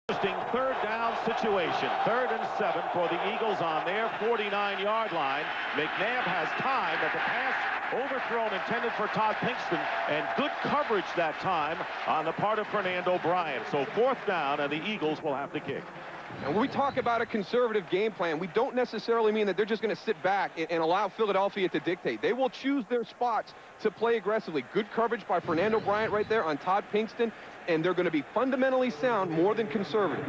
Interesting third down situation. 3rd and 7 for the Eagles on their 49-yard line. McNabb has time, but the pass overthrown intended for Todd Pinkston, and good coverage that time on the part of Fernando Bryant. So 4th down, and the Eagles will have to kick. And when we talk about a conservative game plan, we don't necessarily mean that they're just going to sit back and allow Philadelphia to dictate. They will choose their spots to play aggressively. Good coverage by Fernando Bryant right there on Todd Pinkston, and they're going to be fundamentally sound more than conservative.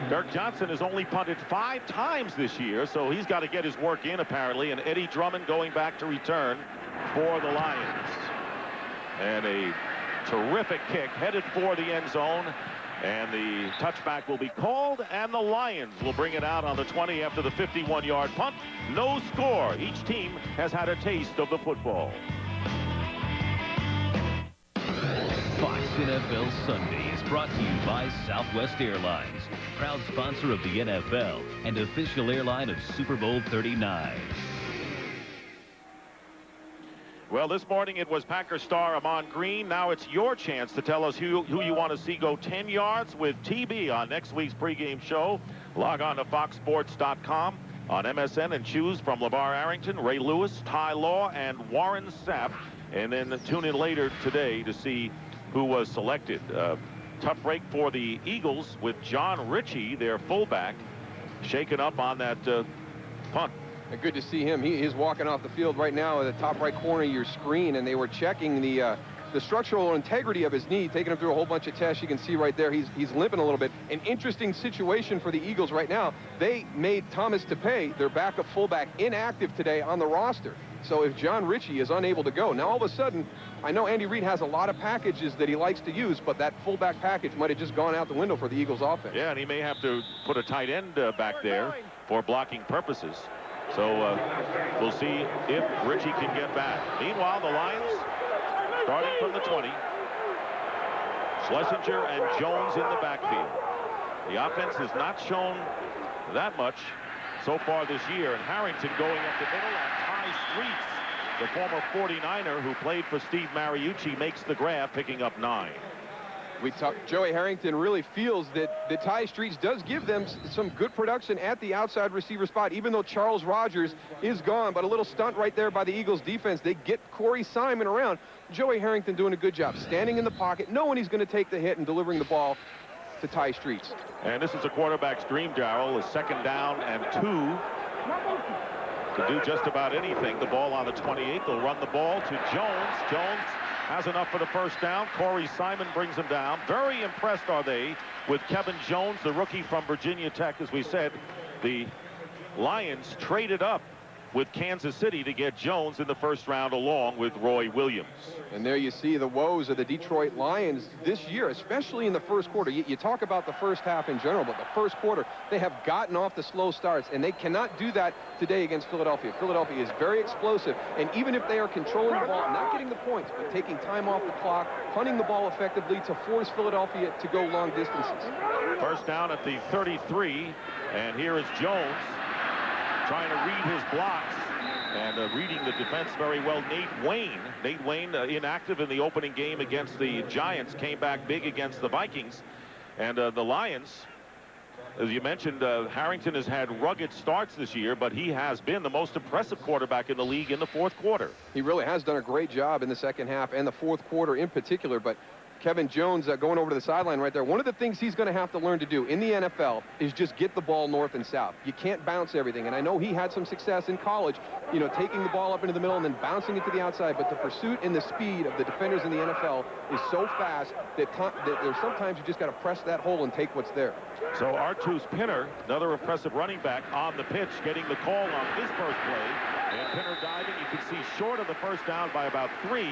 Dirk Johnston has only punted 5 times this year, so he's got to get his work in, apparently. And Eddie Drummond going back to return for the Lions. And a terrific kick headed for the end zone. And the touchback will be called, and the Lions will bring it out on the 20 after the 51-yard punt. No score. Each team has had a taste of the football. Fox NFL Sunday is brought to you by Southwest Airlines, proud sponsor of the NFL and official airline of Super Bowl 39. Well, this morning it was Packer star Ahman Green. Now it's your chance to tell us who you want to see go 10 yards with TB on next week's pregame show. Log on to foxsports.com on MSN and choose from LeVar Arrington, Ray Lewis, Ty Law, and Warren Sapp. And then tune in later today to see who was selected. Tough break for the Eagles with John Ritchie, their fullback, shaken up on that punt. Good to see him. He is walking off the field right now at the top right corner of your screen, and they were checking the structural integrity of his knee, taking him through a whole bunch of tests. You can see right there he's limping a little bit. An interesting situation for the Eagles right now. They made Thomas Tepe, their backup fullback, inactive today on the roster. So if John Ritchie is unable to go, now all of a sudden, I know Andy Reid has a lot of packages that he likes to use, but that fullback package might have just gone out the window for the Eagles offense. Yeah, and he may have to put a tight end back there for blocking purposes. So we'll see if Ritchie can get back. Meanwhile, the Lions starting from the 20. Schlesinger and Jones in the backfield. The offense has not shown that much so far this year. And Harrington going up the middle on Ty Streets, the former 49er who played for Steve Mariucci, makes the grab, picking up 9. Joey Harrington really feels that Ty Streets does give them some good production at the outside receiver spot, even though Charles Rogers is gone. But a little stunt right there by the Eagles defense. They get Corey Simon around. Joey Harrington doing a good job, standing in the pocket, knowing he's going to take the hit and delivering the ball to Ty Streets. And this is a quarterback's dream, Daryl, is 2nd down and 2 to do just about anything. The ball on the 28. They'll run the ball to Jones. Jones has enough for the 1st down. Corey Simon brings him down. Very impressed are they with Kevin Jones, the rookie from Virginia Tech. As we said, the Lions traded up with Kansas City to get Jones in the 1st round along with Roy Williams. And there you see the woes of the Detroit Lions this year, especially in the 1st quarter. You talk about the 1st half in general, but the 1st quarter, they have gotten off the slow starts, and they cannot do that today against Philadelphia. Philadelphia is very explosive, and even if they are controlling the ball, not getting the points, but taking time off the clock, punting the ball effectively to force Philadelphia to go long distances. 1st down at the 33, and here is Jones trying to read his blocks and reading the defense very well. Nate Wayne inactive in the opening game against the Giants, came back big against the Vikings. And the Lions, as you mentioned, Harrington has had rugged starts this year, but he has been the most impressive quarterback in the league in the 4th quarter. He really has done a great job in the 2nd half and the 4th quarter in particular. But Kevin Jones going over to the sideline right there. One of the things he's going to have to learn to do in the NFL is just get the ball north and south. You can't bounce everything. And I know he had some success in college, you know, taking the ball up into the middle and then bouncing it to the outside. But the pursuit and the speed of the defenders in the NFL is so fast that there's sometimes you just got to press that hole and take what's there. So Artus Pinner, another impressive running back on the pitch, getting the call on his first play. And Pinner diving, you can see short of the 1st down by about 3,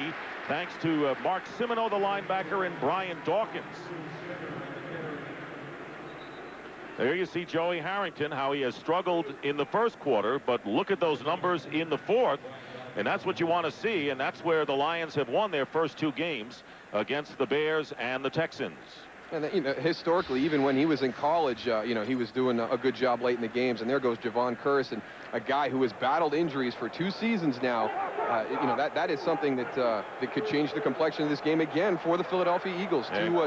thanks to Mark Simino, the linebacker, and Brian Dawkins. There you see Joey Harrington, how he has struggled in the 1st quarter, but look at those numbers in the 4th, and that's what you want to see, and that's where the Lions have won their first 2 games against the Bears and the Texans. And historically, even when he was in college, he was doing a good job late in the games. And there goes Javon Curris, and a guy who has battled injuries for 2 seasons now. That is something that could change the complexion of this game again for the Philadelphia Eagles.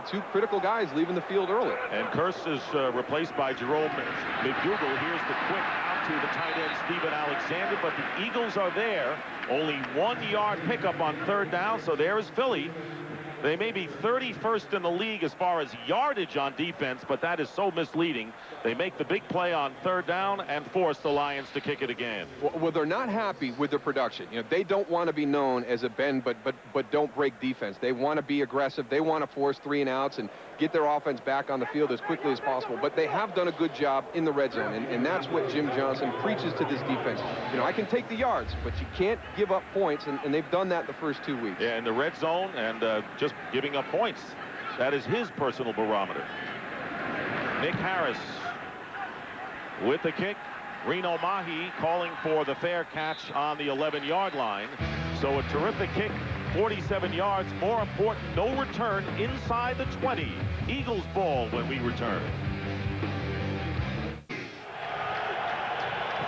Two critical guys leaving the field early. And Curse is replaced by Jerome McDougal. Here's the quick out to the tight end, Steven Alexander. But the Eagles are there. Only 1-yard pickup on 3rd down. So there is Philly. They may be 31st in the league as far as yardage on defense, but that is so misleading. They make the big play on 3rd down and force the Lions to kick it again. Well, they're not happy with their production. They don't want to be known as a bend but don't break defense. They want to be aggressive. They want to force 3 and outs and get their offense back on the field as quickly as possible. But they have done a good job in the red zone, and that's what Jim Johnston preaches to this defense. I can take the yards, but you can't give up points, and they've done that the first 2 weeks. Yeah, in the red zone and just giving up points. That is his personal barometer. Nick Harris with the kick. Reno Mahi calling for the fair catch on the 11-yard line. So a terrific kick, 47 yards. More important, no return inside the 20. Eagles ball when we return.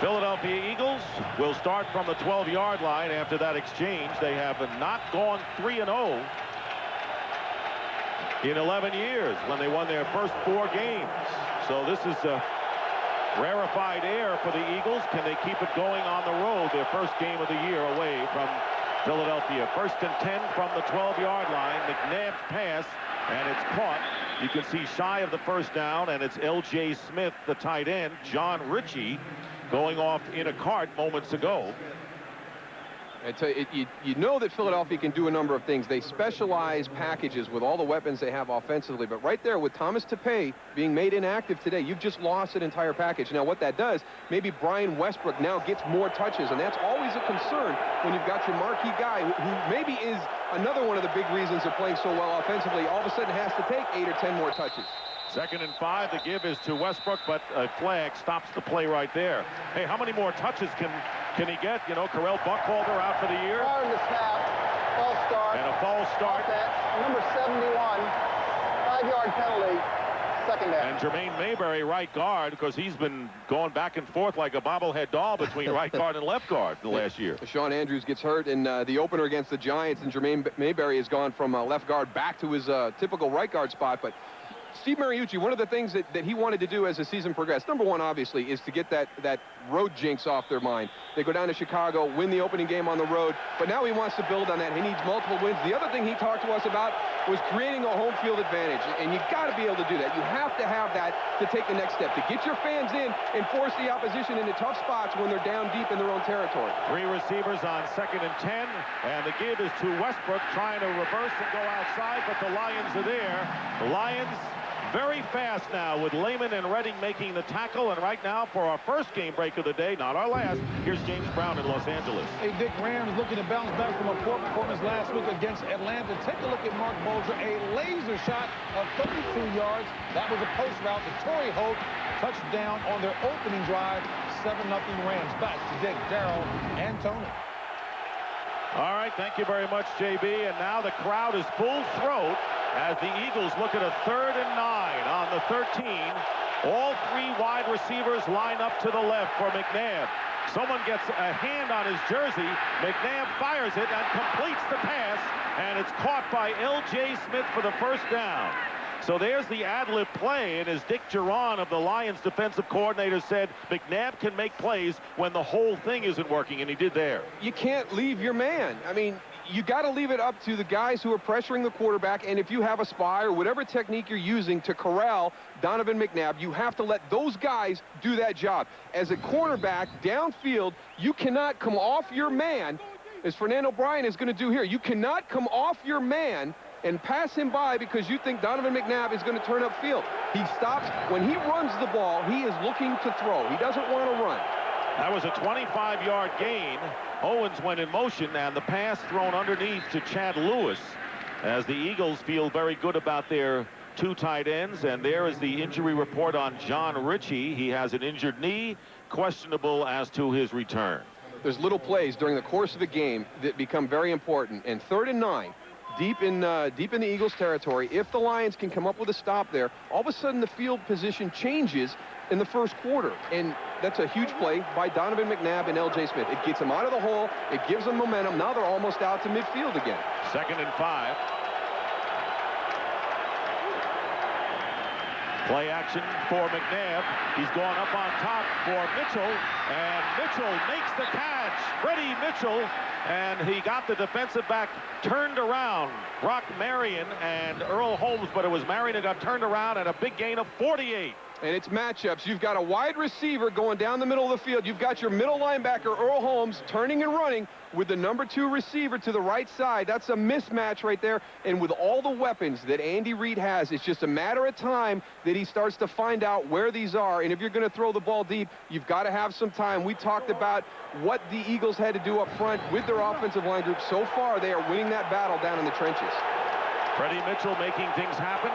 Philadelphia Eagles will start from the 12-yard line after that exchange. They have not gone 3-0 in 11 years when they won their first 4 games. So this is a rarefied air for the Eagles. Can they keep it going on the road? Their first game of the year away from Philadelphia. 1st and 10 from the 12-yard line. McNabb's pass, and it's caught. You can see shy of the 1st down, and it's L.J. Smith, the tight end. John Ritchie going off in a cart moments ago. I tell you, you know that Philadelphia can do a number of things. They specialize packages with all the weapons they have offensively. But right there with Thomas Tapeh being made inactive today, you've just lost an entire package. Now, what that does, maybe Brian Westbrook now gets more touches. And that's always a concern when you've got your marquee guy who maybe is another one of the big reasons they're playing so well offensively. All of a sudden has to take 8 or 10 more touches. 2nd and 5. The give is to Westbrook, but a flag stops the play right there. Hey, how many more touches can he get? Carell Buckhalter out for the year. Prior to snap, false start. And a false start. Offense, number 71, 5-yard penalty, 2nd down. And Jermaine Mayberry, right guard, because he's been going back and forth like a bobblehead doll between right guard and left guard the last year. Sean Andrews gets hurt in the opener against the Giants, and Jermaine Mayberry has gone from left guard back to his typical right guard spot. But Steve Mariucci, one of the things that he wanted to do as the season progressed, number one, obviously, is to get that road jinx off their mind. They go down to Chicago, win the opening game on the road, but now he wants to build on that. He needs multiple wins. The other thing he talked to us about was creating a home field advantage, and you've got to be able to do that. You have to have that to take the next step, to get your fans in and force the opposition into tough spots when they're down deep in their own territory. 3 receivers on 2nd and 10, and the give is to Westbrook, trying to reverse and go outside, but the Lions are there. The Lions very fast now with Lehman and Redding making the tackle. And right now for our first game break of the day, not our last, here's James Brown in Los Angeles. Hey, Dick, Rams looking to bounce back from a poor performance last week against Atlanta. Take a look at Mark Bulger, a laser shot of 32 yards. That was a post route to Torrey Holt. Touchdown on their opening drive. 7-0 Rams. Back to Dick, Daryl, and Tony. All right, thank you very much, JB. And now the crowd is full throat as the Eagles look at a 3rd and 9 on the 13. All 3 wide receivers line up to the left for McNabb. Someone gets a hand on his jersey. McNabb fires it and completes the pass, and it's caught by L.J. Smith for the 1st down. So there's the ad-lib play, and as Dick Duran of the Lions defensive coordinator said, McNabb can make plays when the whole thing isn't working, and he did there. You can't leave your man. I mean, you got to leave it up to the guys who are pressuring the quarterback, and if you have a spy or whatever technique you're using to corral Donovan McNabb, you have to let those guys do that job. As a cornerback downfield, you cannot come off your man, as Fernando Bryan is going to do here. You cannot come off your man and pass him by because you think Donovan McNabb is going to turn upfield. He stops. When he runs the ball, he is looking to throw. He doesn't want to run. That was a 25-yard gain. Owens went in motion, and the pass thrown underneath to Chad Lewis as the Eagles feel very good about their 2 tight ends. And there is the injury report on John Ritchie. He has an injured knee, questionable as to his return. There's little plays during the course of the game that become very important. And 3rd and 9, deep in the Eagles territory. If the Lions can come up with a stop there, all of a sudden the field position changes in the first quarter, and that's a huge play by Donovan McNabb and L.J. Smith. It gets them out of the hole. It gives them momentum. Now they're almost out to midfield again. 2nd and 5. Play action for McNabb. He's going up on top for Mitchell, and Mitchell makes the catch. Freddie Mitchell, and he got the defensive back turned around. Brock Marion and Earl Holmes, but it was Marion who got turned around, and a big gain of 48. And it's matchups. You've got a wide receiver going down the middle of the field. You've got your middle linebacker, Earl Holmes, turning and running with the number 2 receiver to the right side. That's a mismatch right there. And with all the weapons that Andy Reid has, it's just a matter of time that he starts to find out where these are. And if you're going to throw the ball deep, you've got to have some time. We talked about what the Eagles had to do up front with their offensive line group. So far, they are winning that battle down in the trenches. Freddie Mitchell making things happen.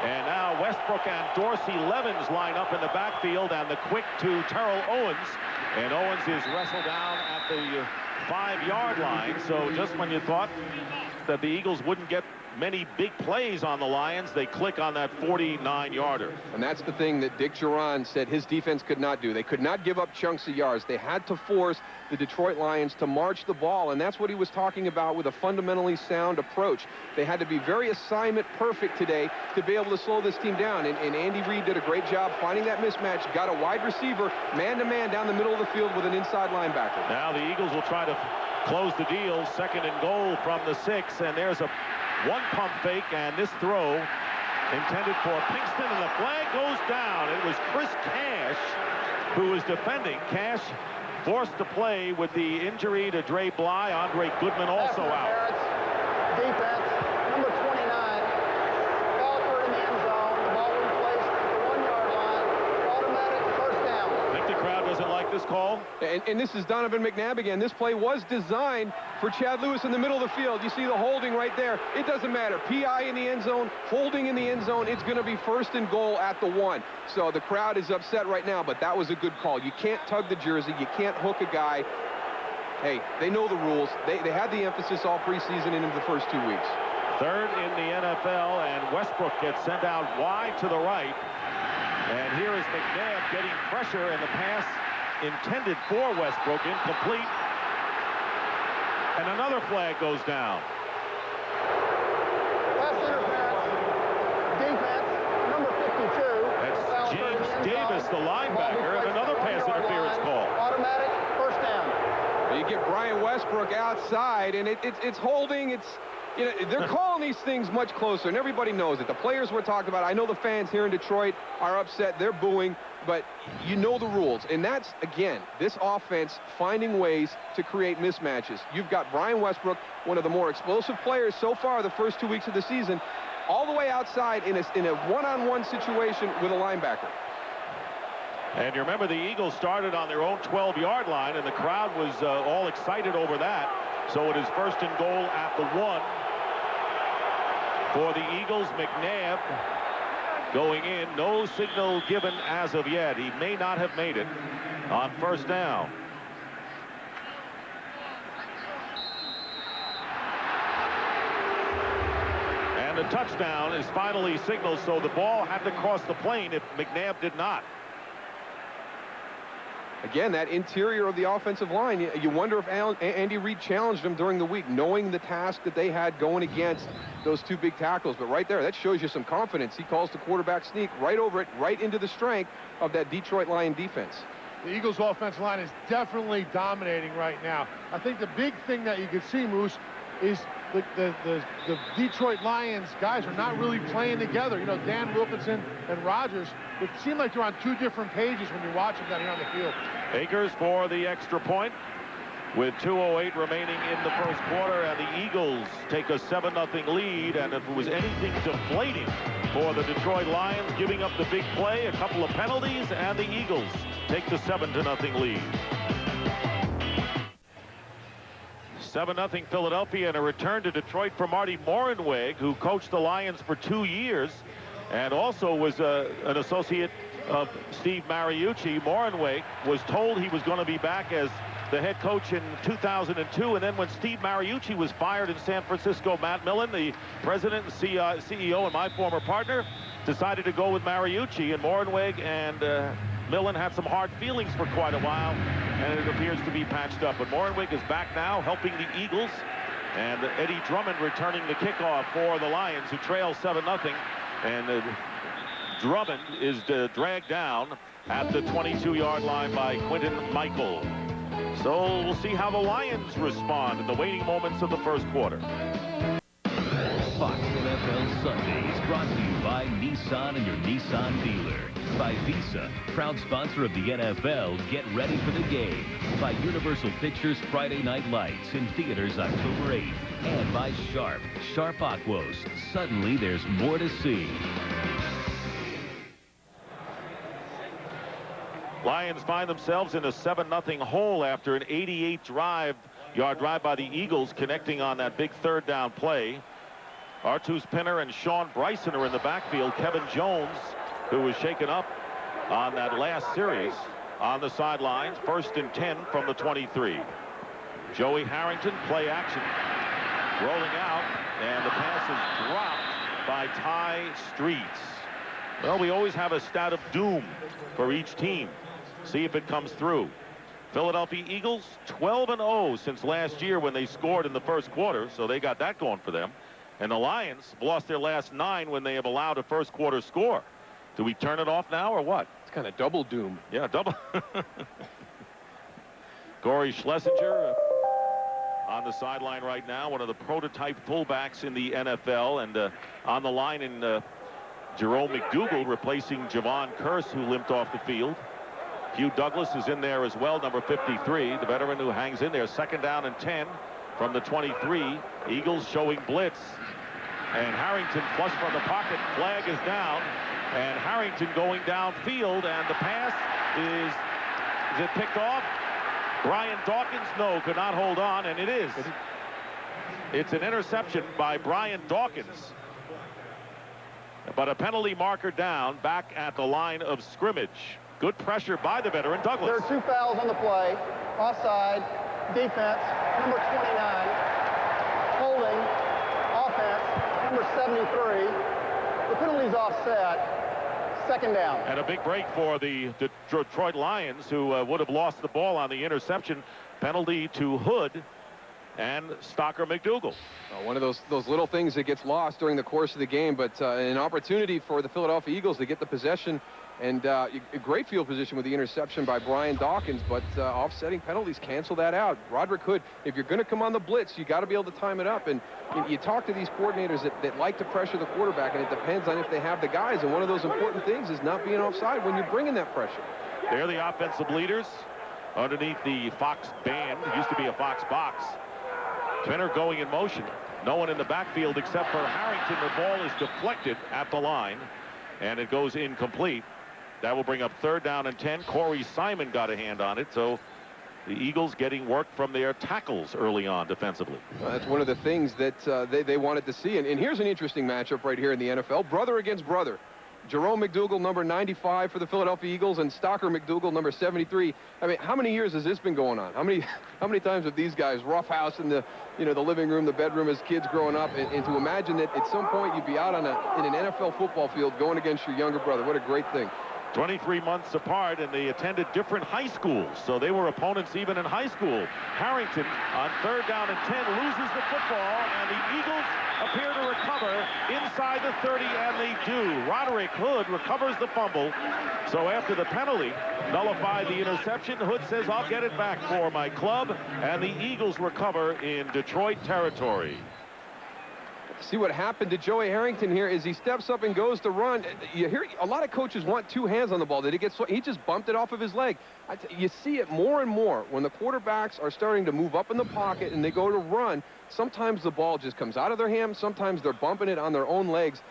And now Westbrook and Dorsey Levens line up in the backfield, and the quick to Terrell Owens. And Owens is wrestled down at the 5-yard line. So just when you thought that the Eagles wouldn't get many big plays on the Lions, they click on that 49-yarder. And that's the thing that Dick Jauron said his defense could not do. They could not give up chunks of yards. They had to force the Detroit Lions to march the ball, and that's what he was talking about with a fundamentally sound approach. They had to be very assignment perfect today to be able to slow this team down, and Andy Reid did a great job finding that mismatch, got a wide receiver man-to-man down the middle of the field with an inside linebacker. Now the Eagles will try to close the deal. 2nd and goal from the 6, and there's a one-pump fake, and this throw intended for Pinkston, and the flag goes down. It was Chris Cash who was defending. Cash forced to play with the injury to Dre Bly. Andre Goodman also out. Defense, number 29. Ball in the end zone. The ball will be placed at the 1-yard line. Automatic first down. I think the crowd doesn't like this call. And this is Donovan McNabb again. This play was designed for Chad Lewis in the middle of the field. You see the holding right there. It doesn't matter. PI in the end zone, holding in the end zone. It's going to be 1st and goal at the 1. So the crowd is upset right now, but that was a good call. You can't tug the jersey. You can't hook a guy. Hey, they know the rules. They had the emphasis all preseason and into the first 2 weeks. 3rd in the NFL, and Westbrook gets sent out wide to the right. And here is McNabb getting pressure, and the pass intended for Westbrook incomplete. And another flag goes down. Pass interference. Defense, number 52. That's James Davis, the linebacker, and another pass interference call. Automatic first down. You get Brian Westbrook outside, and it's holding. You know, they're calling these things much closer, and everybody knows it. The players we're talking about, I know the fans here in Detroit are upset. They're booing, but you know the rules. And that's, again, this offense finding ways to create mismatches. You've got Brian Westbrook, one of the more explosive players so far the first 2 weeks of the season, all the way outside in a one-on-one situation with a linebacker. And you remember the Eagles started on their own 12-yard line, and the crowd was all excited over that. So it is 1st and goal at the 1 for the Eagles. McNabb going in. No signal given as of yet. He may not have made it on 1st down. And the touchdown is finally signaled, so the ball had to cross the plane if McNabb did not. Again, that interior of the offensive line, you wonder if Andy Reid challenged them during the week, knowing the task that they had going against those 2 big tackles. But right there, that shows you some confidence. He calls the quarterback sneak right over it, right into the strength of that Detroit Lion defense. The Eagles' offensive line is definitely dominating right now. I think the big thing that you can see, Moose, is the Detroit Lions guys are not really playing together. You know, Dan Wilkinson and Rodgers, it seemed like they're on 2 different pages when you watch them down here on the field. Akers for the extra point with 2:08 remaining in the first quarter, and the Eagles take a 7-0 lead. And if it was anything deflating for the Detroit Lions, giving up the big play, a couple of penalties, and the Eagles take the 7-0 lead. 7-0 Philadelphia, and a return to Detroit for Marty Morenweg, who coached the Lions for 2 years and also was an associate of Steve Mariucci. Morenweg was told he was going to be back as the head coach in 2002, and then when Steve Mariucci was fired in San Francisco, Matt Millen, the president and CEO and my former partner, decided to go with Mariucci, and Morenweg and Millen had some hard feelings for quite a while, and it appears to be patched up. But Morenweg is back now, helping the Eagles, and Eddie Drummond returning the kickoff for the Lions, who trail 7-0, and Drummond is dragged down at the 22-yard line by Quinton Michael. So we'll see how the Lions respond in the waning moments of the first quarter. Fox NFL Sunday is brought to you by Nissan and your Nissan dealer. By Visa, proud sponsor of the NFL. Get ready for the game. By Universal Pictures Friday Night Lights in theaters October 8th. And by Sharp Aquos. Suddenly there's more to see. Lions find themselves in a 7-0 hole after an 88-yard drive by the Eagles, connecting on that big third down play. Artus Pinner and Sean Bryson are in the backfield. Kevin Jones, who was shaken up on that last series, on the sidelines. 1st and 10 from the 23. Joey Harrington, play action, rolling out, and the pass is dropped by Ty Streets. Well, we always have a stat of doom for each team. See if it comes through. Philadelphia Eagles 12-0 since last year when they scored in the first quarter, so they got that going for them. And the Lions lost their last 9 when they have allowed a first quarter score. Do we turn it off now or what? It's kind of double doom. Yeah, double. Corey Schlesinger on the sideline right now, one of the prototype fullbacks in the NFL, and on the line in Jerome McDougal replacing Javon Curse, who limped off the field. Hugh Douglas is in there as well, number 53, the veteran who hangs in there. 2nd down and 10 from the 23. Eagles showing blitz, and Harrington flush from the pocket. Flag is down, and Harrington going downfield, and the pass is it picked off? Brian Dawkins, no, could not hold on, and it is. It's an interception by Brian Dawkins, but a penalty marker down back at the line of scrimmage. Good pressure by the veteran Douglas. There are 2 fouls on the play. Offside, defense, number 29. Holding, offense, number 73. The penalty's offset. 2nd down. And a big break for the Detroit Lions, who would have lost the ball on the interception. Penalty to Hood and Stocker McDougal. One of those little things that gets lost during the course of the game, but an opportunity for the Philadelphia Eagles to get the possession, and a great field position with the interception by Brian Dawkins, but offsetting penalties cancel that out. Roderick Hood, if you're going to come on the blitz, you got to be able to time it up, and you talk to these coordinators that like to pressure the quarterback, and it depends on if they have the guys, and one of those important things is not being offside when you're bringing that pressure. They're the offensive leaders underneath the Fox band. It used to be a Fox box. Pinner going in motion. No one in the backfield except for Harrington. The ball is deflected at the line, and it goes incomplete. That will bring up 3rd down and 10. Corey Simon got a hand on it, so the Eagles getting work from their tackles early on defensively. Well, that's one of the things that they wanted to see. And here's an interesting matchup right here in the NFL. Brother against brother. Jerome McDougal, number 95 for the Philadelphia Eagles, and Stocker McDougal, number 73. I mean, how many years has this been going on? How many times have these guys roughhoused in the living room, the bedroom as kids growing up? And to imagine that at some point you'd be out in an NFL football field going against your younger brother. What a great thing. 23 months apart, and they attended different high schools, so they were opponents even in high school. Harrington on 3rd down and 10 loses the football, and the Eagles appear to recover inside the 30, and they do. Roderick Hood recovers the fumble, so after the penalty nullified the interception, Hood says, I'll get it back for my club, and the Eagles recover in Detroit territory. See what happened to Joey Harrington here is he steps up and goes to run. You hear a lot of coaches want 2 hands on the ball. He just bumped it off of his leg. You see it more and more when the quarterbacks are starting to move up in the pocket and they go to run. Sometimes the ball just comes out of their hand. Sometimes they're bumping it on their own legs.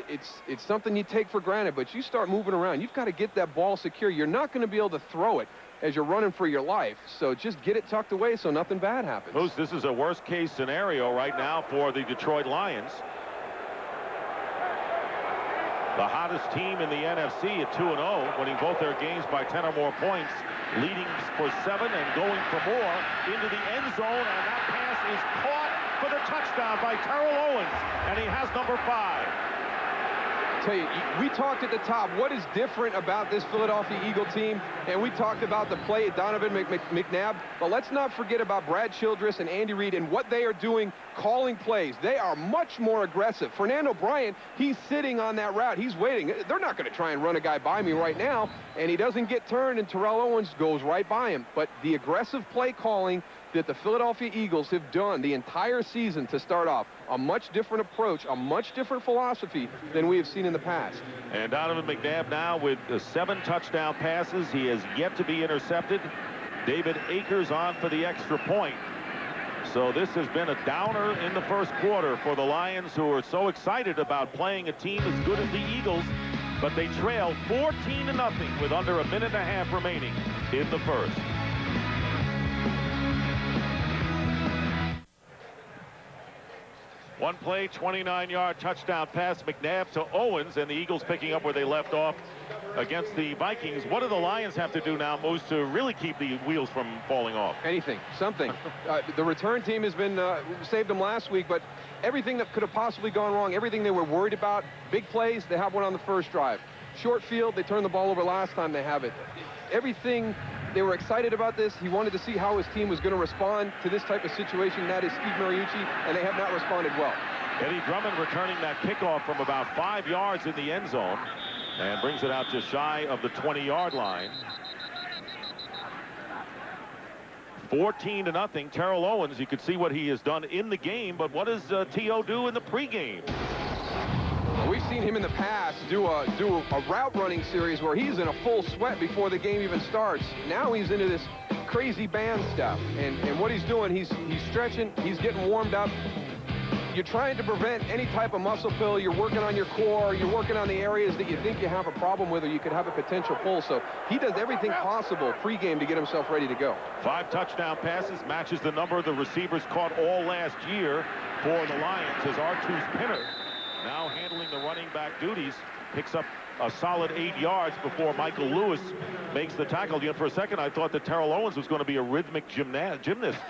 It's something you take for granted, but you start moving around. You've got to get that ball secure. You're not going to be able to throw it as you're running for your life. So just get it tucked away so nothing bad happens. Moose, this is a worst-case scenario right now for the Detroit Lions. the hottest team in the NFC at 2-0, winning both their games by 10 or more points, leading for 7 and going for more into the end zone, and that pass is caught for the touchdown by Daryl Owens, and he has number 5. Tell you, we talked at the top what is different about this Philadelphia Eagle team, and we talked about the play at Donovan McNabb, but let's not forget about Brad Childress and Andy Reid and what they are doing calling plays. They are much more aggressive. Fernando Bryant, he's sitting on that route. He's waiting. They're not going to try and run a guy by me right now, and he doesn't get turned, and Terrell Owens goes right by him. But the aggressive play calling that the Philadelphia Eagles have done the entire season to start off, a much different approach, a much different philosophy than we have seen in the past. And Donovan McNabb now with 7 touchdown passes. He has yet to be intercepted. David Akers on for the extra point. So this has been a downer in the first quarter for the Lions, who are so excited about playing a team as good as the Eagles, but they trail 14-0 with under a minute and a half remaining in the first. One play, 29-yard touchdown pass, McNabb to Owens, and the Eagles picking up where they left off against the Vikings. What do the Lions have to do now, Moose, to really keep the wheels from falling off? Anything, something. The return team has been saved them last week, but everything that could have possibly gone wrong, everything they were worried about, big plays, they have one on the first drive. Short field, they turned the ball over last time, they have it. Everything. They were excited about this. He wanted to see how his team was going to respond to this type of situation. That is Steve Mariucci, and they have not responded well. Eddie Drummond returning that kickoff from about 5 yards in the end zone and brings it out just shy of the 20-yard line. 14-0. Terrell Owens, you could see what he has done in the game, but what does T.O. do in the pregame? We've seen him in the past do a route running series where he's in a full sweat before the game even starts. Now he's into this crazy band stuff, and what he's doing, he's stretching, he's getting warmed up. You're trying to prevent any type of muscle pull. You're working on your core. You're working on the areas that you think you have a problem with or you could have a potential pull. So he does everything possible pregame to get himself ready to go. 5 touchdown passes, matches the number of the receivers caught all last year for the Lions, as Artus Pinner, now handling the running back duties, picks up a solid 8 yards before Michael Lewis makes the tackle. For a second, I thought that Terrell Owens was going to be a rhythmic gymnast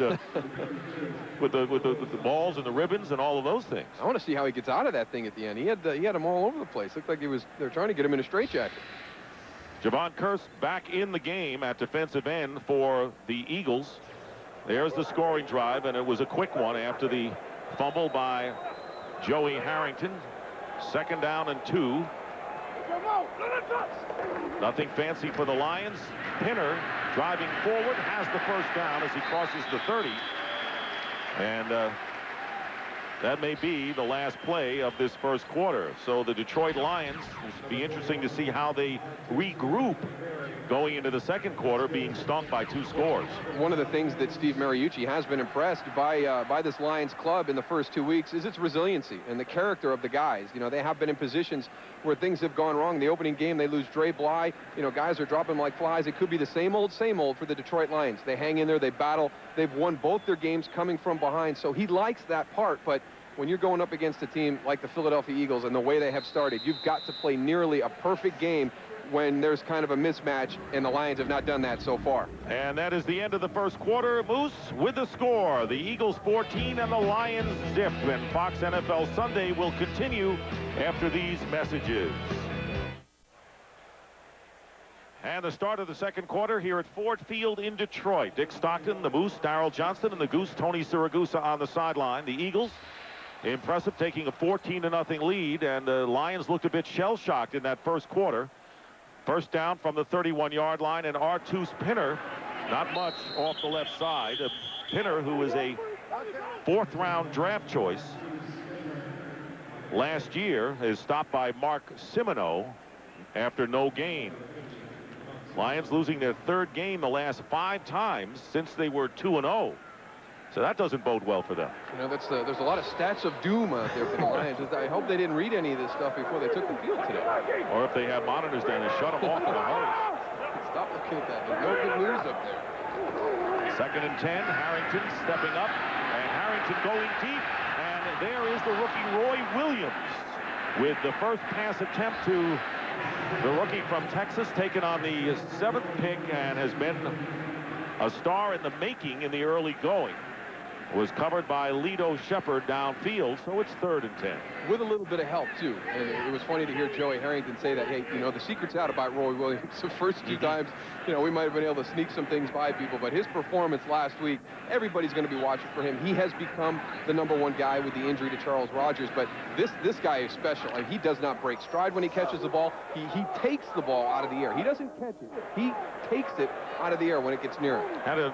with the balls and the ribbons and all of those things. I want to see how he gets out of that thing at the end. He had them all over the place. Looked like they're trying to get him in a straitjacket. Javon Kearse back in the game at defensive end for the Eagles. There's the scoring drive, and it was a quick one after the fumble by Joey Harrington. 2nd down and 2. Nothing fancy for the Lions. Pinner driving forward, has the first down as he crosses the 30. And that may be the last play of this first quarter. So the Detroit Lions, will be interesting to see how they regroup going into the second quarter, being stumped by 2 scores. One of the things that Steve Mariucci has been impressed by this Lions club in the first 2 weeks is its resiliency and the character of the guys. You know, they have been in positions where things have gone wrong. The opening game, they lose Dre Bly. You know, guys are dropping like flies. It could be the same old for the Detroit Lions. They hang in there, they battle. They've won both their games coming from behind. So he likes that part, but when you're going up against a team like the Philadelphia Eagles and the way they have started, you've got to play nearly a perfect game when there's kind of a mismatch, and the Lions have not done that so far. And that is the end of the first quarter. Moose with the score. The Eagles 14 and the Lions 0. And Fox NFL Sunday will continue after these messages. And the start of the second quarter here at Ford Field in Detroit. Dick Stockton, the Moose, Daryl Johnston, and the Goose, Tony Siragusa on the sideline. The Eagles, impressive, taking a 14-0 lead, and the Lions looked a bit shell-shocked in that first quarter. First down from the 31-yard line, and Artus Pinner, not much off the left side. Pinner, who is a 4th-round draft choice last year, is stopped by Mark Simoneau after no gain. Lions losing their 3rd game the last 5 times since they were 2-0. So that doesn't bode well for them. You know, there's a lot of stats of doom out there for the Lions. I hope they didn't read any of this stuff before they took the field today. Or if they have monitors down, they shut them off in a hurry. Stop looking at that. There's no good news up there. 2nd and 10. Harrington stepping up, and Harrington going deep. And there is the rookie Roy Williams with the first pass attempt to the rookie from Texas, taken on the 7th pick and has been a star in the making in the early going. Was covered by Lito Shepard downfield, so it's 3rd and 10. With a little bit of help, too. And it was funny to hear Joey Harrington say that, hey, you know, the secret's out about Roy Williams. The first 2 times, you know, we might have been able to sneak some things by people, but his performance last week, everybody's going to be watching for him. He has become the #1 guy with the injury to Charles Rogers, but this guy is special. And he does not break stride when he catches the ball. He takes the ball out of the air. He doesn't catch it. He takes it out of the air when it gets near him. Had to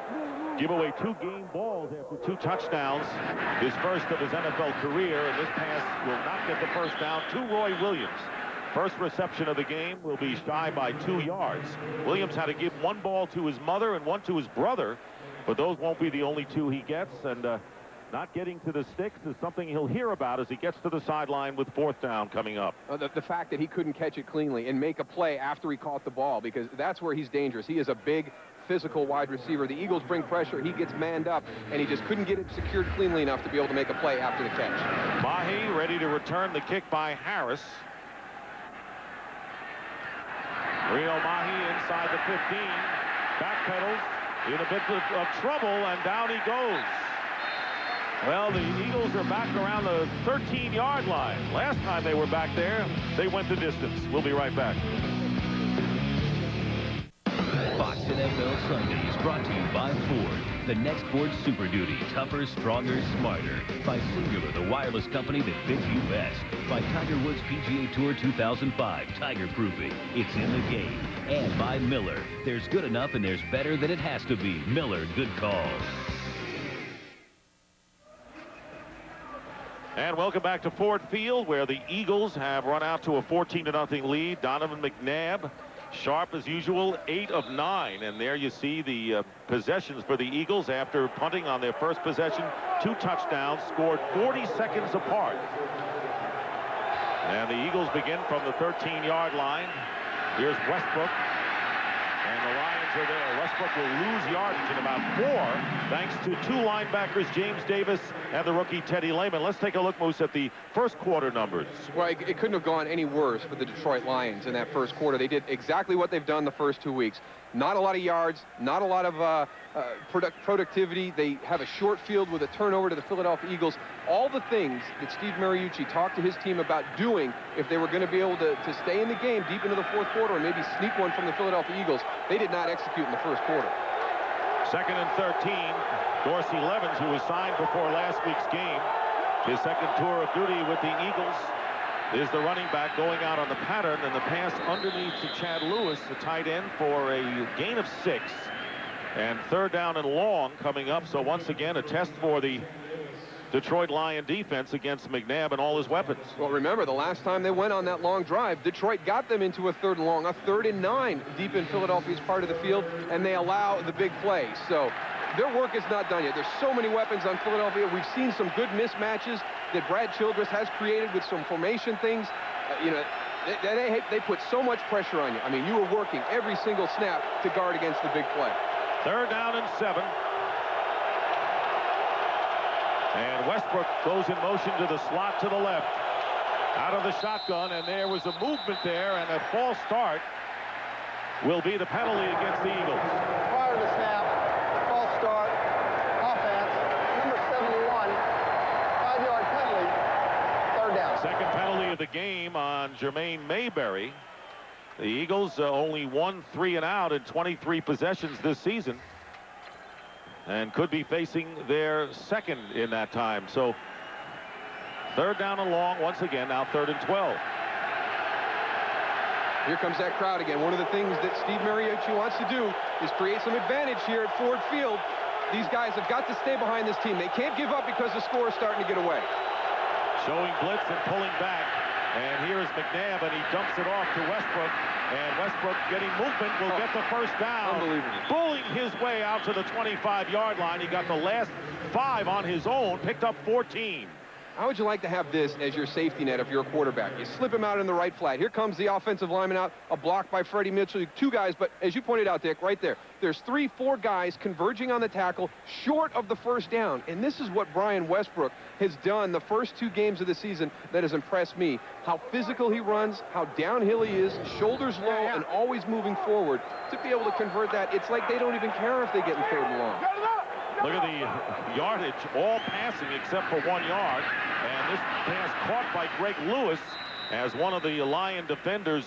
give away 2 game balls after 2 touchdowns, his first of his NFL career, and this pass will not get the first down to Roy Williams. First reception of the game will be shy by 2 yards. Williams had to give 1 ball to his mother and 1 to his brother, but those won't be the only 2 he gets, and not getting to the sticks is something he'll hear about as he gets to the sideline with 4th down coming up. The fact that he couldn't catch it cleanly and make a play after he caught the ball, because that's where he's dangerous. He is a big, physical wide receiver. The Eagles bring pressure. He gets manned up, and he just couldn't get it secured cleanly enough to be able to make a play after the catch. Mahi ready to return the kick by Harris. Reno Mahi inside the 15. Backpedals in a bit of trouble, and down he goes. Well, the Eagles are back around the 13-yard line. Last time they were back there, they went the distance. We'll be right back. Fox NFL Sundays brought to you by Ford. The next Ford Super Duty. Tougher, stronger, smarter. By Singular, the wireless company that fits you best. By Tiger Woods PGA Tour 2005. Tiger Proofing. It's in the game. And by Miller. There's good enough and there's better than it has to be. Miller, good calls. And welcome back to Ford Field, where the Eagles have run out to a 14-0 lead. Donovan McNabb, sharp as usual, 8 of 9. And there you see the possessions for the Eagles after punting on their first possession. 2 touchdowns, scored 40 seconds apart. And the Eagles begin from the 13-yard line. Here's Westbrook. And the Lions are there. Westbrook will lose yardage in about 4, thanks to 2 linebackers, James Davis and the rookie Teddy Lehman. Let's take a look, Moose, at the first quarter numbers. Well, it couldn't have gone any worse for the Detroit Lions in that first quarter. They did exactly what they've done the first 2 weeks. Not a lot of yards, not a lot of productivity. They have a short field with a turnover to the Philadelphia Eagles. All the things that Steve Mariucci talked to his team about doing if they were going to be able to stay in the game deep into the 4th quarter and maybe sneak one from the Philadelphia Eagles, they did not execute in the first quarter. 2nd and 13. Dorsey Levens, who was signed before last week's game, his second tour of duty with the Eagles, is the running back going out on the pattern, and the pass underneath to Chad Lewis, the tight end, for a gain of 6. And 3rd down and long coming up. So once again, a test for the Detroit Lion defense against McNabb and all his weapons. Well, remember, the last time they went on that long drive, Detroit got them into a 3rd and long, a 3rd and 9 deep in Philadelphia's part of the field, and they allow the big play. So their work is not done yet. There's so many weapons on Philadelphia. We've seen some good mismatches that Brad Childress has created with some formation things. You know, they put so much pressure on you. I mean, you were working every single snap to guard against the big play. 3rd down and 7. And Westbrook goes in motion to the slot to the left. Out of the shotgun, and there was a movement there, and a false start will be the penalty against the Eagles. Prior to the snap, false start, offense, number 71, 5-yard penalty, 3rd down. Second penalty of the game on Jermaine Mayberry. The Eagles only won 3 and out in 23 possessions this season, and could be facing their 2nd in that time. So 3rd down and long once again, now 3rd and 12. Here comes that crowd again. One of the things that Steve Mariucci wants to do is create some advantage here at Ford Field. These guys have got to stay behind this team. They can't give up because the score is starting to get away. Showing blitz and pulling back. And here is McNabb, and he dumps it off to Westbrook. And Westbrook, getting movement, will get the first down. Unbelievable. Bullying his way out to the 25-yard line. He got the last 5 on his own, picked up 14. How would you like to have this as your safety net if you're a quarterback? You slip him out in the right flat. Here comes the offensive lineman out, a block by Freddie Mitchell. 2 guys, but as you pointed out, Dick, right there, there's 3, 4 guys converging on the tackle short of the first down. And this is what Brian Westbrook has done the first 2 games of the season that has impressed me. How physical he runs, how downhill he is, shoulders low, and always moving forward. To be able to convert that, it's like they don't even care if they get in 3rd and long. Look at the yardage, all passing except for 1 yard. And this pass caught by Greg Lewis as one of the Lion defenders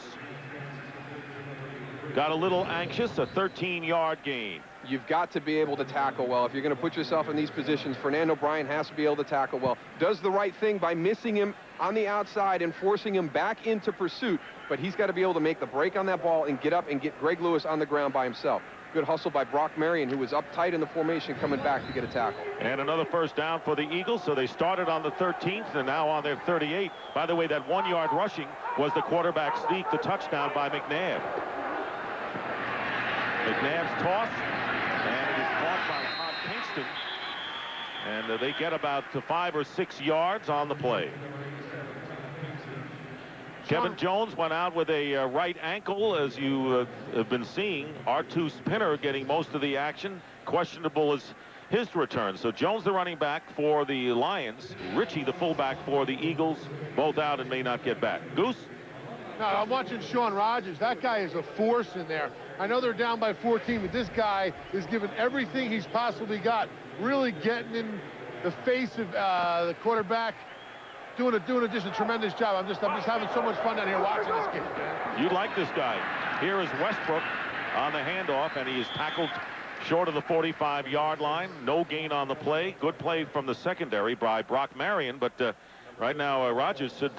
got a little anxious. A 13-yard gain. You've got to be able to tackle well. If you're going to put yourself in these positions, Fernando Bryant has to be able to tackle well. Does the right thing by missing him on the outside and forcing him back into pursuit. But he's got to be able to make the break on that ball and get up and get Greg Lewis on the ground by himself. Good hustle by Brock Marion, who was up tight in the formation, coming back to get a tackle. And another first down for the Eagles. So they started on the 13th and now on their 38. By the way, that 1-yard rushing was the quarterback sneak, the touchdown by McNabb. McNabb's toss, and it is caught by Todd Kingston. And they get about 5 or 6 yards on the play. Kevin Jones went out with a right ankle, as you have been seeing. R2 Spinner getting most of the action. Questionable is his return. So Jones, the running back for the Lions. Ritchie, the fullback for the Eagles. Both out and may not get back. Goose? No, I'm watching Sean Rogers. That guy is a force in there. I know they're down by 14, but this guy is giving everything he's possibly got. Really getting in the face of the quarterback. Doing just a tremendous job. I'm just having so much fun down here watching this kid, man. You like this guy. Here is Westbrook on the handoff, and he is tackled short of the 45-yard line. No gain on the play. Good play from the secondary by Brock Marion, but right now Rogers should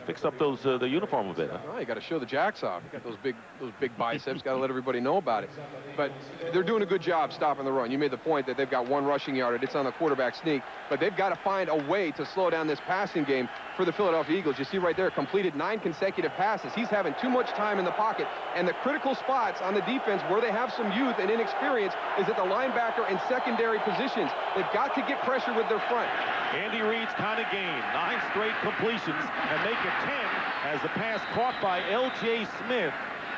fix up the uniform a bit. Huh? Oh, you got to show the jacks off. You got those big biceps. Got to let everybody know about it. But they're doing a good job stopping the run. You made the point that they've got 1 rushing yard. It's on the quarterback sneak, but they've got to find a way to slow down this passing game for the Philadelphia Eagles. You see right there, completed 9 consecutive passes. He's having too much time in the pocket, and the critical spots on the defense where they have some youth and inexperience is at the linebacker and secondary positions. They've got to get pressure with their front. Andy Reid's kind of game. 9 straight completions and make it 10 as the pass caught by L.J. Smith.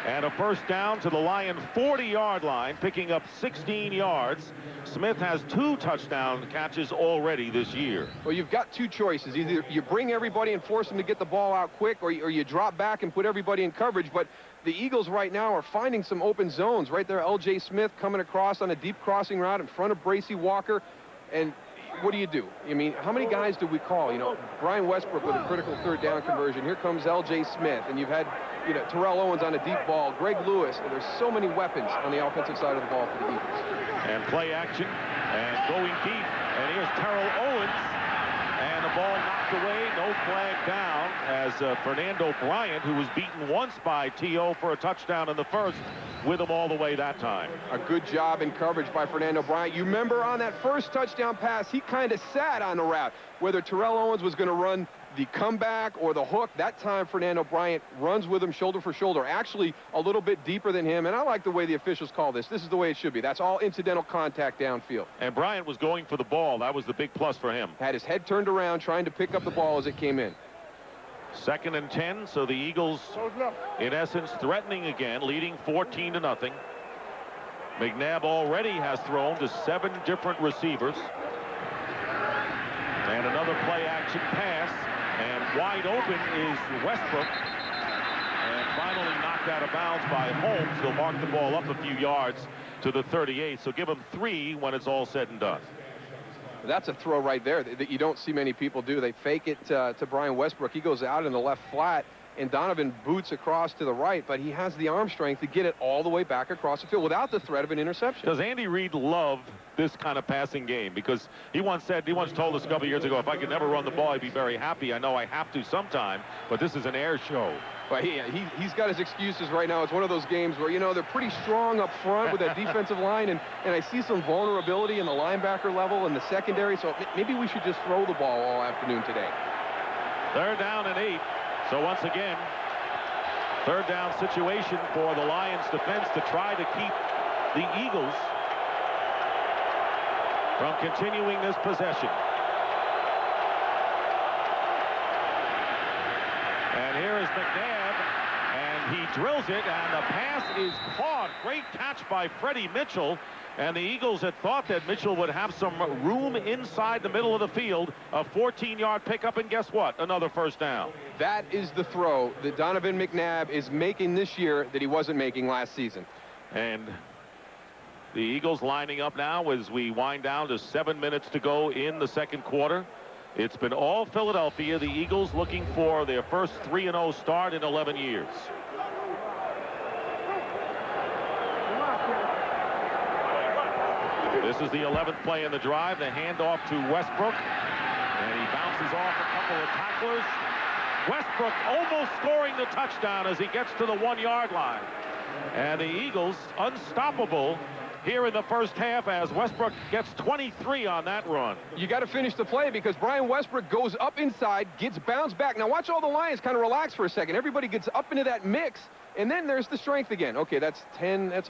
And a first down to the Lion 40-yard line, picking up 16 yards. Smith has 2 touchdown catches already this year. Well, you've got 2 choices. Either you bring everybody and force them to get the ball out quick, or you drop back and put everybody in coverage. But the Eagles right now are finding some open zones. Right there, L.J. Smith coming across on a deep crossing route in front of Bracey Walker. And what do you do? I mean, how many guys do we call? You know, Brian Westbrook with a critical 3rd down conversion. Here comes L.J. Smith, and you've had, Terrell Owens on a deep ball, Greg Lewis. And there's so many weapons on the offensive side of the ball for the Eagles. And play action, and going deep. And here's Terrell Owens, and the ball knocked away. No flag down as Fernando Bryant, who was beaten once by T.O. for a touchdown in the first, with him all the way that time. A good job in coverage by Fernando Bryant. You remember on that first touchdown pass, he kind of sat on the route, whether Terrell Owens was going to run the comeback or the hook. That time Fernando Bryant runs with him shoulder for shoulder, actually a little bit deeper than him. And I like the way the officials call this. This is the way it should be. That's all incidental contact downfield. And Bryant was going for the ball. That was the big plus for him. Had his head turned around trying to pick up the ball as it came in. 2nd and 10, so the Eagles, in essence, threatening again, leading 14-0. McNabb already has thrown to 7 different receivers. And another play-action pass, and wide open is Westbrook. And finally knocked out of bounds by Holmes. He'll mark the ball up a few yards to the 38, so give him 3 when it's all said and done. That's a throw right there that you don't see many people do. They fake it to Brian Westbrook. He goes out in the left flat, and Donovan boots across to the right, but he has the arm strength to get it all the way back across the field without the threat of an interception. Does Andy Reid love this kind of passing game? Because he once told us a couple years ago, if I could never run the ball, I'd be very happy. I know I have to sometime, but this is an air show. But he's got his excuses right now. It's one of those games where, they're pretty strong up front with that defensive line, and I see some vulnerability in the linebacker level and the secondary, so maybe we should just throw the ball all afternoon today. 3rd down and 8. So once again, 3rd down situation for the Lions defense to try to keep the Eagles from continuing this possession. And here is McNabb, and he drills it, and the pass is caught. Great catch by Freddie Mitchell. And the Eagles had thought that Mitchell would have some room inside the middle of the field. A 14-yard pickup, and guess what? Another first down. That is the throw that Donovan McNabb is making this year that he wasn't making last season. And the Eagles lining up now as we wind down to 7 minutes to go in the second quarter. It's been all Philadelphia. The Eagles looking for their first 3-0 start in 11 years. This is the 11th play in the drive. The handoff to Westbrook. And he bounces off a couple of tacklers. Westbrook almost scoring the touchdown as he gets to the 1-yard line. And the Eagles unstoppable here in the first half as Westbrook gets 23 on that run. You got to finish the play because Brian Westbrook goes up inside, gets bounced back. Now watch all the Lions kind of relax for a second. Everybody gets up into that mix. And then there's the strength again. Okay, that's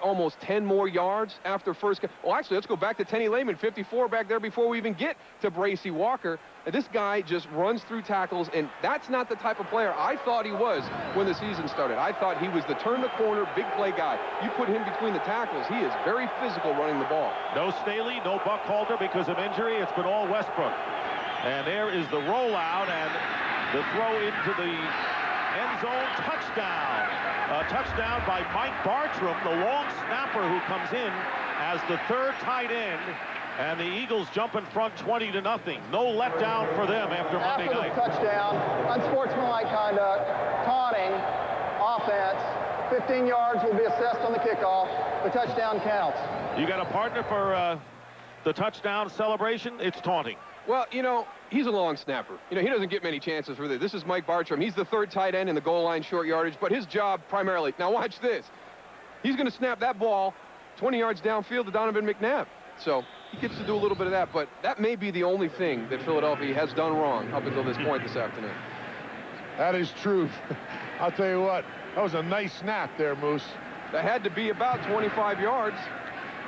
almost 10 more yards after first. Well, actually, let's go back to Tenny Lehman, 54 back there before we even get to Bracey Walker. And this guy just runs through tackles, and that's not the type of player I thought he was when the season started. I thought he was the turn-the-corner, big play guy. You put him between the tackles, he is very physical running the ball. No Staley, no Buckhalter because of injury. It's been all Westbrook. And there is the rollout and the throw into the end zone. Touchdown. A touchdown by Mike Bartram, the long snapper who comes in as the third tight end. And the Eagles jump in front 20-0. No letdown for them after Monday night. After the touchdown, unsportsmanlike conduct, taunting, offense, 15 yards will be assessed on the kickoff. The touchdown counts. You got a partner for the touchdown celebration? It's taunting. Well, you know, he's a long snapper. You know, he doesn't get many chances for this. This is Mike Bartram. He's the third tight end in the goal line short yardage, but his job primarily, now watch this. He's going to snap that ball 20 yards downfield to Donovan McNabb. So he gets to do a little bit of that, but that may be the only thing that Philadelphia has done wrong up until this point this afternoon. That is true. I'll tell you what, that was a nice snap there, Moose. That had to be about 25 yards.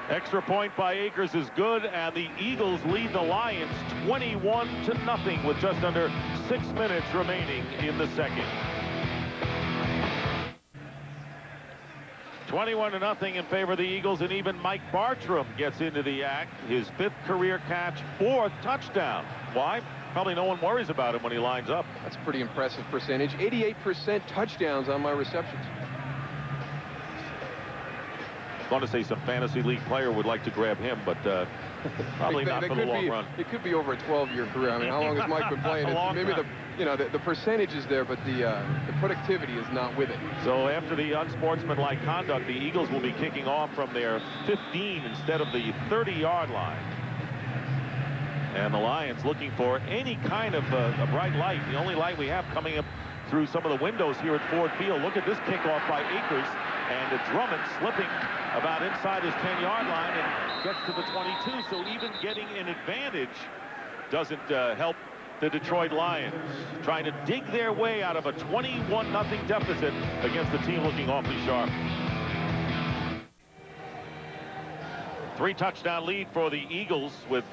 Extra point by Akers is good, and the Eagles lead the Lions 21-0 with just under 6 minutes remaining in the second. 21-0 in favor of the Eagles, and even Mike Bartram gets into the act. His 5th career catch, 4th touchdown. Why? Probably no one worries about him when he lines up. That's a pretty impressive percentage. 88% touchdowns on my receptions. I was going to say some fantasy league player would like to grab him, but probably not for the long run. It could be over a 12-year career. I mean, how long has Mike been playing? Maybe the percentage is there, but the productivity is not with it. So after the unsportsmanlike conduct, the Eagles will be kicking off from their 15 instead of the 30-yard line. And the Lions looking for any kind of a bright light. The only light we have coming up through some of the windows here at Ford Field. Look at this kickoff by Akers, and Drummond slipping about inside his 10-yard line and gets to the 22. So even getting an advantage doesn't help the Detroit Lions, trying to dig their way out of a 21-0 deficit against the team looking awfully sharp. 3-touchdown lead for the Eagles with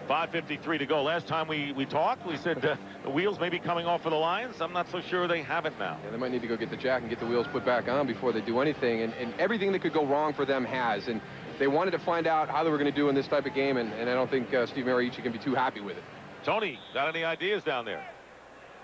5:53 to go. Last time we talked, we said the wheels may be coming off for the Lions. I'm not so sure they have it now. Yeah, they might need to go get the jack and get the wheels put back on before they do anything. And everything that could go wrong for them has. And they wanted to find out how they were going to do in this type of game. And I don't think Steve Mariucci can be too happy with it. Tony, got any ideas down there?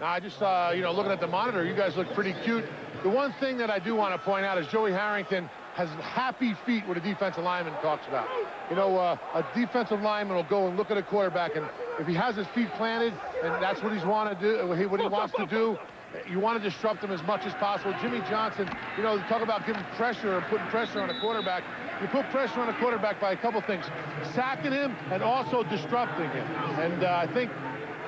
No, I just, looking at the monitor, you guys look pretty cute. The one thing that I do want to point out is Joey Harrington has happy feet what a defensive lineman talks about. You know, a defensive lineman will go and look at a quarterback, and if he has his feet planted, and that's what he's want to do, what he wants to do, you want to disrupt him as much as possible. Jimmy Johnson, you know, talk about giving pressure or putting pressure on a quarterback. You put pressure on a quarterback by a couple things, sacking him and also disrupting him. And I think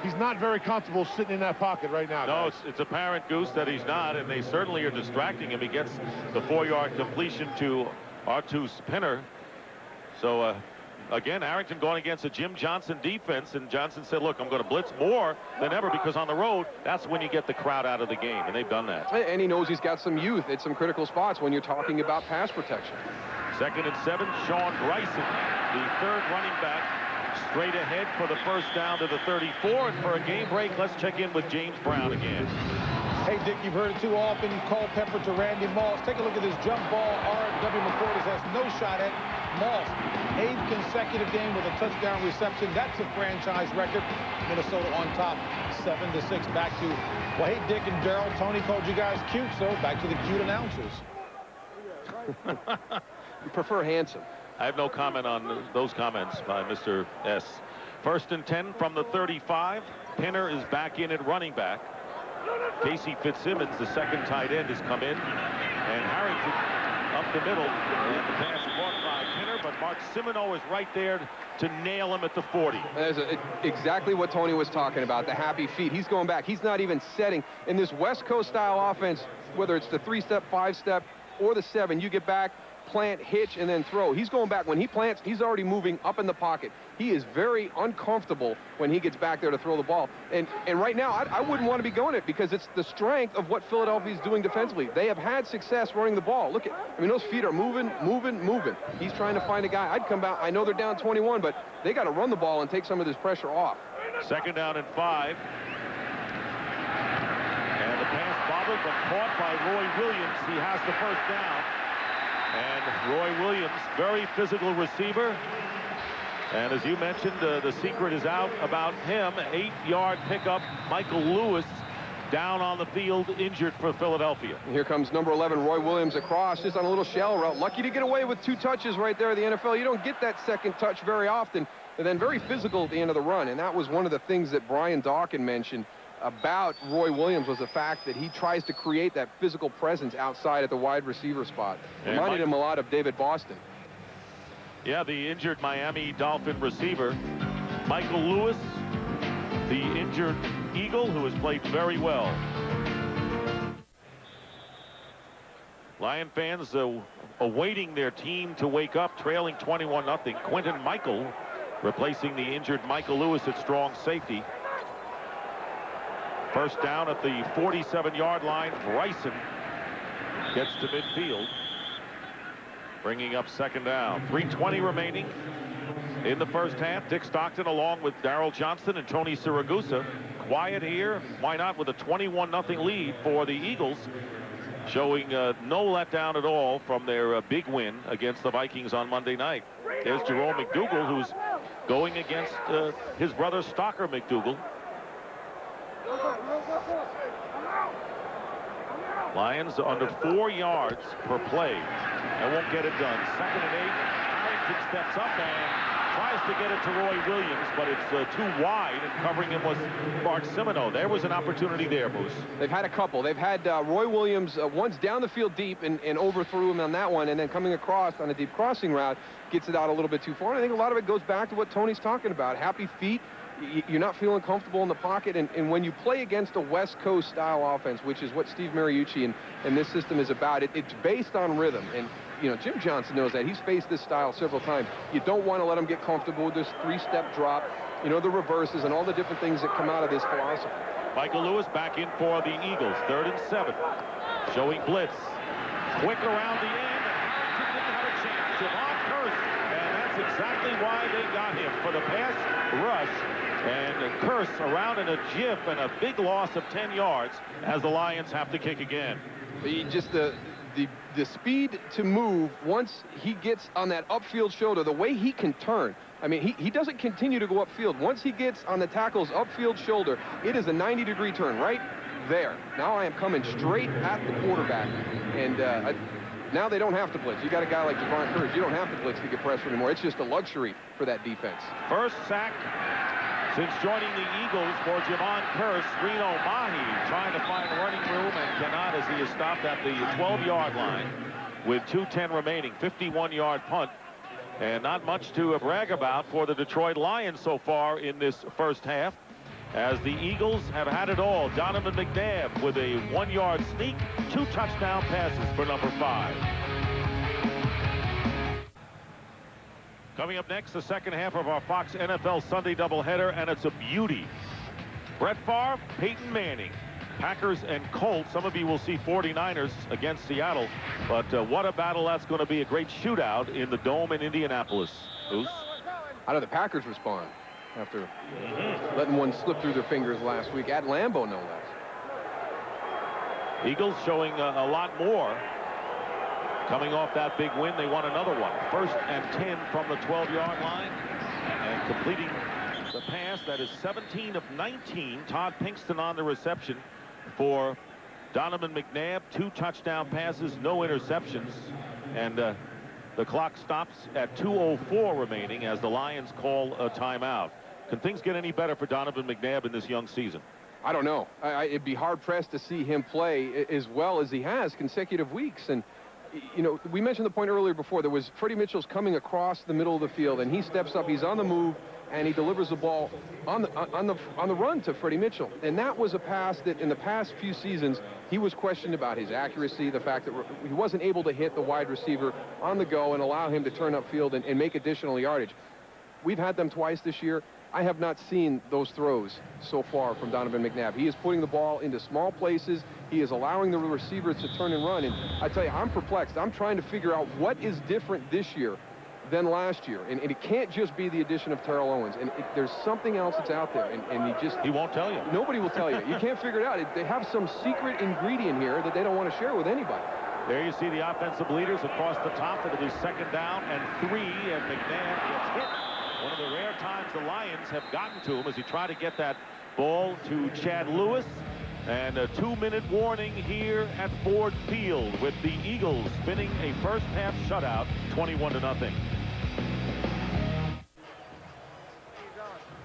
he's not very comfortable sitting in that pocket right now. No, it's apparent, Goose, that he's not, and they certainly are distracting him. He gets the 4-yard completion to Artus Pinner. So, again, Harrington going against a Jim Johnson defense, and Johnson said, look, I'm going to blitz more than ever because on the road, that's when you get the crowd out of the game, and they've done that. And he knows he's got some youth at some critical spots when you're talking about pass protection. 2nd and 7, Sean Bryson, the 3rd running back, straight ahead for the first down to the 34. And for a game break, let's check in with James Brown again. Hey, Dick, you've heard it too often. Culpepper to Randy Moss. Take a look at this jump ball. R.W. McCordis has no shot at Moss. 8th consecutive game with a touchdown reception. That's a franchise record. Minnesota on top, 7-6. Back to, well, hey, Dick and Daryl, Tony called you guys cute, so back to the cute announcers. You prefer handsome. I have no comment on those comments by Mr. S. 1st and 10 from the 35. Pinner is back in at running back. Casey Fitzsimmons, the second tight end, has come in. And Harrington up the middle. And the pass caught by Pinner, but Mark Simoneau is right there to nail him at the 40. That's exactly what Tony was talking about, the happy feet. He's going back. He's not even setting. In this West Coast style offense, whether it's the 3-step, 5-step, or the 7, you get back, plant, hitch, and then throw. He's going back. When he plants, he's already moving up in the pocket. He is very uncomfortable when he gets back there to throw the ball. And right now, I wouldn't want to be going it because it's the strength of what Philadelphia is doing defensively. They have had success running the ball. Look at, I mean, those feet are moving. He's trying to find a guy. I'd come back. I know they're down 21, but they got to run the ball and take some of this pressure off. 2nd down and 5. And the pass bobbled, but caught by Roy Williams. He has the 1st down. And Roy Williams, very physical receiver. And as you mentioned, the secret is out about him. 8-yard pickup. Michael Lewis down on the field, injured for Philadelphia. And here comes number 11, Roy Williams, across just on a little shell route. Lucky to get away with 2 touches right there in the NFL. You don't get that second touch very often. And then very physical at the end of the run. And that was one of the things that Brian Dawkins mentioned about Roy Williams, was the fact that he tries to create that physical presence outside at the wide receiver spot. Reminded him a lot of David Boston. Yeah, the injured Miami Dolphin receiver, Michael Lewis, the injured Eagle, who has played very well. Lion fans awaiting their team to wake up, trailing 21-0. Quentin Michael replacing the injured Michael Lewis at strong safety. 1st down at the 47-yard line. Bryson gets to midfield, bringing up 2nd down. 3:20 remaining in the 1st half. Dick Stockton along with Daryl Johnston and Tony Siragusa. Quiet here. Why not, with a 21-0 lead for the Eagles, showing no letdown at all from their big win against the Vikings on Monday night. There's Jerome McDougal, who's going against his brother Stalker McDougal. Lions under 4 yards per play. I won't get it done. 2nd and 8. Harrington steps up and tries to get it to Roy Williams, but it's too wide, and covering him was Mark Simoneau. There was an opportunity there, Moose. They've had a couple. They've had Roy Williams once down the field deep and overthrew him on that one, and then coming across on a deep crossing route, gets it out a little bit too far. And I think a lot of it goes back to what Tony's talking about. Happy feet. You're not feeling comfortable in the pocket, and when you play against a West Coast style offense, which is what Steve Mariucci and this system is about, it's based on rhythm. And you know, Jim Johnston knows that. He's faced this style several times. You don't want to let him get comfortable with this 3-step drop, you know, the reverses and all the different things that come out of this philosophy. Michael Lewis back in for the Eagles. 3rd and 7. Showing blitz. Quick around the end, and Harrington didn't have a chance. Javon Curse, and that's exactly why they got him, for the pass rush. And Curse around in a jiff, and a big loss of 10 yards as the Lions have to kick again. Just the speed to move once he gets on that upfield shoulder, the way he can turn. I mean, he doesn't continue to go upfield. Once he gets on the tackle's upfield shoulder, it is a 90-degree turn right there. Now I am coming straight at the quarterback. And now they don't have to blitz. You got a guy like Javon Curse. You don't have to blitz to get pressure anymore. It's just a luxury for that defense. First sack since joining the Eagles for Javon Curse. Reno Mahi trying to find running room and cannot, as he is stopped at the 12-yard line with 2:10 remaining. 51-yard punt. And not much to brag about for the Detroit Lions so far in this 1st half, as the Eagles have had it all. Donovan McNabb with a 1-yard sneak, 2 touchdown passes for number 5. Coming up next, the 2nd half of our Fox NFL Sunday doubleheader, and it's a beauty. Brett Favre, Peyton Manning, Packers and Colts. Some of you will see 49ers against Seattle, but what a battle that's going to be. A great shootout in the Dome in Indianapolis. Oos? How do the Packers respond after letting one slip through their fingers last week at Lambeau, no less? Eagles showing a lot more. Coming off that big win, they won another one. 1st and 10 from the 12-yard line. And completing the pass, that is 17 of 19. Todd Pinkston on the reception for Donovan McNabb. 2 touchdown passes, no interceptions. And the clock stops at 2:04 remaining as the Lions call a timeout. Can things get any better for Donovan McNabb in this young season? I don't know. It'd be hard-pressed to see him play as well as he has consecutive weeks. And, you know, we mentioned the point earlier before. There was Freddie Mitchell's coming across the middle of the field, and he steps up. He's on the move, and he delivers the ball on the run to Freddie Mitchell. And that was a pass that in the past few seasons he was questioned about his accuracy, the fact that he wasn't able to hit the wide receiver on the go and allow him to turn upfield and make additional yardage. We've had them twice this year. I have not seen those throws so far from Donovan McNabb. He is putting the ball into small places. He is allowing the receivers to turn and run. And I tell you, I'm perplexed. I'm trying to figure out what is different this year than last year. And it can't just be the addition of Terrell Owens. And there's something else that's out there. And he won't tell you. Nobody will tell you. You can't figure it out. They have some secret ingredient here that they don't want to share with anybody. There you see the offensive leaders across the top. It'll be 2nd down and 3, and McNabb gets hit. One of the rare times the Lions have gotten to him as he tried to get that ball to Chad Lewis. And a 2-minute warning here at Ford Field with the Eagles spinning a first-half shutout, 21-0.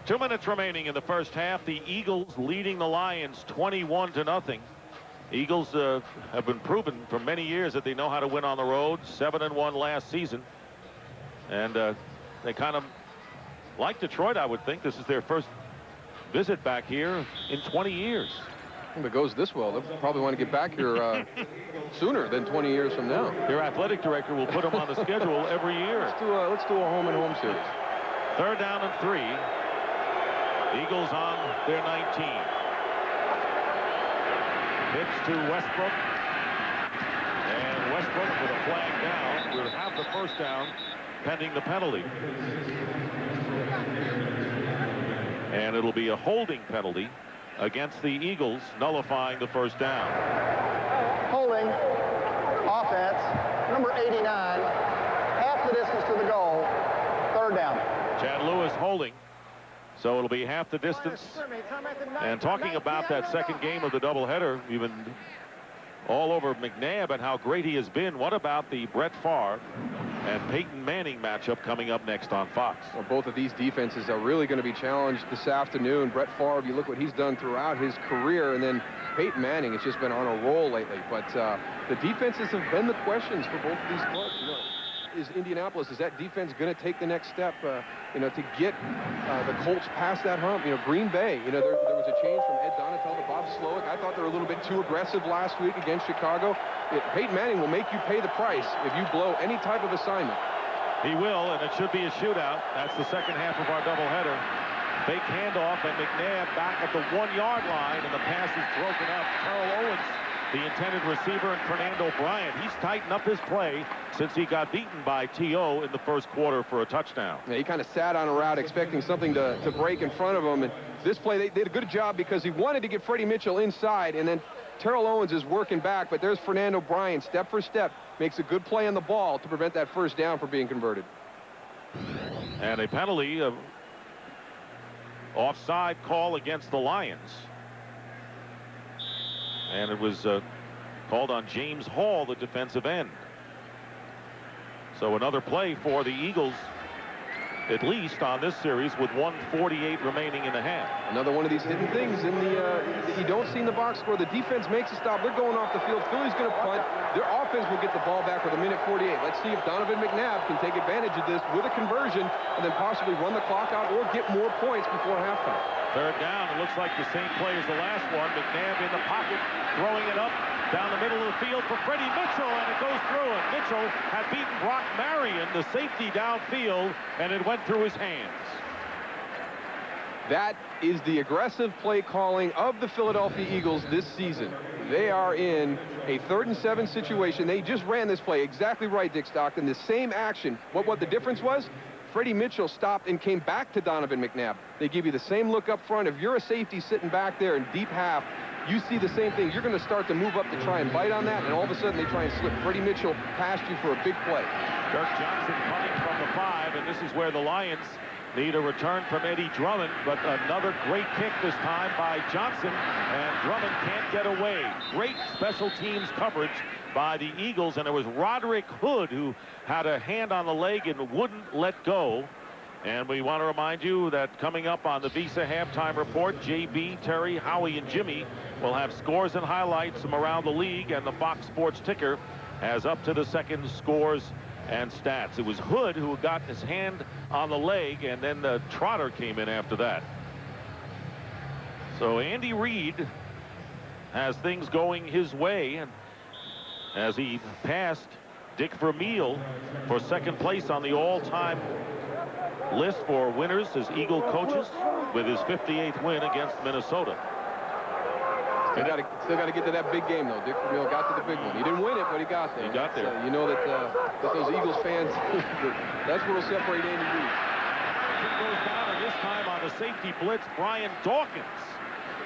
2 minutes remaining in the first half. The Eagles leading the Lions 21-0. Eagles have been proven for many years that they know how to win on the road. 7-1 last season. And they kind of, like Detroit, I would think, this is their first visit back here in 20 years. If it goes this well, they'll probably want to get back here sooner than 20 years from now. Their athletic director will put them on the schedule every year. Let's do a home-and-home series. 3rd down and 3. Eagles on their 19. Pitch to Westbrook. And Westbrook with a flag down will have the first down pending the penalty. And it'll be a holding penalty against the Eagles, nullifying the first down. Holding, offense, number 89, half the distance to the goal, 3rd down. Chad Lewis holding, so it'll be half the distance. And talking about that second game of the doubleheader, we've been all over McNabb and how great he has been. What about the Brett Favre and Peyton Manning matchup coming up next on Fox? Well, both of these defenses are really going to be challenged this afternoon. Brett Favre, you look what he's done throughout his career, and then Peyton Manning has just been on a roll lately. But the defenses have been the questions for both of these clubs. You know, is Indianapolis, is that defense going to take the next step, you know, to get the Colts past that hump? You know, Green Bay, you know, there was a change from Ed Donatel to Bob Slowick. I thought they were a little bit too aggressive last week against Chicago. Peyton Manning will make you pay the price if you blow any type of assignment. He will, and it should be a shootout. That's the second half of our doubleheader. Fake handoff, and McNabb back at the 1-yard line, and the pass is broken up. Terrell Owens, the intended receiver, and Fernando Bryant. He's tightened up his play since he got beaten by T.O. in the first quarter for a touchdown. Yeah, he kind of sat on a route expecting something to break in front of him. And this play, they did a good job because he wanted to get Freddie Mitchell inside, and then Terrell Owens is working back, but there's Fernando Bryant, step for step, makes a good play on the ball to prevent that first down from being converted. And a penalty, offside call against the Lions. And it was called on James Hall, the defensive end. So another play for the Eagles, at least on this series, with 1:48 remaining in the half. Another one of these hidden things in that you don't see in the box score. The defense makes a stop. They're going off the field. Philly's going to punt. Their offense will get the ball back with 1:48. Let's see if Donovan McNabb can take advantage of this with a conversion and then possibly run the clock out or get more points before halftime. 3rd down. It looks like the same play as the last one. McNabb in the pocket, throwing it up down the middle of the field for Freddie Mitchell, and it goes through. And Mitchell had beaten Brock Marion, the safety downfield, and it went through his hands. That is the aggressive play calling of the Philadelphia Eagles this season. They are in a 3rd and 7 situation. They just ran this play exactly right, Dick Stockton. The same action. What the difference was? Freddie Mitchell stopped and came back to Donovan McNabb. They give you the same look up front. If you're a safety sitting back there in deep half, you see the same thing. You're going to start to move up to try and bite on that, and all of a sudden they try and slip Freddie Mitchell past you for a big play. Dirk Johnston coming from the 5, and this is where the Lions need a return from Eddie Drummond, but another great kick this time by Johnston, and Drummond can't get away. Great special teams coverage by the Eagles, and it was Roderick Hood who had a hand on the leg and wouldn't let go. And we want to remind you that coming up on the Visa halftime report, JB, Terry, Howie, and Jimmy will have scores and highlights from around the league, and the Fox Sports ticker has up to the second scores and stats. It was Hood who got his hand on the leg, and then the Trotter came in after that. So Andy Reid has things going his way, and as he passed Dick Vermeil for second place on the all-time list for winners as Eagle coaches with his 58th win against Minnesota. Still got to get to that big game, though. Dick Vermeil got to the big one. He didn't win it, but he got there. He got there. So you know that those Eagles fans, that's what will separate Andy Reid. It goes down, and this time on the safety blitz, Brian Dawkins,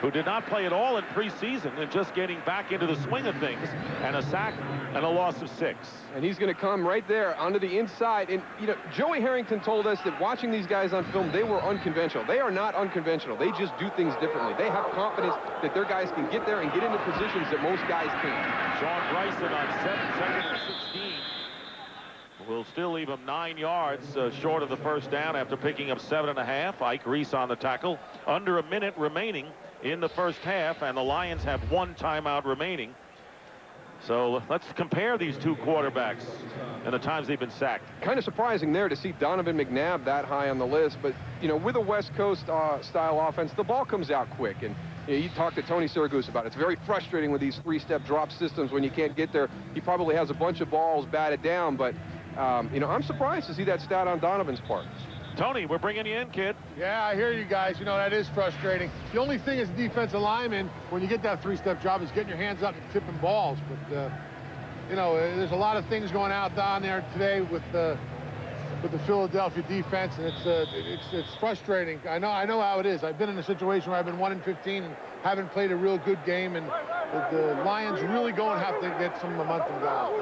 who did not play at all in preseason and just getting back into the swing of things, and a sack and a loss of 6. And he's going to come right there onto the inside. And, you know, Joey Harrington told us that watching these guys on film, they were unconventional. They are not unconventional. They just do things differently. They have confidence that their guys can get there and get into positions that most guys can't. Sean Bryson on 2nd and 16. Will still leave him 9 yards short of the first down after picking up 7.5. Ike Reese on the tackle. Under a minute remaining in the first half, and the Lions have 1 timeout remaining. So let's compare these two quarterbacks and the times they've been sacked. Kind of surprising there to see Donovan McNabb that high on the list, but you know, with a West Coast style offense, the ball comes out quick, and you know, you talked to Tony Siragusa about it. It's very frustrating with these 3-step drop systems when you can't get there. He probably has a bunch of balls batted down, but you know, I'm surprised to see that stat on Donovan's part. Tony, we're bringing you in, kid. Yeah, I hear you guys. You know, that is frustrating. The only thing as a defensive lineman, when you get that 3-step drop, is getting your hands up and tipping balls. But, you know, there's a lot of things going out down there today with the Philadelphia defense, and it's frustrating. I know how it is. I've been in a situation where I've been 1-15 and haven't played a real good game, and the Lions really going to have to get some momentum going.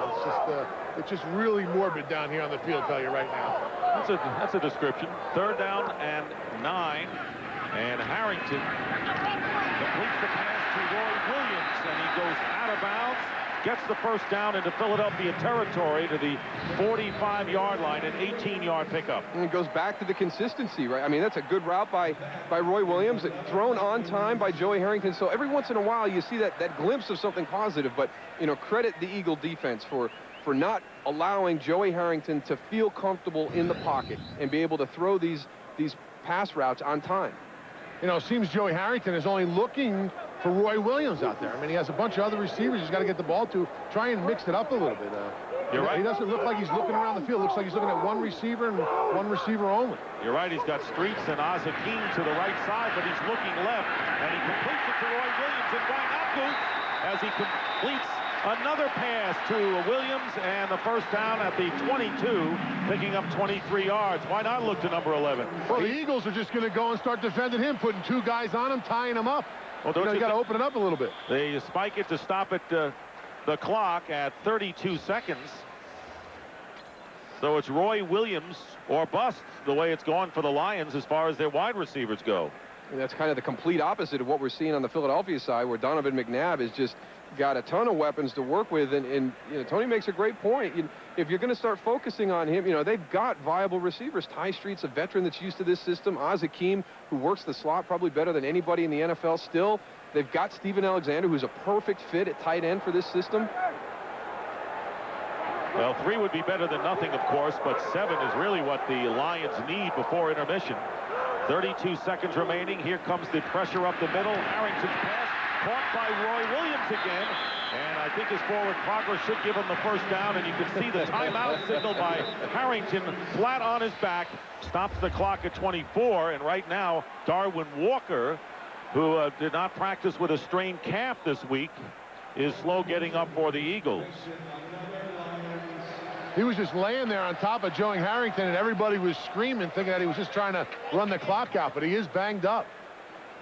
It's just really morbid down here on the field, tell you right now. That's a description. 3rd down and 9, and Harrington completes the pass to Roy Williams, and he goes out of bounds, gets the first down into Philadelphia territory to the 45-yard line, an 18-yard pickup. And it goes back to the consistency, right? I mean, that's a good route by Roy Williams, thrown on time by Joey Harrington. So every once in a while you see that glimpse of something positive, but, you know, credit the Eagle defense for not allowing Joey Harrington to feel comfortable in the pocket and be able to throw these pass routes on time. You know, it seems Joey Harrington is only looking for Roy Williams out there. I mean, he has a bunch of other receivers he's got to get the ball to, try and mix it up a little bit. You're right. He doesn't look like he's looking around the field. Looks like he's looking at one receiver and one receiver only. You're right. He's got Streets and Azakim to the right side, but he's looking left, and he completes it to Roy Williams. And why not, Goose, as he completes another pass to Williams, and the first down at the 22, picking up 23 yards. Why not look to number 11? Well, the Eagles are just going to go and start defending him, putting 2 guys on him, tying him up. Well, you got to open it up a little bit. They spike it to stop it the clock at 32 seconds. So it's Roy Williams or bust the way it's gone for the Lions as far as their wide receivers go. And that's kind of the complete opposite of what we're seeing on the Philadelphia side, where Donovan McNabb is just got a ton of weapons to work with, and you know, Tony makes a great point. If you're going to start focusing on him, you know, they've got viable receivers. Ty Street's a veteran that's used to this system. Azakim, who works the slot probably better than anybody in the NFL still. They've got Steven Alexander, who's a perfect fit at tight end for this system. Well, 3 would be better than nothing, of course, but 7 is really what the Lions need before intermission. 32 seconds remaining. Here comes the pressure up the middle. Harrington's pass caught by Roy Williams again, and I think his forward progress should give him the first down, and you can see the timeout signal by Harrington flat on his back stops the clock at 24. And right now Darwin Walker, who did not practice with a strained calf this week, is slow getting up for the Eagles. He was just laying there on top of Joey Harrington, and everybody was screaming, thinking that he was just trying to run the clock out, but he is banged up.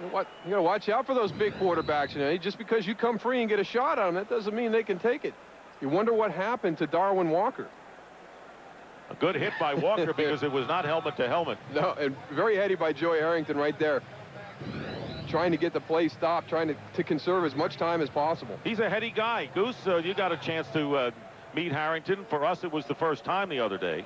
You got to watch out for those big quarterbacks. You know, just because you come free and get a shot on them, that doesn't mean they can take it. You wonder what happened to Darwin Walker. A good hit by Walker because it was not helmet to helmet. No, and very heady by Joey Harrington right there. Trying to get the play stopped, trying to conserve as much time as possible. He's a heady guy. Goose, you got a chance to meet Harrington. For us, it was the first time the other day.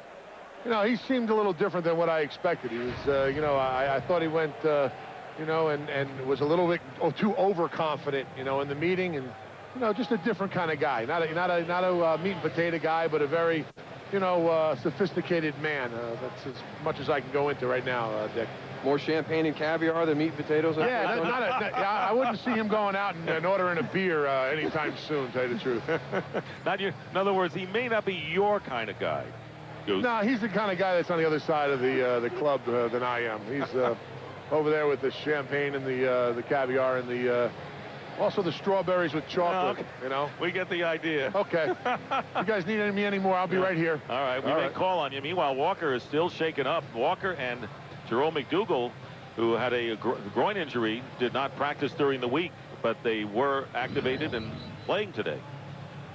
You know, he seemed a little different than what I expected. He was, you know, I thought he went, you know, and was a little bit too overconfident, you know, in the meeting, and you know, just a different kind of guy. Not a meat and potato guy, but a very, you know, sophisticated man. That's as much as I can go into right now, Dick. More champagne and caviar than meat and potatoes? Yeah, I wouldn't see him going out and ordering a beer anytime soon, to tell you the truth. In other words, he may not be your kind of guy, Goose. No, he's the kind of guy that's on the other side of the club than I am. He's over there with the champagne and the caviar and the also the strawberries with chocolate. You know, we get the idea. Okay. You guys need me anymore? I'll be right here. All right, we may call on you. Meanwhile, Walker is still shaken up. Walker and Jerome McDougal, who had a groin injury, did not practice during the week, but they were activated and playing today.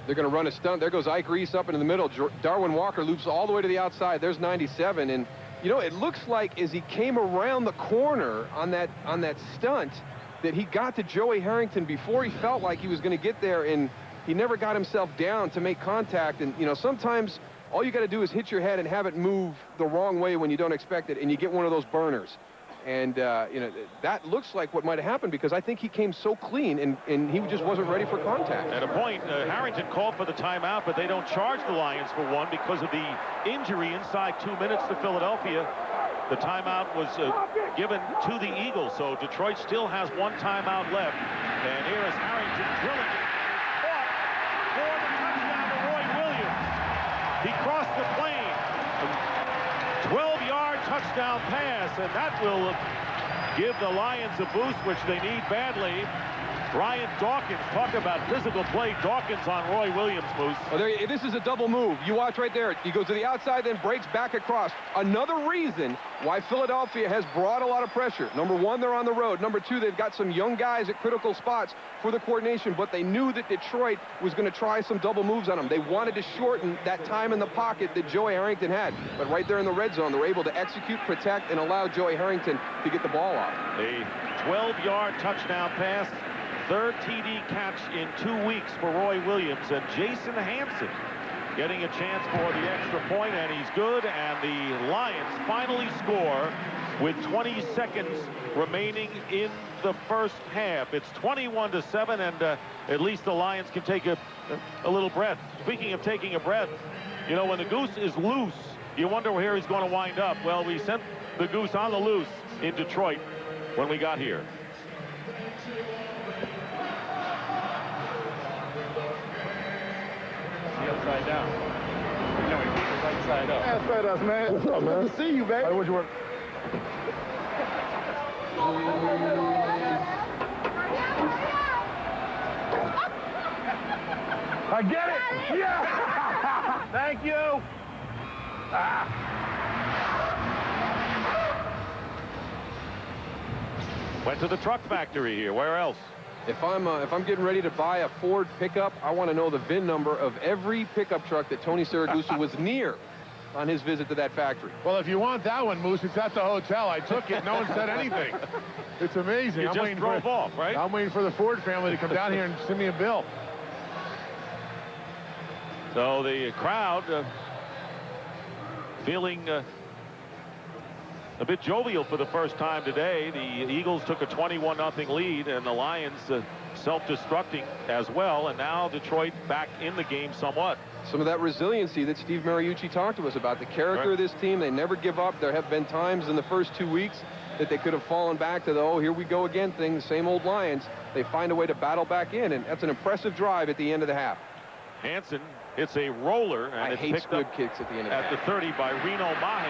They're going to run a stunt. There goes Ike Reese up into the middle. Darwin Walker loops all the way to the outside. There's 97, and you know, it looks like as he came around the corner on that stunt that he got to Joey Harrington before he felt like he was going to get there, and he never got himself down to make contact. And you know, sometimes all you got to do is hit your head and have it move the wrong way when you don't expect it, and you get one of those burners. And you know, that looks like what might have happened, because I think he came so clean and he just wasn't ready for contact. At a point, Harrington called for the timeout, but they don't charge the Lions for one because of the injury inside 2 minutes to Philadelphia. The timeout was given to the Eagles, so Detroit still has one timeout left. And here is Harrington drilling it. Caught for the touchdown to Roy Williams. He crossed the plane. 12-yard touchdown pass, and that will give the Lions a boost, which they need badly. Brian Dawkins, talk about physical play. Dawkins on Roy Williams, Moose. Well, this is a double move. You watch right there. He goes to the outside, then breaks back across. Another reason why Philadelphia has brought a lot of pressure. Number one, they're on the road. Number two, they've got some young guys at critical spots for the coordination, but they knew that Detroit was going to try some double moves on them. They wanted to shorten that time in the pocket that Joey Harrington had. But right there in the red zone, they're able to execute, protect, and allow Joey Harrington to get the ball off. A 12-yard touchdown pass. Third TD catch in 2 weeks for Roy Williams, and Jason Hanson getting a chance for the extra point, and he's good, and the Lions finally score with 20 seconds remaining in the first half. It's 21-7, and at least the Lions can take a little breath. Speaking of taking a breath, you know, when the Goose is loose, you wonder where he's going to wind up. Well, we sent the Goose on the loose in Detroit when we got here. Upside down. No, he put it right side up. That's right, us, man. What's up, man? Good to see you, baby. Hey, what'd you work? I get it. Yeah. Thank you. Went to the truck factory here. Where else? If I'm getting ready to buy a Ford pickup, I want to know the VIN number of every pickup truck that Tony Siragusa was near on his visit to that factory. Well, if you want that one, Moose, it's at the hotel. I took it. No one said anything. It's amazing. You just drove off, right? I'm waiting for the Ford family to come down here and send me a bill. So the crowd feeling a bit jovial for the first time today. The Eagles took a 21-0 lead, and the Lions self-destructing as well, and now Detroit back in the game somewhat. Some of that resiliency that Steve Mariucci talked to us about, the character of this team. They never give up. There have been times in the first 2 weeks that they could have fallen back to the, oh, here we go again thing, the same old Lions. They find a way to battle back in, and that's an impressive drive at the end of the half. Hanson hits a roller, and it's picked up kicks at the end of the half. At the 30 by Reno Mahe,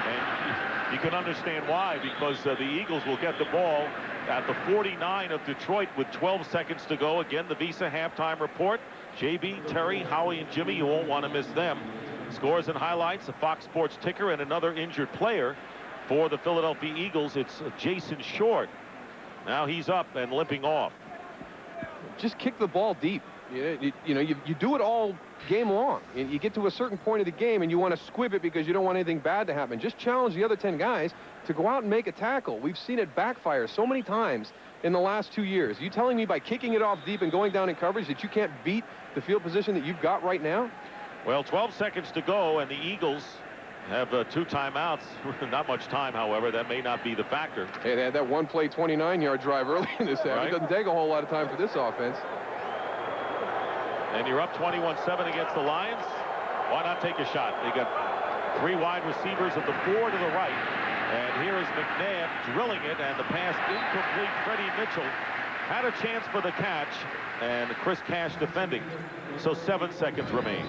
and you can understand why, because the Eagles will get the ball at the 49 of Detroit with 12 seconds to go. Again, the Visa halftime report. JB, Terry, Howie, and Jimmy, you won't want to miss them. Scores and highlights, a Fox Sports ticker, and another injured player for the Philadelphia Eagles. It's Jason Short. Now he's up and limping off. Just kick the ball deep. You do it all game long. And you get to a certain point of the game and you want to squib it because you don't want anything bad to happen. Just challenge the other 10 guys to go out and make a tackle. We've seen it backfire so many times in the last 2 years. Are you telling me by kicking it off deep and going down in coverage that you can't beat the field position that you've got right now? Well, 12 seconds to go, and the Eagles have 2 timeouts. Not much time, however. That may not be the factor. Hey, they had that one-play 29-yard drive early in this half. Right. It doesn't take a whole lot of time for this offense. And you're up 21-7 against the Lions. Why not take a shot? They got 3 wide receivers of the 4 to the right. And here is McNabb drilling it, and the pass incomplete. Freddie Mitchell had a chance for the catch, and Chris Cash defending. So 7 seconds remain.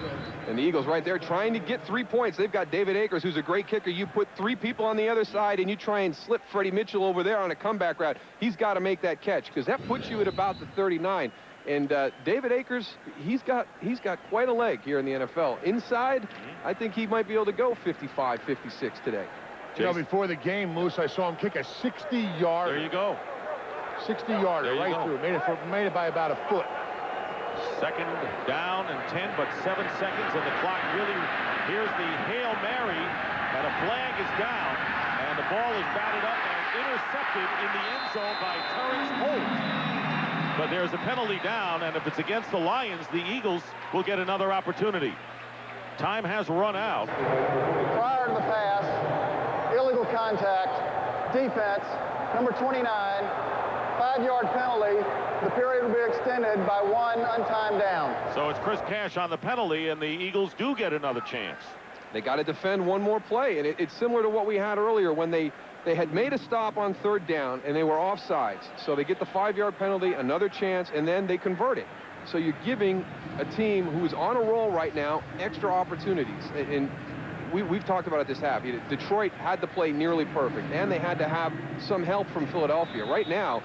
And the Eagles right there trying to get 3 points. They've got David Akers, who's a great kicker. You put 3 people on the other side, and you try and slip Freddie Mitchell over there on a comeback route. He's got to make that catch because that puts you at about the 39. And David Akers, he's got quite a leg here in the NFL. Inside, I think he might be able to go 55, 56 today. You know, before the game, Moose, I saw him kick a 60-yarder. There you go. 60-yarder right through. Made it by about a foot. Second down and 10, but 7 seconds, and the clock really. Here's the Hail Mary, and a flag is down, and the ball is batted up and intercepted in the end zone by Terrence Holt. But there's a penalty down, and if it's against the Lions, the Eagles will get another opportunity. Time has run out. Prior to the pass, illegal contact, defense, number 29, 5-yard penalty. The period will be extended by 1 untimed down. So it's Chris Cash on the penalty, and the Eagles do get another chance. They got to defend one more play, and it's similar to what we had earlier when they had made a stop on 3rd down, and they were offsides. So they get the 5-yard penalty, another chance, and then they convert it. So you're giving a team who's on a roll right now extra opportunities. And we've talked about it this half. Detroit had to play nearly perfect, and they had to have some help from Philadelphia. Right now,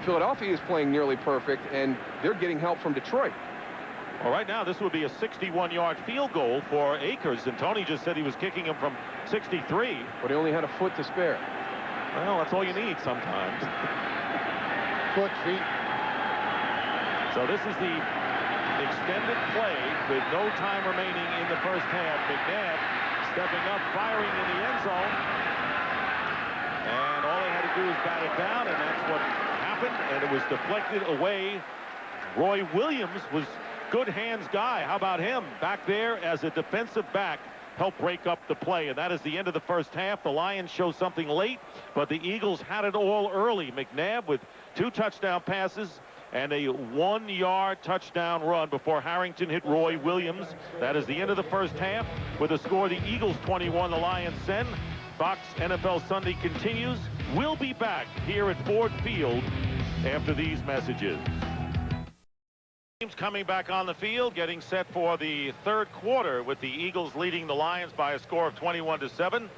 Philadelphia is playing nearly perfect, and they're getting help from Detroit. Well, right now, this would be a 61-yard field goal for Akers, and Tony just said he was kicking him from 63. But he only had a foot to spare. Well, that's all you need sometimes. Foot, feet. So this is the extended play with no time remaining in the first half. McNabb stepping up, firing in the end zone. And all they had to do is bat it down, and that's what happened, and it was deflected away. Roy Williams was good hands guy. How about him? Back there as a defensive back, helped break up the play, and that is the end of the first half. The Lions show something late, but the Eagles had it all early. McNabb with 2 touchdown passes and a 1-yard touchdown run before Harrington hit Roy Williams. That is the end of the first half with a score: the Eagles 21, the Lions 10. Fox NFL Sunday continues. We'll be back here at Ford Field after these messages. Teams coming back on the field, getting set for the 3rd quarter with the Eagles leading the Lions by a score of 21-7.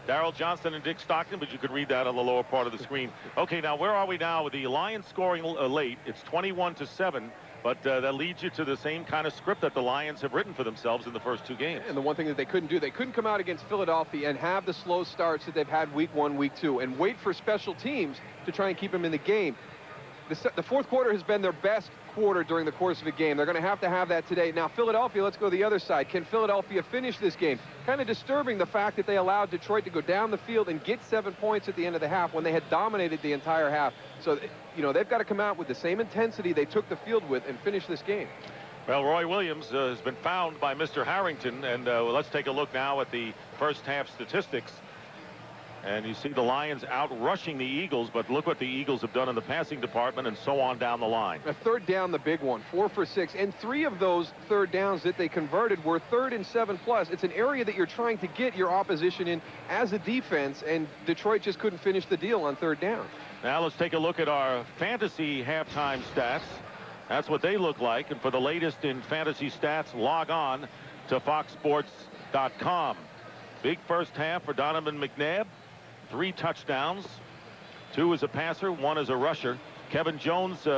Daryl, Johnston, and Dick Stockton, but you could read that on the lower part of the screen. Okay, now where are we now with the Lions scoring late? It's 21-7, but that leads you to the same kind of script that the Lions have written for themselves in the first 2 games. And the one thing that they couldn't do, they couldn't come out against Philadelphia and have the slow starts that they've had week 1, week 2, and wait for special teams to try and keep them in the game. The 4th quarter has been their best quarter during the course of a game. They're going to have that today. Now, Philadelphia, let's go the other side. Can Philadelphia finish this game? Kind of disturbing the fact that they allowed Detroit to go down the field and get 7 points at the end of the half when they had dominated the entire half. So, you know, they've got to come out with the same intensity they took the field with and finish this game. Well, Roy Williams has been found by Mr. Harrington, and let's take a look now at the first half statistics. And you see the Lions out rushing the Eagles, but look what the Eagles have done in the passing department and so on down the line. A 3rd down, the big one, 4 for 6. And 3 of those 3rd downs that they converted were 3rd and 7+. It's an area that you're trying to get your opposition in as a defense, and Detroit just couldn't finish the deal on 3rd down. Now let's take a look at our fantasy halftime stats. That's what they look like. And for the latest in fantasy stats, log on to foxsports.com. Big first half for Donovan McNabb. 3 touchdowns, 2 as a passer, 1 as a rusher. Kevin Jones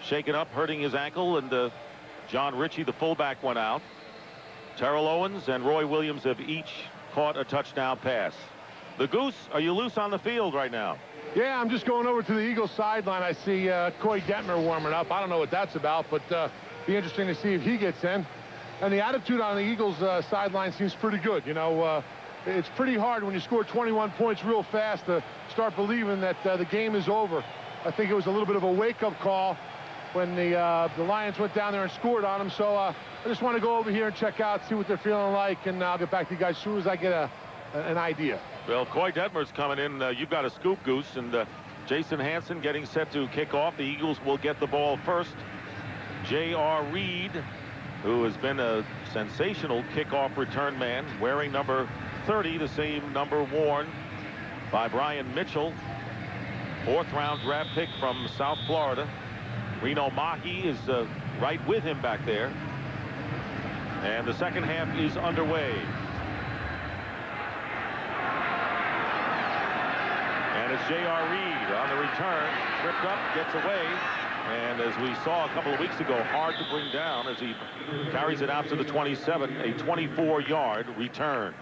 shaken up, hurting his ankle, and John Ritchie, the fullback, went out. Terrell Owens and Roy Williams have each caught a touchdown pass. The Goose, are you loose on the field right now? Yeah, I'm just going over to the Eagles sideline. I see Coy Detmer warming up. I don't know what that's about, but be interesting to see if he gets in. And the attitude on the Eagles sideline seems pretty good. You know, it's pretty hard when you score 21 points real fast to start believing that the game is over. I think it was a little bit of a wake-up call when the Lions went down there and scored on them. So I just want to go over here and check out, see what they're feeling like, and I'll get back to you guys as soon as I get an idea. Well, Coy Detmer's coming in. You've got a scoop, Goose, and Jason Hansen getting set to kick off. The Eagles will get the ball first. J.R. Reed, who has been a sensational kickoff return man, wearing number 30, the same number worn by Brian Mitchell, 4th-round draft pick from South Florida. Reno Mahi is right with him back there. And the second half is underway. And it's J.R. Reed on the return, tripped up, gets away, and as we saw a couple of weeks ago, hard to bring down as he carries it out to the 27, a 24-yard return.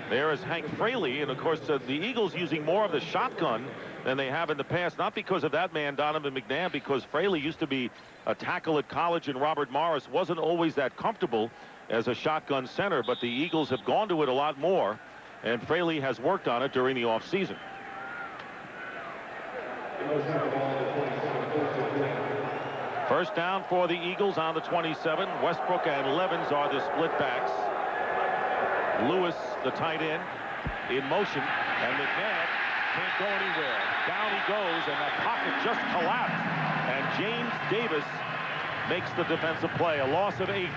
There is Hank Fraley, and of course the Eagles using more of the shotgun than they have in the past, not because of that man, Donovan McNabb, because Fraley used to be a tackle at college, and Robert Morris wasn't always that comfortable as a shotgun center, but the Eagles have gone to it a lot more. And Fraley has worked on it during the offseason. First down for the Eagles on the 27. Westbrook and Levens are the split backs. Lewis, the tight end, in motion, and McNabb can't go anywhere. Down he goes, and that pocket just collapsed. And James Davis makes the defensive play, a loss of 8.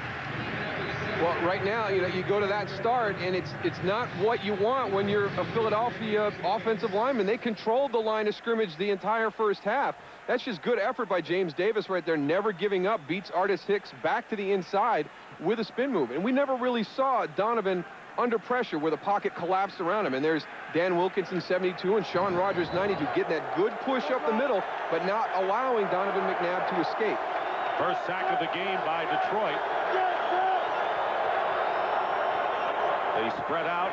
Well, right now, you know, you go to that start, and it's not what you want when you're a Philadelphia offensive lineman. They controlled the line of scrimmage the entire first half. That's just good effort by James Davis right there, never giving up, beats Artis Hicks back to the inside with a spin move. And we never really saw Donovan under pressure where the pocket collapsed around him. And there's Dan Wilkinson, 72, and Sean Rogers, 92, getting that good push up the middle, but not allowing Donovan McNabb to escape. First sack of the game by Detroit. They spread out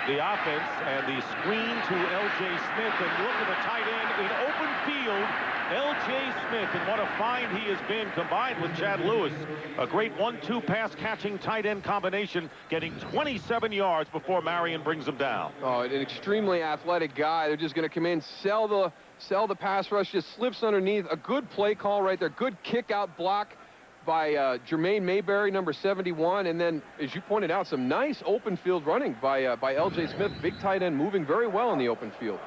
the offense, and the screen to L.J. Smith, and look at the tight end in open field, L.J. Smith, and what a find he has been, combined with Chad Lewis. A great 1-2 pass catching tight end combination, getting 27 yards before Marion brings him down. Oh, an extremely athletic guy. They're just going to come in, sell the pass rush, just slips underneath. A good play call right there, good kick out block by Jermaine Mayberry, number 71, and then, as you pointed out, some nice open field running by L.J. Smith, big tight end, moving very well in the open field.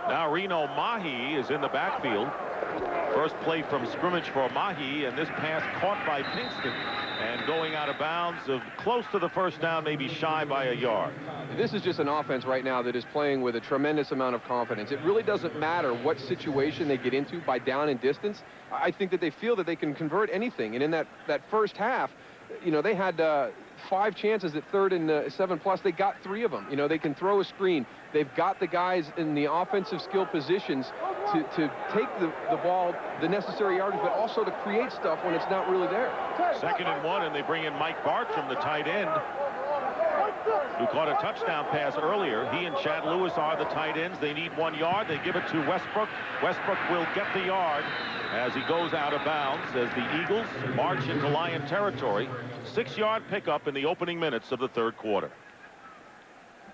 Now Reno Mahi is in the backfield. First play from scrimmage for Mahi, and this pass caught by Pinkston and going out of bounds of close to the first down, maybe shy by a yard. This is just an offense right now that is playing with a tremendous amount of confidence. It really doesn't matter what situation they get into by down and distance. I think that they feel that they can convert anything. And in that first half, you know, they had 5 chances at 3rd and 7+. They got 3 of them. You know, they can throw a screen. They've got the guys in the offensive skill positions to take the ball, the necessary yardage, but also to create stuff when it's not really there. 2nd and 1, and they bring in Mike Bartram, the tight end, who caught a touchdown pass earlier. He and Chad Lewis are the tight ends. They need 1 yard. They give it to Westbrook. Westbrook will get the yard as he goes out of bounds as the Eagles march into Lion territory. 6-yard pickup in the opening minutes of the 3rd quarter.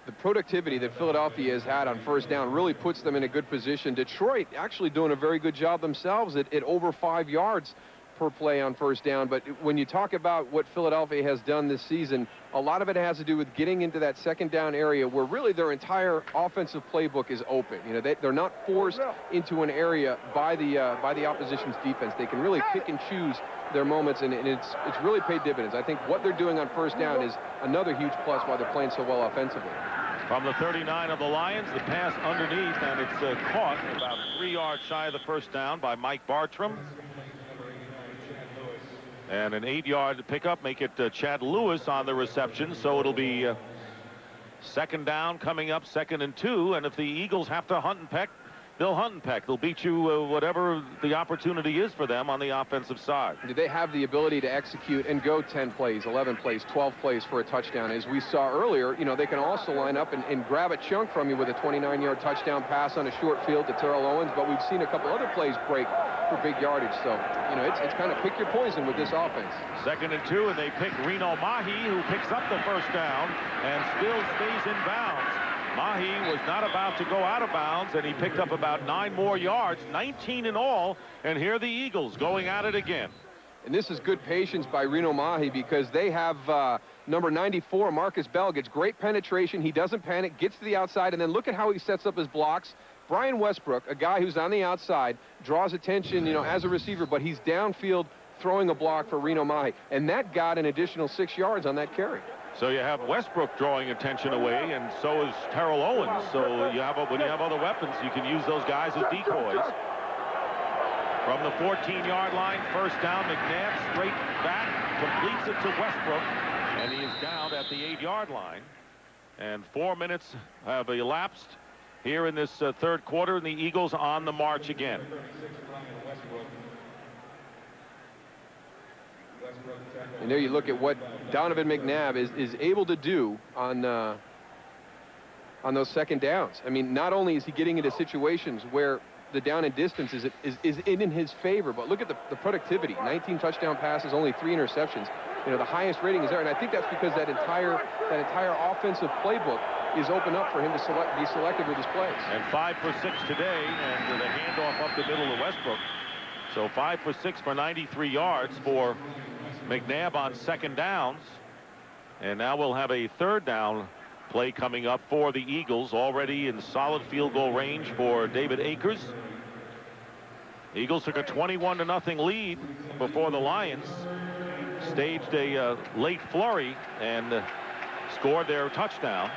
The productivity that Philadelphia has had on first down really puts them in a good position. Detroit actually doing a very good job themselves at over 5 yards per play on first down. But when you talk about what Philadelphia has done this season, a lot of it has to do with getting into that 2nd down area where really their entire offensive playbook is open. You know, they're not forced into an area by the opposition's defense. They can really pick and choose their moments, and it's really paid dividends. I think what they're doing on first down is another huge plus why they're playing so well offensively. From the 39 of the Lions, the pass underneath, and it's caught about 3 yards shy of the first down by Mike Bartram. And an 8-yard pickup, make it Chad Lewis on the reception. So it'll be 2nd down coming up, 2nd and 2. And if the Eagles have to hunt and peck, they'll hunt and peck. They'll beat you whatever the opportunity is for them on the offensive side. Do they have the ability to execute and go 10 plays, 11 plays, 12 plays for a touchdown? As we saw earlier, you know, they can also line up and grab a chunk from you with a 29-yard touchdown pass on a short field to Daryl Owens, but we've seen a couple other plays break for big yardage. So, you know, it's kind of pick your poison with this offense. 2nd and 2, and they pick Reno Mahi, who picks up the first down and still stays in bounds. Mahi was not about to go out of bounds, and he picked up about 9 more yards, 19 in all. And here are the Eagles going at it again. And this is good patience by Reno Mahi, because they have number 94, Marcus Bell, gets great penetration. He doesn't panic, gets to the outside, and then look at how he sets up his blocks. Brian Westbrook, a guy who's on the outside, draws attention, you know, as a receiver, but he's downfield throwing a block for Reno Mahi. And that got an additional 6 yards on that carry. So you have Westbrook drawing attention away, and so is Daryl Owens. So you have when you have other weapons, you can use those guys as decoys. From the 14-yard line, first down, McNabb straight back, completes it to Westbrook, and he is down at the 8-yard line. And 4 minutes have elapsed here in this third quarter, and the Eagles on the march again. And there you look at what Donovan McNabb is able to do on those second downs. I mean, not only is he getting into situations where the down and distance is in his favor, but look at the productivity. 19 touchdown passes, only 3 interceptions. You know, the highest rating is there, and I think that's because that entire offensive playbook is open up for him to be selective with his plays. And 5 for 6 today, and the handoff up the middle to Westbrook. So 5 for 6 for 93 yards for McNabb on second downs. And now we'll have a third down play coming up for the Eagles, already in solid field goal range for David Akers. Eagles took a 21-0 lead before the Lions staged a late flurry and scored their touchdown.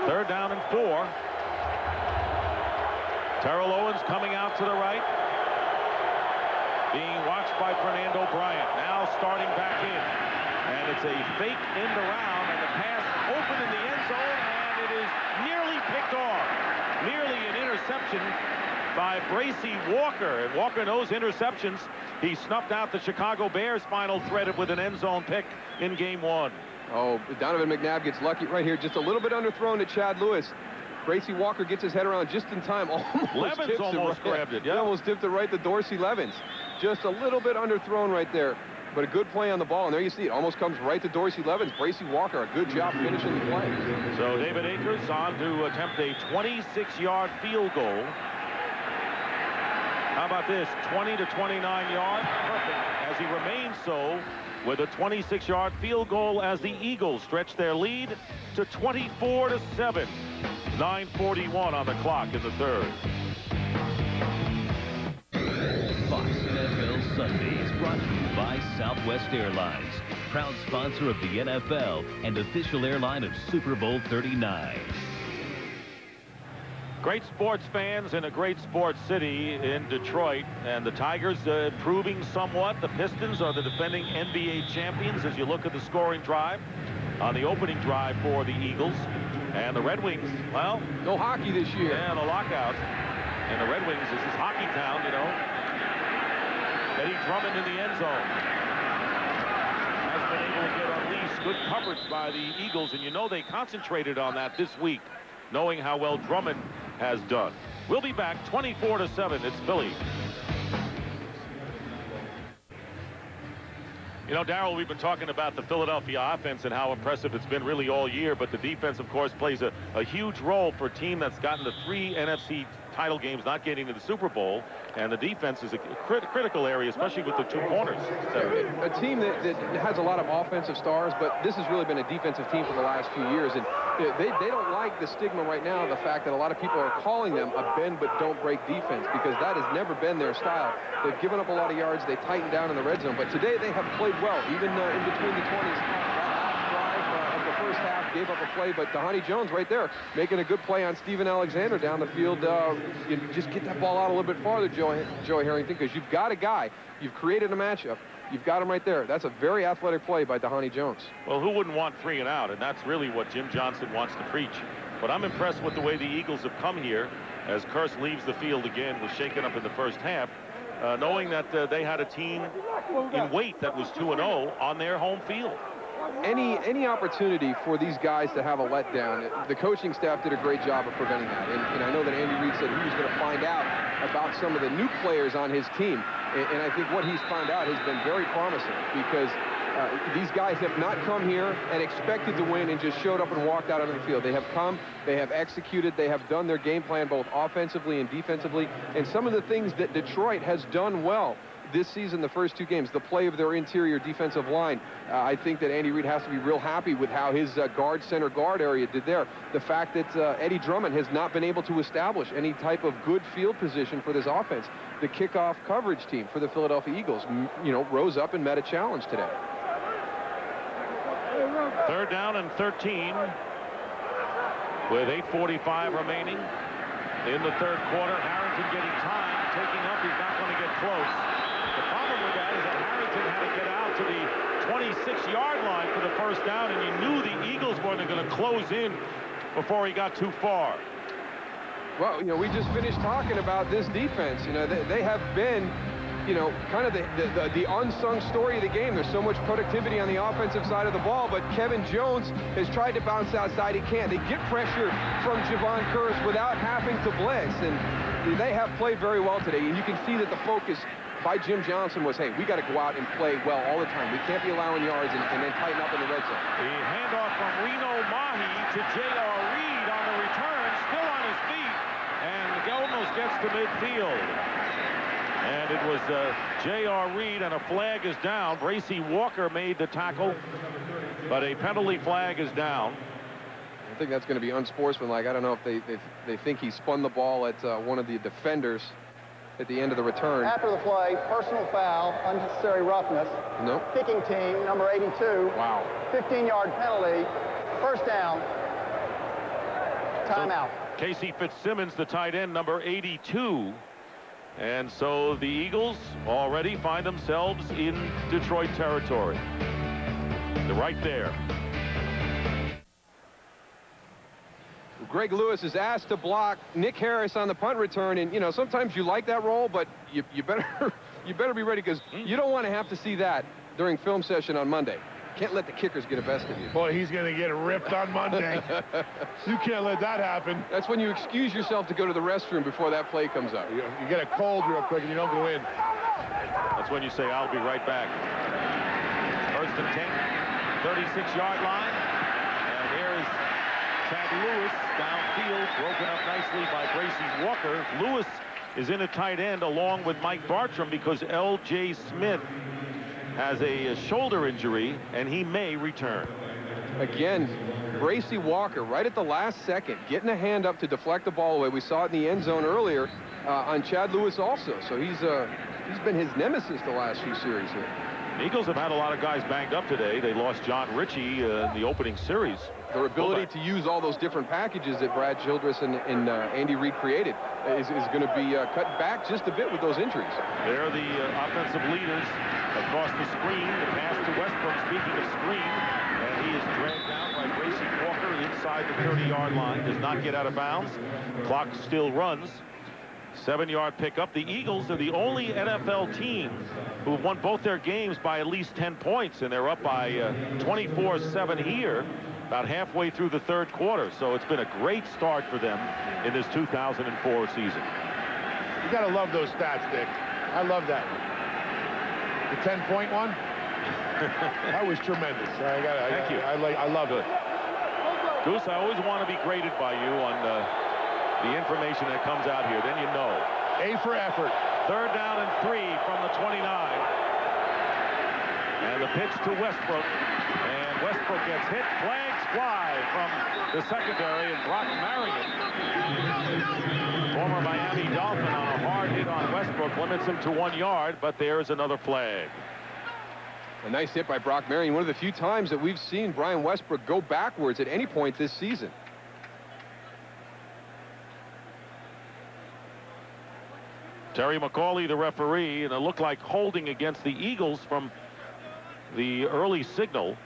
Third down and 4. Daryl Owens coming out to the right, being watched by Fernando Bryant. Now starting back in, and it's a fake end around, and the pass open in the end zone, and it is nearly picked off. Nearly an interception by Bracy Walker, and Walker knows interceptions. He snuffed out the Chicago Bears' final threat with an end zone pick in game 1. Oh, Donovan McNabb gets lucky right here, just a little bit underthrown to Chad Lewis. Bracy Walker gets his head around just in time. Levens almost grabbed it. Yeah. He almost tipped it right to Dorsey Levens. Just a little bit underthrown right there, but a good play on the ball. And there you see it almost comes right to Dorsey Levens. Bracy Walker, a good job finishing the play. So David Akers on to attempt a 26-yard field goal. How about this? 20 to 29 yards. Perfect. As he remains so with a 26-yard field goal as the Eagles stretch their lead to 24-7. 9:41 on the clock in the third. Fox NFL Sundays brought to you by Southwest Airlines, proud sponsor of the NFL and official airline of Super Bowl 39. Great sports fans in a great sports city in Detroit, and the Tigers improving somewhat. The Pistons are the defending NBA champions as you look at the scoring drive on the opening drive for the Eagles. And the Red Wings, well, no hockey this year. Yeah, the lockout. And the Red Wings, this is hockey town, you know. Eddie Drummond in the end zone has been able to get unleashed. Good coverage by the Eagles, and you know they concentrated on that this week, knowing how well Drummond has done. We'll be back 24-7. It's Philly. You know, Daryl, we've been talking about the Philadelphia offense and how impressive it's been really all year, but the defense, of course, plays a huge role for a team that's gotten to 3 NFC title games, not getting to the Super Bowl, and the defense is a critical area, especially with the 2 corners. A team that has a lot of offensive stars, but this has really been a defensive team for the last few years, and they don't like the stigma right now of the fact that a lot of people are calling them a bend but don't break defense, because that has never been their style. They've given up a lot of yards, they tightened down in the red zone, but today they have played well, even in between the 20s. Of the first half gave up a play, but Dhani Jones right there making a good play on Steven Alexander down the field. You just get that ball out a little bit farther, Joe Harrington, because you've got a guy, you've created a matchup, You've got him right there. That's a very athletic play by Dhani Jones. Well, who wouldn't want 3 and out? And that's really what Jim Johnston wants to preach. But I'm impressed with the way the Eagles have come here as Kearse leaves the field again, was shaken up in the first half, knowing that they had a team in weight that was 2-0 on their home field. Any opportunity for these guys to have a letdown, the coaching staff did a great job of preventing that. And I know that Andy Reid said he was going to find out about some of the new players on his team. And I think what he's found out has been very promising, because these guys have not come here and expected to win and just showed up and walked out onto the field. They have come, they have executed, they have done their game plan both offensively and defensively. And some of the things that Detroit has done well this season, the first 2 games, the play of their interior defensive line, I think that Andy Reid has to be real happy with how his center guard area did there. The fact that Eddie Drummond has not been able to establish any type of good field position for this offense. The kickoff coverage team for the Philadelphia Eagles, rose up and met a challenge today. 3rd down and 13 with 8:45 remaining in the 3rd quarter. Harrington getting time, taking up. He's not going to get close. The problem with that is that Harrington had to get out to the 26-yard line for the 1st down, and you knew the Eagles weren't going to close in before he got too far. Well, we just finished talking about this defense. They have been, kind of the unsung story of the game. There's so much productivity on the offensive side of the ball, but Kevin Jones has tried to bounce outside. He can't. They get pressure from Javon Kearse without having to blitz, and they have played very well today. And you can see that the focus by Jim Johnston was, hey, we got to go out and play well all the time. We can't be allowing yards and then tighten up in the red zone. The handoff from Reno Mahi to J.R. Reed on the return, still on his feet, and almost gets to midfield. And it was J.R. Reed, and a flag is down. Bracy Walker made the tackle, but a penalty flag is down. I think that's going to be unsportsmanlike. I don't know if they think he spun the ball at one of the defenders at the end of the return. After the play, personal foul, unnecessary roughness. Nope. Kicking team, number 82. Wow. 15-yard penalty. 1st down. Timeout. So Casey Fitzsimmons, the tight end, number 82. And so the Eagles already find themselves in Detroit territory. They're right there. Greg Lewis is asked to block Nick Harris on the punt return, and sometimes you like that role, but you better be ready, because you don't want to have to see that during film session on Monday. Can't let the kickers get the best of you. Boy, he's going to get ripped on Monday. You can't let that happen. That's when you excuse yourself to go to the restroom before that play comes up. You get a cold real quick and you don't go in. That's when you say, I'll be right back. 1st and 10, 36-yard line. And here is Chad Lewis downfield, broken up nicely by Bracy Walker. Lewis is in a tight end along with Mike Bartram, because L.J. Smith has a shoulder injury, and he may return. Again, Bracy Walker right at the last second getting a hand up to deflect the ball away. We saw it in the end zone earlier on Chad Lewis also. So he's been his nemesis the last few series here. The Eagles have had a lot of guys banged up today. They lost John Ritchie in the opening series. Their ability to use all those different packages that Brad Childress and Andy Reid created is going to be cut back just a bit with those injuries. They're the offensive leaders across the screen. The pass to Westbrook, speaking of screen, and he is dragged down by Bracy Walker inside the 30-yard line. Does not get out of bounds. Clock still runs. 7-yard pickup. The Eagles are the only NFL team who have won both their games by at least 10 points, and they're up by 24-7 here, about halfway through the 3rd quarter. So it's been a great start for them in this 2004 season. You got to love those stats, Dick. I love that. The 10-point one? That was tremendous. Thank you. I love it. Goose, I always want to be graded by you on the information that comes out here. Then you know. A for effort. 3rd down and 3 from the 29. And the pitch to Westbrook. And Westbrook gets hit. Flags fly from the secondary, and Brock Marion, former Miami Dolphin, on a hard hit on Westbrook, limits him to 1 yard, but there's another flag. A nice hit by Brock Marion. One of the few times that we've seen Brian Westbrook go backwards at any point this season. Terry McCauley, the referee, and it looked like holding against the Eagles from the early signal.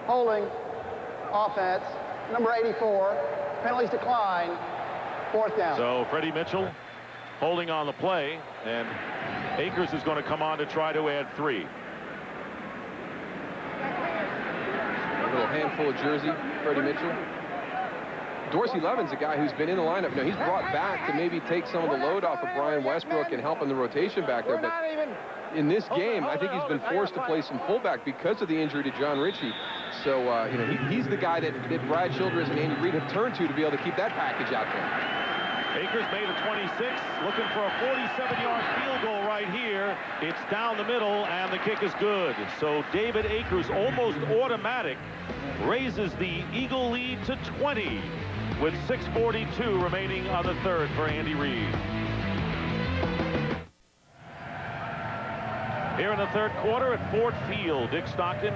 Holding, offense, number 84. Penalties decline, 4th down. So Freddie Mitchell holding on the play, and Akers is going to come on to try to add 3. A little handful of jersey, Freddie Mitchell. Dorsey Levin's a guy who's been in the lineup. Now, he's brought back to maybe take some of the load off of Brian Westbrook and help in the rotation back there. But in this game, I think he's been forced to play some fullback because of the injury to John Ritchie. So, you know, he's the guy that Brad Childress and Andy Reid have turned to be able to keep that package out there. Akers made a 26, looking for a 47-yard field goal right here. It's down the middle, and the kick is good. So David Akers, almost automatic, raises the Eagle lead to 20 with 6:42 remaining on the 3rd for Andy Reid. Here in the 3rd quarter at Ford Field, Dick Stockton,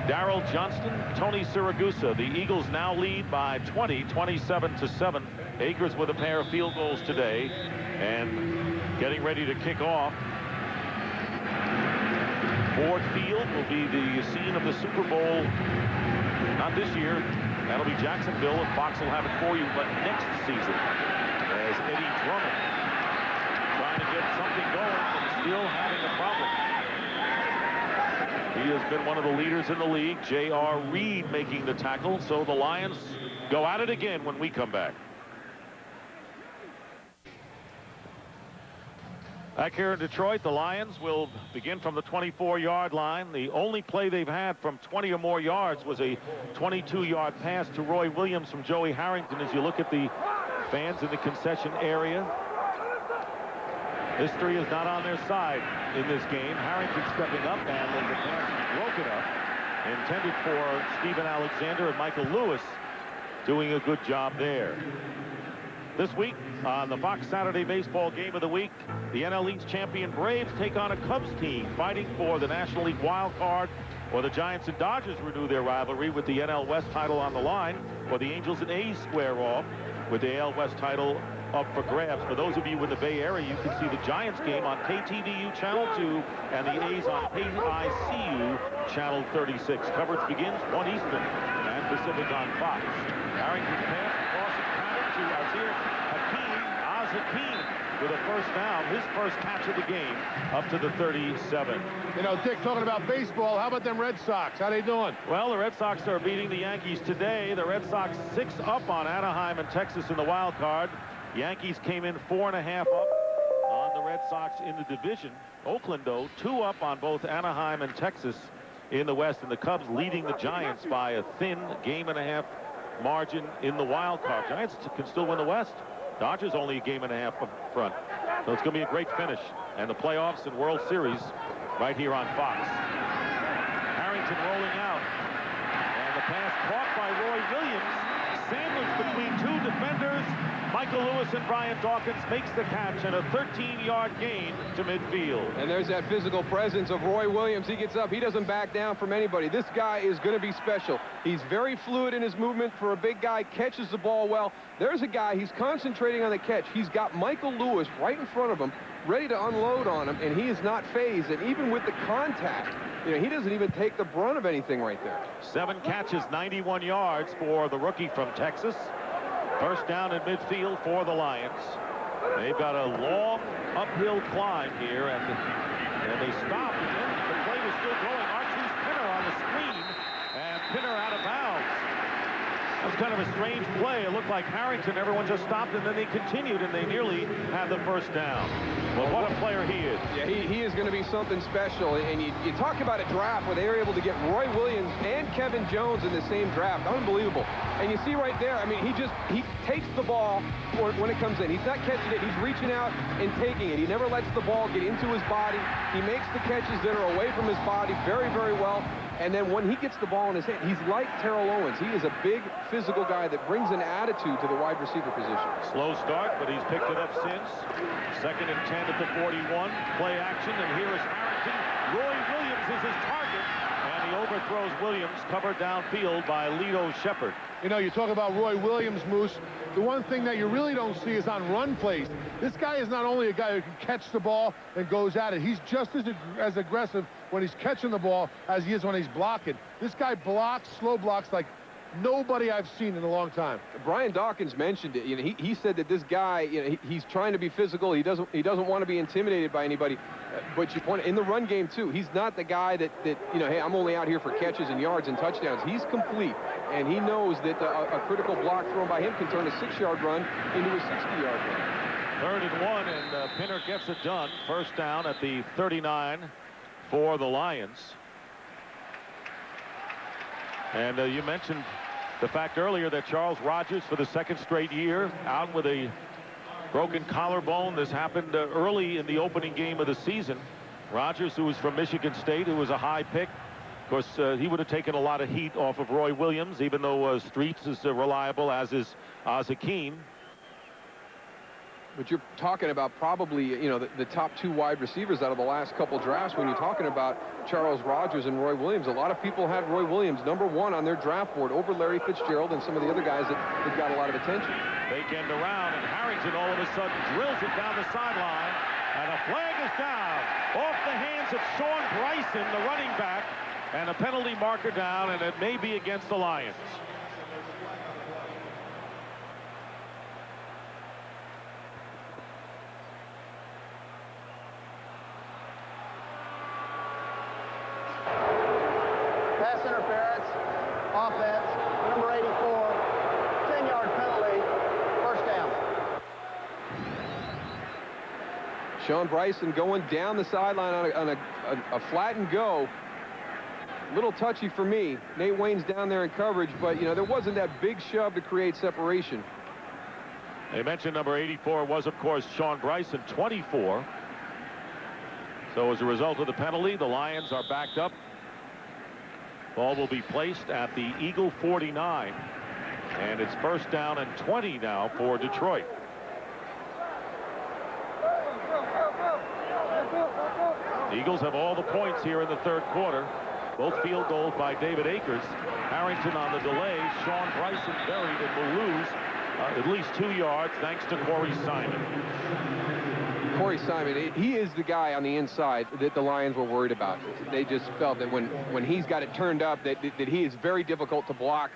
Daryl, Johnston, Tony Siragusa. The Eagles now lead by 20, 27-7. Akers with a pair of field goals today, and getting ready to kick off. Ford Field will be the scene of the Super Bowl, not this year. That'll be Jacksonville, and Fox will have it for you, but next season, as Eddie Drummond trying to get something going and still having a problem. He has been one of the leaders in the league. J.R. Reed making the tackle, so the Lions go at it again when we come back. Back here in Detroit, the Lions will begin from the 24-yard line. The only play they've had from 20 or more yards was a 22-yard pass to Roy Williams from Joey Harrington. As you look at the fans in the concession area, history is not on their side in this game. Harrington stepping up, and the pass is broken up. Intended for Stephen Alexander, and Michael Lewis doing a good job there. This week on the Fox Saturday Baseball Game of the Week, the NL East champion Braves take on a Cubs team fighting for the National League wild card, or the Giants and Dodgers renew their rivalry with the NL West title on the line, or the Angels and A's square off with the AL West title up for grabs. For those of you in the Bay Area, you can see the Giants game on KTVU Channel 2 and the A's on KICU Channel 36. Coverage begins 1 Eastern and Pacific on Fox. Harrington's pass crossing pattern to Hakeem with a first down, his first catch of the game, up to the 37. You know, Dick, talking about baseball, how about them Red Sox? How they doing? Well, the Red Sox are beating the Yankees today. The Red Sox 6 up on Anaheim and Texas in the wild card. Yankees came in 4.5 up on the Red Sox in the division. Oakland, though, 2 up on both Anaheim and Texas in the West, and the Cubs leading the Giants by a thin 1.5 margin in the wild card. Giants can still win the West. Dodgers only a 1.5 up front. So it's going to be a great finish. And the playoffs and World Series right here on Fox. Harrington rolling out. And the pass caught by Roy Williams. Sandwiched between 2 defenders. Michael Lewis and Brian Dawkins makes the catch, and a 13-yard gain to midfield. And there's that physical presence of Roy Williams. He gets up. He doesn't back down from anybody. This guy is going to be special. He's very fluid in his movement for a big guy, catches the ball well. There's a guy, he's concentrating on the catch. He's got Michael Lewis right in front of him, ready to unload on him, and he is not phased. And even with the contact, you know, he doesn't even take the brunt of anything right there. 7 catches, 91 yards for the rookie from Texas. First down in midfield for the Lions. They've got a long uphill climb here, and they stopped. The play was still going. Archie's Pinner on the screen, and Pinner out of bounds. That was kind of a strange play. It looked like Harrington, everyone just stopped, and then they continued, and they nearly had the first down. Well, what a player he is. Yeah, he is going to be something special. And you talk about a draft where they were able to get Roy Williams and Kevin Jones in the same draft. Unbelievable. And you see right there, I mean, he takes the ball when it comes in. He's not catching it. He's reaching out and taking it. He never lets the ball get into his body. He makes the catches that are away from his body very, very well. And then when he gets the ball in his hand, he's like Terrell Owens. He is a big physical guy that brings an attitude to the wide receiver position. Slow start, but he's picked it up since. 2nd and 10 at the 41. Play action, and here is Harrington. Roy Williams is his target, and and he overthrows Williams, covered downfield by Lito Shepard. You know, you talk about Roy Williams, Moose. The one thing that you really don't see is on run plays. This guy is not only a guy who can catch the ball and goes at it. He's just as aggressive when he's catching the ball as he is when he's blocking. This guy blocks, slow blocks like nobody I've seen in a long time. Brian Dawkins mentioned it. You know, he said that this guy, you know, he's trying to be physical. He doesn't want to be intimidated by anybody. But you point in the run game too. He's not the guy that you know, hey, I'm only out here for catches and yards and touchdowns. He's complete, and he knows that a critical block thrown by him can turn a 6-yard run into a 60-yard run. 3rd and 1, and Pinner gets it done. First down at the 39 for the Lions. And you mentioned the fact earlier that Charles Rogers, for the 2nd straight year, out with a broken collarbone. This happened early in the opening game of the season. Rogers, who was from Michigan State, who was a high pick. Of course, he would have taken a lot of heat off of Roy Williams, even though Streets is reliable, as is Azakeen. But you're talking about probably, you know, the top 2 wide receivers out of the last couple drafts when you're talking about Charles Rogers and Roy Williams. A lot of people had Roy Williams #1 on their draft board over Larry Fitzgerald and some of the other guys that got a lot of attention. Fake end around, and Harrington all of a sudden drills it down the sideline, and a flag is down off the hands of Sean Bryson, the running back, and a penalty marker down, and it may be against the Lions. Pass interference, offense, number 84, 10-yard penalty, first down. Sean Bryson going down the sideline on a flat and go. Little touchy for me. Nate Wayne's down there in coverage, but, you know, there wasn't that big shove to create separation. They mentioned number 84 was, of course, Sean Bryson, 24. So as a result of the penalty, the Lions are backed up. Ball will be placed at the Eagle 49. And it's first down and 20 now for Detroit. The Eagles have all the points here in the 3rd quarter. Both field goals by David Akers. Harrington on the delay. Sean Bryson buried and will lose at least 2 yards thanks to Corey Simon. Corey Simon, he is the guy on the inside that the Lions were worried about. They just felt that when he's got it turned up, that he is very difficult to block.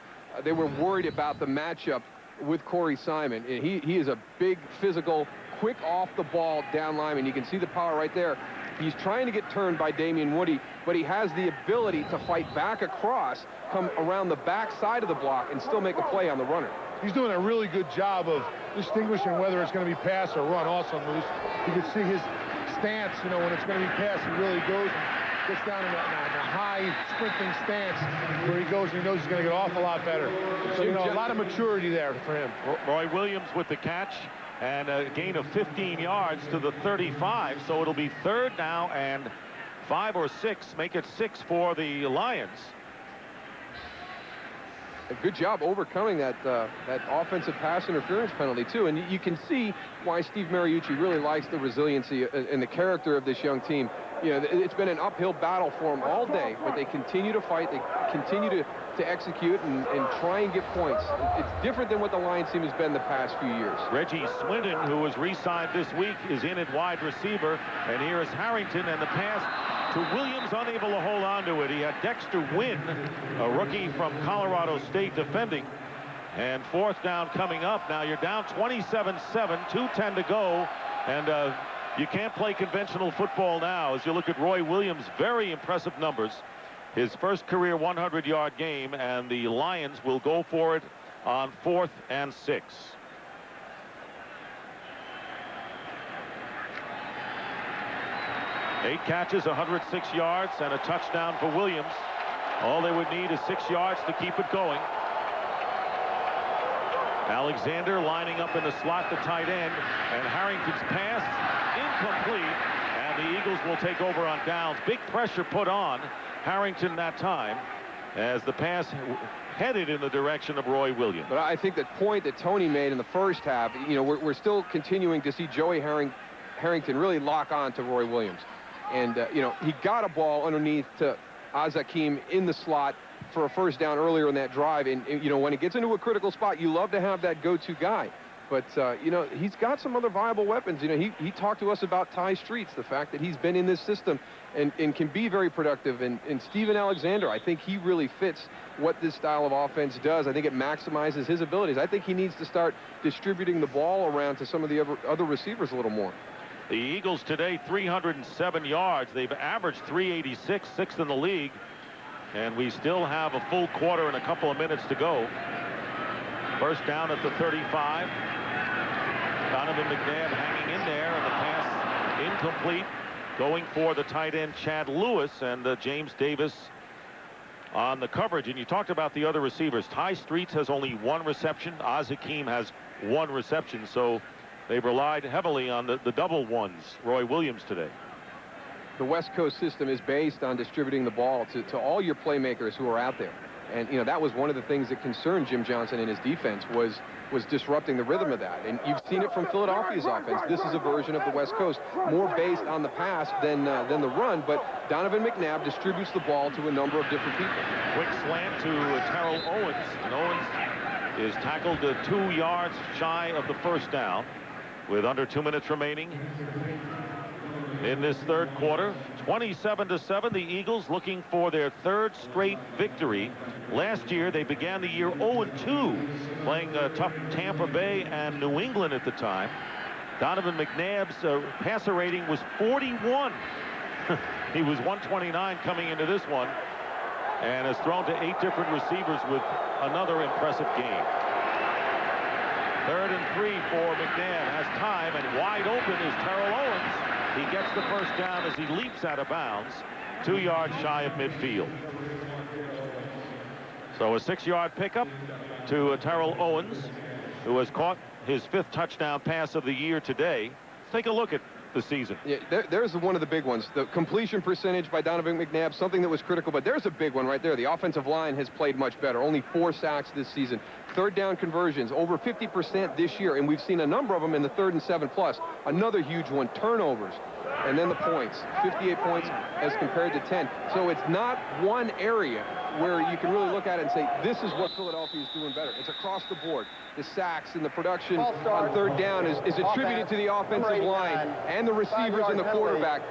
They were worried about the matchup with Corey Simon. He is a big, physical, quick off-the-ball down lineman. You can see the power right there. He's trying to get turned by Damian Woody, but he has the ability to fight back across, come around the back side of the block, and still make a play on the runner. He's doing a really good job of distinguishing whether it's going to be pass or run also, Moose. You can see his stance, you know, when it's going to be pass, he really goes and gets down in a high sprinting stance where he goes and he knows he's going to get off a lot better. So, you know, a lot of maturity there for him. Roy Williams with the catch and a gain of 15 yards to the 35. So it'll be 3rd now and 5 or 6. Make it 6 for the Lions. A good job overcoming that offensive pass interference penalty, too. And you can see why Steve Mariucci really likes the resiliency and the character of this young team. You know, it's been an uphill battle for them all day, but they continue to fight. They continue to execute and try and get points. It's different than what the Lions team has been the past few years. Reggie Swindon, who was re-signed this week, is in at wide receiver. And here is Harrington, and the pass to Williams, unable to hold on to it. He had Dexter Wynn, a rookie from Colorado State, defending. And 4th down coming up. Now you're down 27-7, 2:10 to go. And you can't play conventional football now. As you look at Roy Williams, very impressive numbers. His first career 100-yard game, and the Lions will go for it on 4th and 6. Eight catches, 106 yards, and a touchdown for Williams. All they would need is 6 yards to keep it going. Alexander lining up in the slot, the tight end, and Harrington's pass incomplete, and the Eagles will take over on downs. Big pressure put on Harrington that time as the pass headed in the direction of Roy Williams. But I think that point that Tony made in the first half, you know, we're still continuing to see Joey Harrington really lock on to Roy Williams. And, you know, he got a ball underneath to Azakim in the slot for a first down earlier in that drive. And you know, when it gets into a critical spot, you love to have that go-to guy. But, you know, he's got some other viable weapons. You know, he talked to us about Ty Streets, the fact that he's been in this system and can be very productive. And Steven Alexander, I think he really fits what this style of offense does. I think it maximizes his abilities. I think he needs to start distributing the ball around to some of the other receivers a little more. The Eagles today, 307 yards. They've averaged 386, sixth in the league. And we still have a full quarter and a couple of minutes to go. First down at the 35. Donovan McNabb hanging in there, and the pass incomplete. Going for the tight end Chad Lewis, and James Davis on the coverage. And you talked about the other receivers. Ty Streets has only one reception. Azakim has one reception, so they've relied heavily on the double ones. Roy Williams today. The West Coast system is based on distributing the ball to all your playmakers who are out there. And, you know, that was one of the things that concerned Jim Johnston in his defense was disrupting the rhythm of that. And you've seen it from Philadelphia's offense. This is a version of the West Coast, more based on the pass than the run. But Donovan McNabb distributes the ball to a number of different people. Quick slant to Terrell Owens. And Owens is tackled 2 yards shy of the first down with under 2 minutes remaining in this third quarter. 27-7, the Eagles looking for their third straight victory. Last year, they began the year 0-2, playing tough Tampa Bay and New England at the time. Donovan McNabb's passer rating was 41. He was 129 coming into this one, and has thrown to 8 different receivers with another impressive game. 3rd and 3 for McNabb. Has time, and wide open is Terrell Owens. He gets the first down as he leaps out of bounds, 2 yards shy of midfield. So a 6-yard pickup to Terrell Owens, who has caught his 5th touchdown pass of the year today. Let's take a look at the season. Yeah, there's one of the big ones. The completion percentage by Donovan McNabb, something that was critical, but there's a big one right there. The offensive line has played much better. Only 4 sacks this season. 3rd down conversions, over 50% this year, and we've seen a number of them in the 3rd and 7+. Another huge one, turnovers. And then the points, 58 points as compared to 10. So it's not one area where you can really look at it and say, this is what Philadelphia is doing better. It's across the board. The sacks and the production on 3rd down is attributed to the offensive line and the receivers and the quarterback.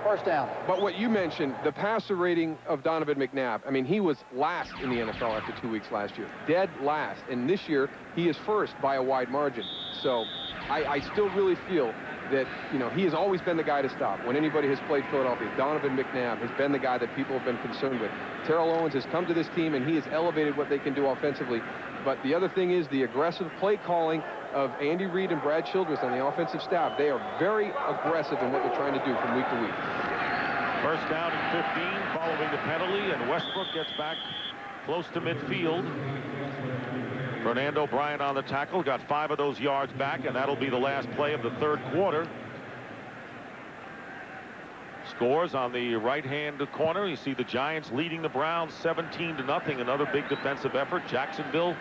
First down. But what you mentioned, the passer rating of Donovan McNabb, I mean, he was last in the NFL after 2 weeks last year. Dead last. And this year, he is first by a wide margin. So I still really feel that, you know, he has always been the guy to stop. When anybody has played Philadelphia, Donovan McNabb has been the guy that people have been concerned with. Terrell Owens has come to this team, and he has elevated what they can do offensively. But the other thing is the aggressive play calling of Andy Reid and Brad Childress on the offensive staff. They are very aggressive in what they're trying to do from week to week. First down and 15 following the penalty, and Westbrook gets back close to midfield. Fernando Bryant on the tackle, got 5 of those yards back, and that'll be the last play of the third quarter. Scores on the right-hand corner. You see the Giants leading the Browns 17-0. Another big defensive effort. Jacksonville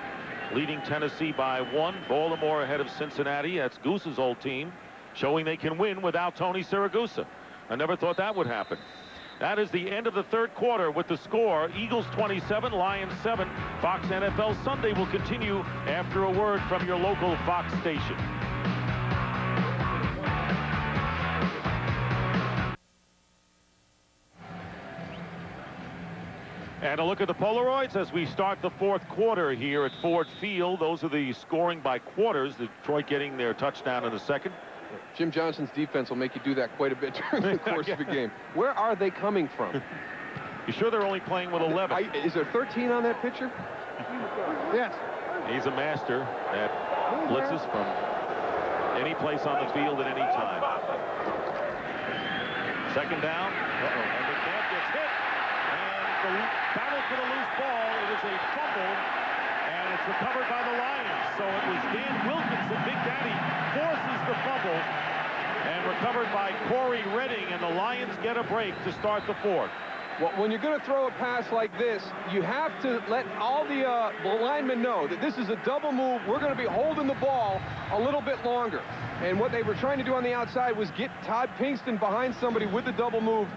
leading Tennessee by 1. Baltimore ahead of Cincinnati. That's Goose's old team, showing they can win without Tony Siragusa. I never thought that would happen. That is the end of the third quarter with the score. Eagles 27, Lions 7. Fox NFL Sunday will continue after a word from your local Fox station. And a look at the Polaroids as we start the fourth quarter here at Ford Field. Those are the scoring by quarters. Detroit getting their touchdown in the second. Jim Johnston's defense will make you do that quite a bit during the course of the game. Where are they coming from? You sure they're only playing with 11? Is there 13 on that picture? Yes. He's a master that blitzes from any place on the field at any time. Second down. And McNabb gets hit. And the battle for the loose ball. It is a fumble. And it's recovered by the Lions. So it was Dan Wilkinson, Big Daddy, forces the fumble. And recovered by Corey Redding. And the Lions get a break to start the fourth. Well, when you're going to throw a pass like this, you have to let all the linemen know that this is a double move. We're going to be holding the ball a little bit longer. And what they were trying to do on the outside was get Todd Pinkston behind somebody with the double move.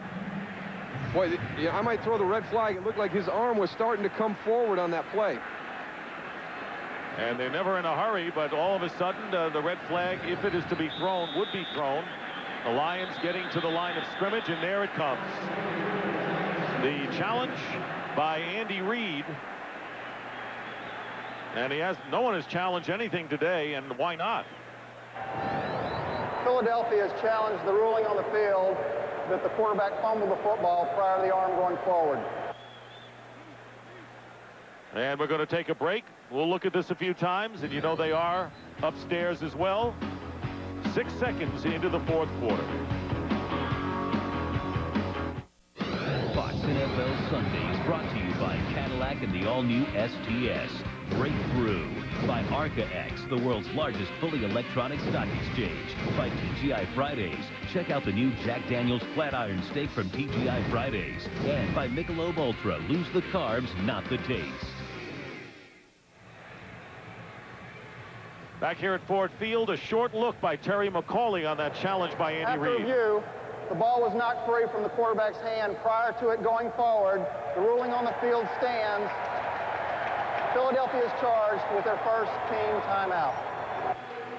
Boy, I might throw the red flag. It looked like his arm was starting to come forward on that play. And they're never in a hurry, but all of a sudden, the red flag, if it is to be thrown, would be thrown. The Lions getting to the line of scrimmage, and there it comes. The challenge by Andy Reid. And no one has challenged anything today, and why not? Philadelphia has challenged the ruling on the field that the quarterback fumbled the football prior to the arm going forward. And we're going to take a break. We'll look at this a few times, and you know they are upstairs as well. 6 seconds into the fourth quarter. Fox NFL Sundays brought to you by Cadillac and the all-new STS. Breakthrough by ArcaX, the world's largest fully electronic stock exchange. By TGI Fridays. Check out the new Jack Daniel's Flat Iron Steak from TGI Fridays. And by Michelob Ultra. Lose the carbs, not the taste. Back here at Ford Field, a short look by Terry McCauley on that challenge by Andy Reid. After review, the ball was knocked free from the quarterback's hand prior to it going forward. The ruling on the field stands. Philadelphia is charged with their first team timeout.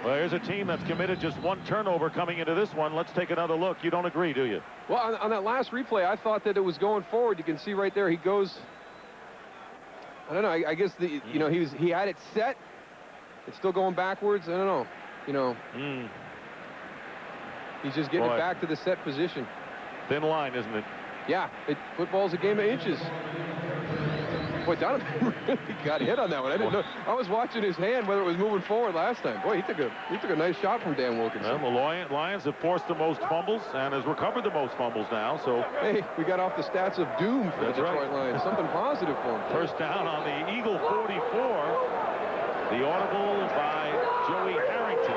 Well, here's a team that's committed just one turnover coming into this one. Let's take another look. You don't agree, do you? Well, on that last replay, I thought that it was going forward. You can see right there, he goes. I don't know. I guess he had it set. It's still going backwards. I don't know. He's just getting it back to the set position. Thin line, isn't it? Yeah. Football's a game of inches. Boy, Donovan really got hit on that one. I didn't know. I was watching his hand whether it was moving forward last time. Boy, he took a nice shot from Dan Wilkinson. Well, the Lions have forced the most fumbles and has recovered the most fumbles now. So hey, we got off the stats of doom for the Detroit Lions. Something positive for them. First down on the Eagle 44. The audible by Joey Harrington.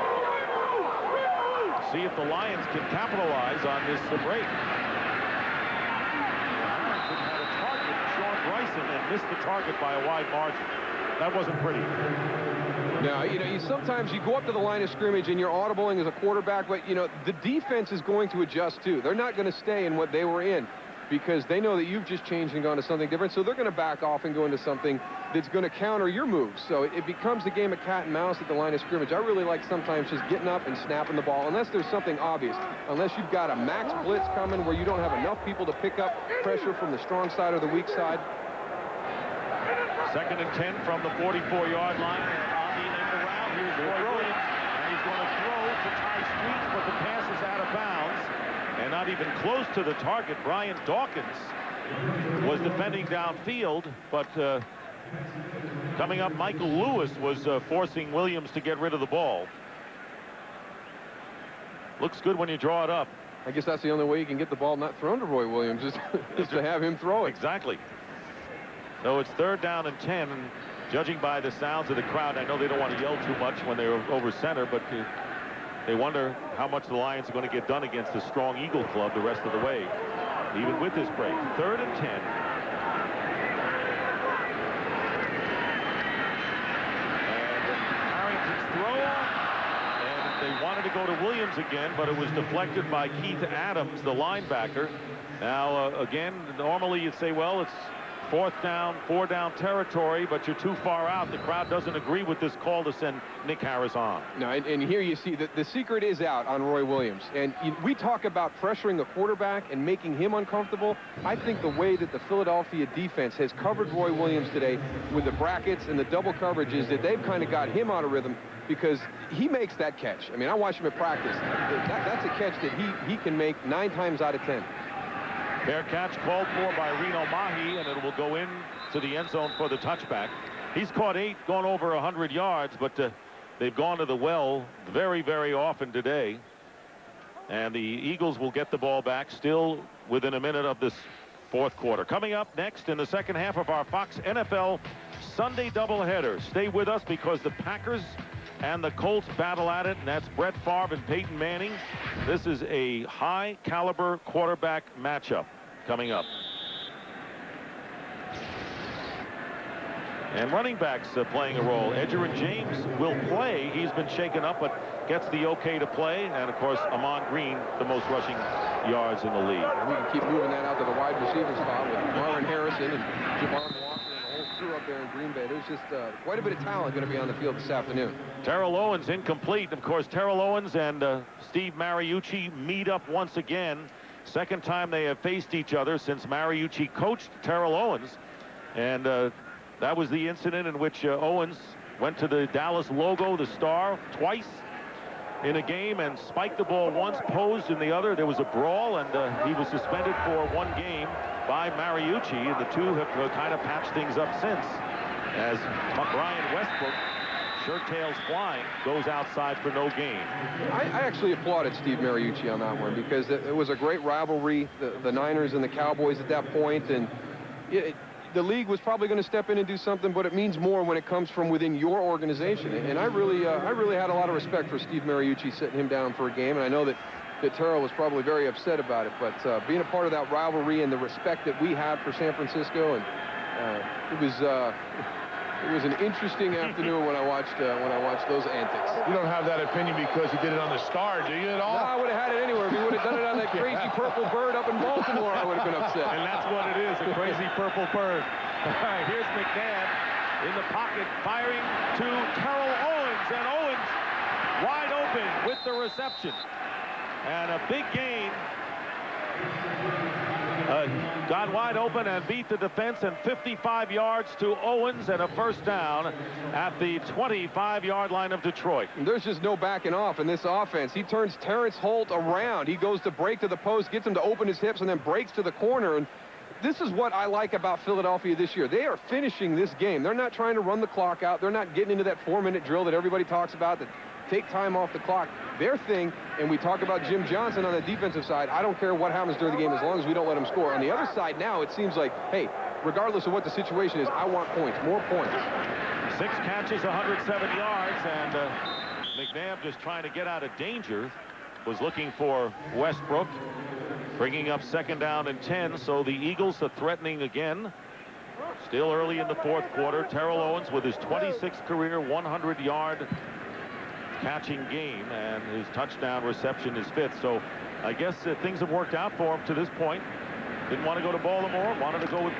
See if the Lions can capitalize on this break. Harrington had a target, Sean Bryson, and missed the target by a wide margin. That wasn't pretty. No, sometimes you go up to the line of scrimmage and you're audibling as a quarterback, but, the defense is going to adjust too. They're not going to stay in what they were in because they know that you've just changed and gone to something different, so they're going to back off and go into something that's going to counter your moves. So it becomes a game of cat and mouse at the line of scrimmage. I really like sometimes just getting up and snapping the ball, unless there's something obvious. Unless you've got a max blitz coming where you don't have enough people to pick up pressure from the strong side or the weak side. 2nd and 10 from the 44-yard line. And on the end around, here's Roy Williams. And he's going to throw to Ty Streets, but the pass is out of bounds. And not even close to the target. Brian Dawkins was defending downfield, but coming up, Michael Lewis was forcing Williams to get rid of the ball. Looks good when you draw it up. I guess that's the only way you can get the ball not thrown to Roy Williams is to have him throw it. Exactly. So it's 3rd down and 10, and judging by the sounds of the crowd, I know they don't want to yell too much when they're over center, but they wonder how much the Lions are going to get done against the strong Eagle club the rest of the way, even with this break. 3rd and 10. And Harrington's throw, and they wanted to go to Williams again, but it was deflected by Keith Adams, the linebacker. Now, again, normally you'd say, well, it's 4th down, 4-down territory, but you're too far out. The crowd doesn't agree with this call to send Nick Harris on. No, and here you see that the secret is out on Roy Williams. And we talk about pressuring the quarterback and making him uncomfortable. I think the way that the Philadelphia defense has covered Roy Williams today with the brackets and the double coverage is that they've kind of got him out of rhythm because he makes that catch. I mean, I watched him at practice. That's a catch that he can make 9 times out of 10. Fair catch called for by Reno Mahi, and it will go in to the end zone for the touchback. He's caught 8, gone over 100 yards, but they've gone to the well very, very often today. And the Eagles will get the ball back still within a minute of this 4th quarter. Coming up next in the second half of our Fox NFL Sunday doubleheader. Stay with us because the Packers and the Colts battle at it, and that's Brett Favre and Peyton Manning. This is a high-caliber quarterback matchup coming up. And running backs playing a role. Edgerrin James will play. He's been shaken up, but gets the okay to play. And, of course, Amon Green, the most rushing yards in the league. And we can keep moving that out to the wide receiver spot with Marvin Harrison and Javon Walker and the whole crew up there in Green Bay. There's just quite a bit of talent going to be on the field this afternoon. Terrell Owens incomplete. Of course, Terrell Owens and Steve Mariucci meet up once again. Second time they have faced each other since Mariucci coached Terrell Owens. And that was the incident in which Owens went to the Dallas logo, the star, twice in a game and spiked the ball once, posed in the other. There was a brawl, and he was suspended for 1 game by Mariucci, and the two have kind of patched things up since, as Brian Westbrook, shirt tails flying, goes outside for no gain. I actually applauded Steve Mariucci on that one because it was a great rivalry, the Niners and the Cowboys at that point, and the league was probably going to step in and do something, but it means more when it comes from within your organization. And I really had a lot of respect for Steve Mariucci sitting him down for a game, and I know that Terrell was probably very upset about it, but being a part of that rivalry and the respect that we had for San Francisco, and it was an interesting afternoon when I watched those antics. You don't have that opinion because he did it on the Star, do you at all? No, I would have had it anywhere. If he would have done it on that crazy purple bird up in Baltimore, I would have been upset. And that's what it is, a crazy purple bird. All right, here's McNabb in the pocket, firing to Terrell Owens, and Owens wide open with the reception. And a big gain. Got wide open and beat the defense, and 55 yards to Owens and a first down at the 25-yard line of Detroit. There's just no backing off in this offense. He turns Terrence Holt around. He goes to break to the post, gets him to open his hips, and then breaks to the corner. And this is what I like about Philadelphia this year. They are finishing this game. They're not trying to run the clock out. They're not getting into that 4-minute drill that everybody talks about that take time off the clock. Their thing, and we talk about Jim Johnston on the defensive side, I don't care what happens during the game as long as we don't let them score. On the other side now, it seems like, hey, regardless of what the situation is, I want points, more points. 6 catches, 107 yards, and McNabb just trying to get out of danger. Was looking for Westbrook, bringing up 2nd down and 10, so the Eagles are threatening again. Still early in the 4th quarter. Terrell Owens with his 26th career 100-yard catching game, and his touchdown reception is 5th. So I guess things have worked out for him to this point. Didn't want to go to Baltimore, wanted to go with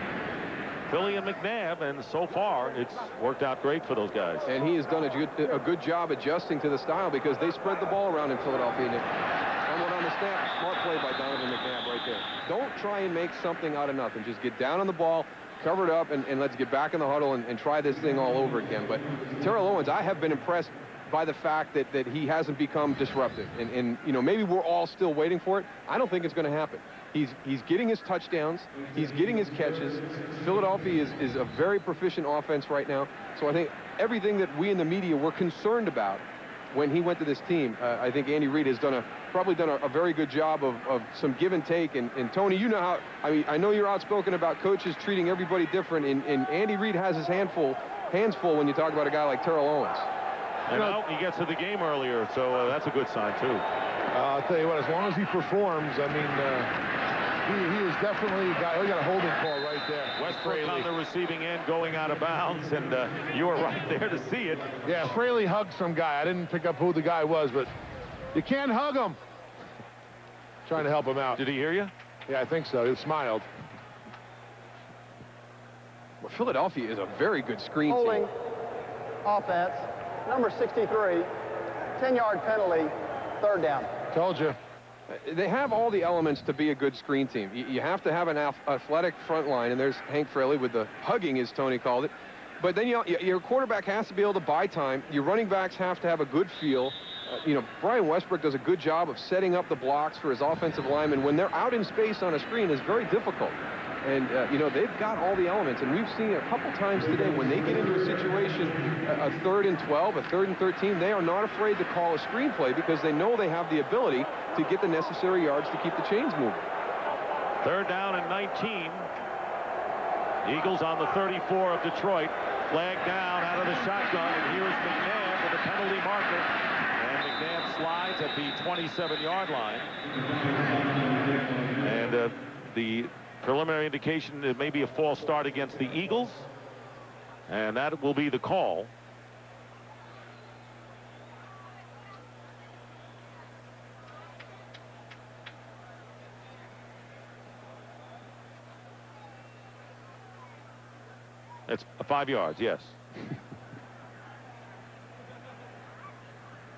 Philly and McNabb, and so far it's worked out great for those guys. And he has done a good job adjusting to the style because they spread the ball around in Philadelphia. Somewhat on the snap, smart play by Donovan McNabb right there. Don't try and make something out of nothing. Just get down on the ball, cover it up, and let's get back in the huddle and try this thing all over again. But Terrell Owens, I have been impressed by the fact that he hasn't become disruptive. And you know, maybe we're all still waiting for it. I don't think it's going to happen. He's getting his touchdowns. He's getting his catches. Philadelphia is a very proficient offense right now. So I think everything that we in the media were concerned about when he went to this team, I think Andy Reid has probably done a very good job of some give and take. And Tony, you know how, I know you're outspoken about coaches treating everybody different. And Andy Reid has his hands full when you talk about a guy like Terrell Owens. And now he gets to the game earlier, so that's a good sign, too. I'll tell you what, as long as he performs, I mean, he is definitely a guy. We got a holding call right there. Westbrook on the receiving end going out of bounds, and you were right there to see it. Yeah, Fraley hugged some guy. I didn't pick up who the guy was, but you can't hug him. Trying to help him out. Did he hear you? Yeah, I think so. He smiled. Well, Philadelphia is a very good screen Holding team. offense, number 63, 10-yard penalty, 3rd down. Told you. They have all the elements to be a good screen team. You have to have an athletic front line, and there's Hank Fraley with the hugging, as Tony called it. But then your quarterback has to be able to buy time. Your running backs have to have a good feel. You know, Brian Westbrook does a good job of setting up the blocks for his offensive linemen. When they're out in space on a screen, it's very difficult. And, you know, they've got all the elements. And we've seen a couple times today when they get into a situation, a 3rd and 12, a 3rd and 13, they are not afraid to call a screenplay because they know they have the ability to get the necessary yards to keep the chains moving. 3rd down and 19. Eagles on the 34 of Detroit. Flag down out of the shotgun, and here's McNabb with a penalty marker. And McNabb slides at the 27-yard line. And the preliminary indication it may be a false start against the Eagles. And that will be the call. It's 5 yards, yes.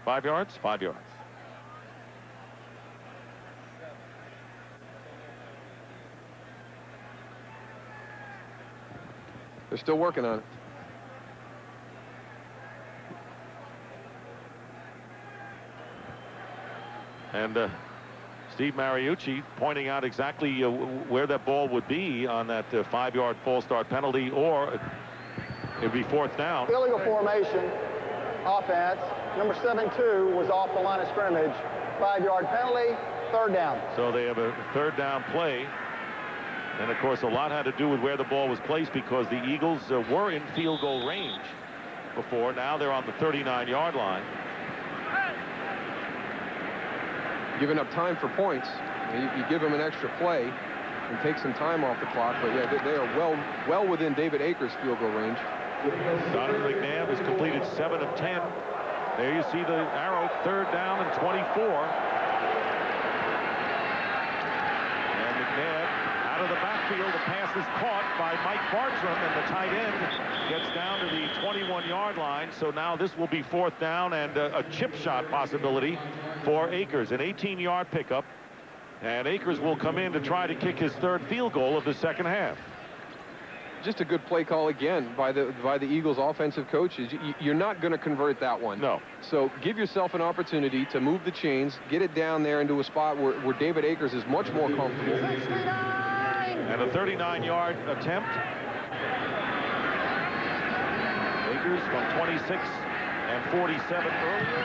5 yards? 5 yards. They're still working on it. And Steve Mariucci pointing out exactly where that ball would be on that 5-yard false start penalty, or it'd be 4th down. Illegal formation, offense. Number 7-2 was off the line of scrimmage. 5-yard penalty, 3rd down. So they have a 3rd down play. And, of course, a lot had to do with where the ball was placed, because the Eagles were in field goal range before. Now they're on the 39-yard line. Giving up time for points. You give them an extra play and take some time off the clock. But, yeah, they are well within David Akers' field goal range. Donovan McNabb has completed 7 of 10. There you see the arrow, 3rd down and 24. And McNabb out of the backfield. The pass is caught by Mike Bartram, and the tight end gets down to the 21-yard line. So now this will be 4th down and a chip shot possibility for Akers. An 18-yard pickup. And Akers will come in to try to kick his 3rd field goal of the 2nd half. Just a good play call again by the Eagles offensive coaches. You're not going to convert that one. No. So give yourself an opportunity to move the chains, get it down there into a spot where David Akers is much more comfortable. And a 39-yard attempt. Akers from 26 and 47 earlier.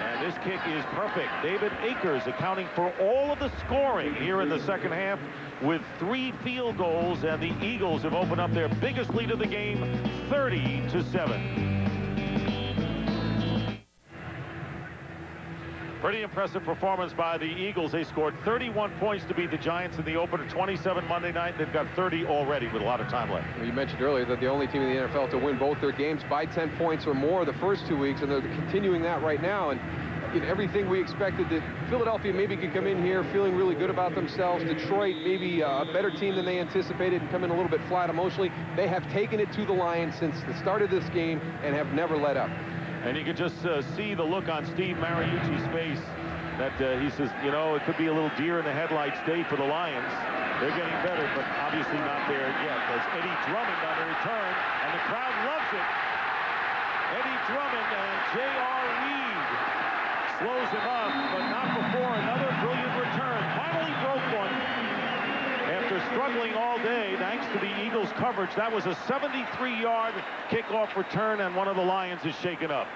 And this kick is perfect. David Akers accounting for all of the scoring here in the 2nd half with 3 field goals, and the Eagles have opened up their biggest lead of the game, 30-7. Pretty impressive performance by the Eagles. They scored 31 points to beat the Giants in the opener, 27 Monday night. They've got 30 already with a lot of time left. Well, you mentioned earlier that the only team in the NFL to win both their games by 10 points or more the first 2 weeks, and they're continuing that right now. And in everything we expected, that Philadelphia maybe could come in here feeling really good about themselves. Detroit maybe a better team than they anticipated and come in a little bit flat emotionally. They have taken it to the Lions since the start of this game and have never let up. And you can just see the look on Steve Mariucci's face that he says, you know, it could be a little deer in the headlights day for the Lions. They're getting better, but obviously not there yet. There's Eddie Drummond on the return, and the crowd loves it. Eddie Drummond and J.R. Reed slows him up, but not before another brilliant return. Finally broke one. After struggling all day, thanks to the Eagles' coverage, that was a 73-yard kickoff return, and one of the Lions is shaken up.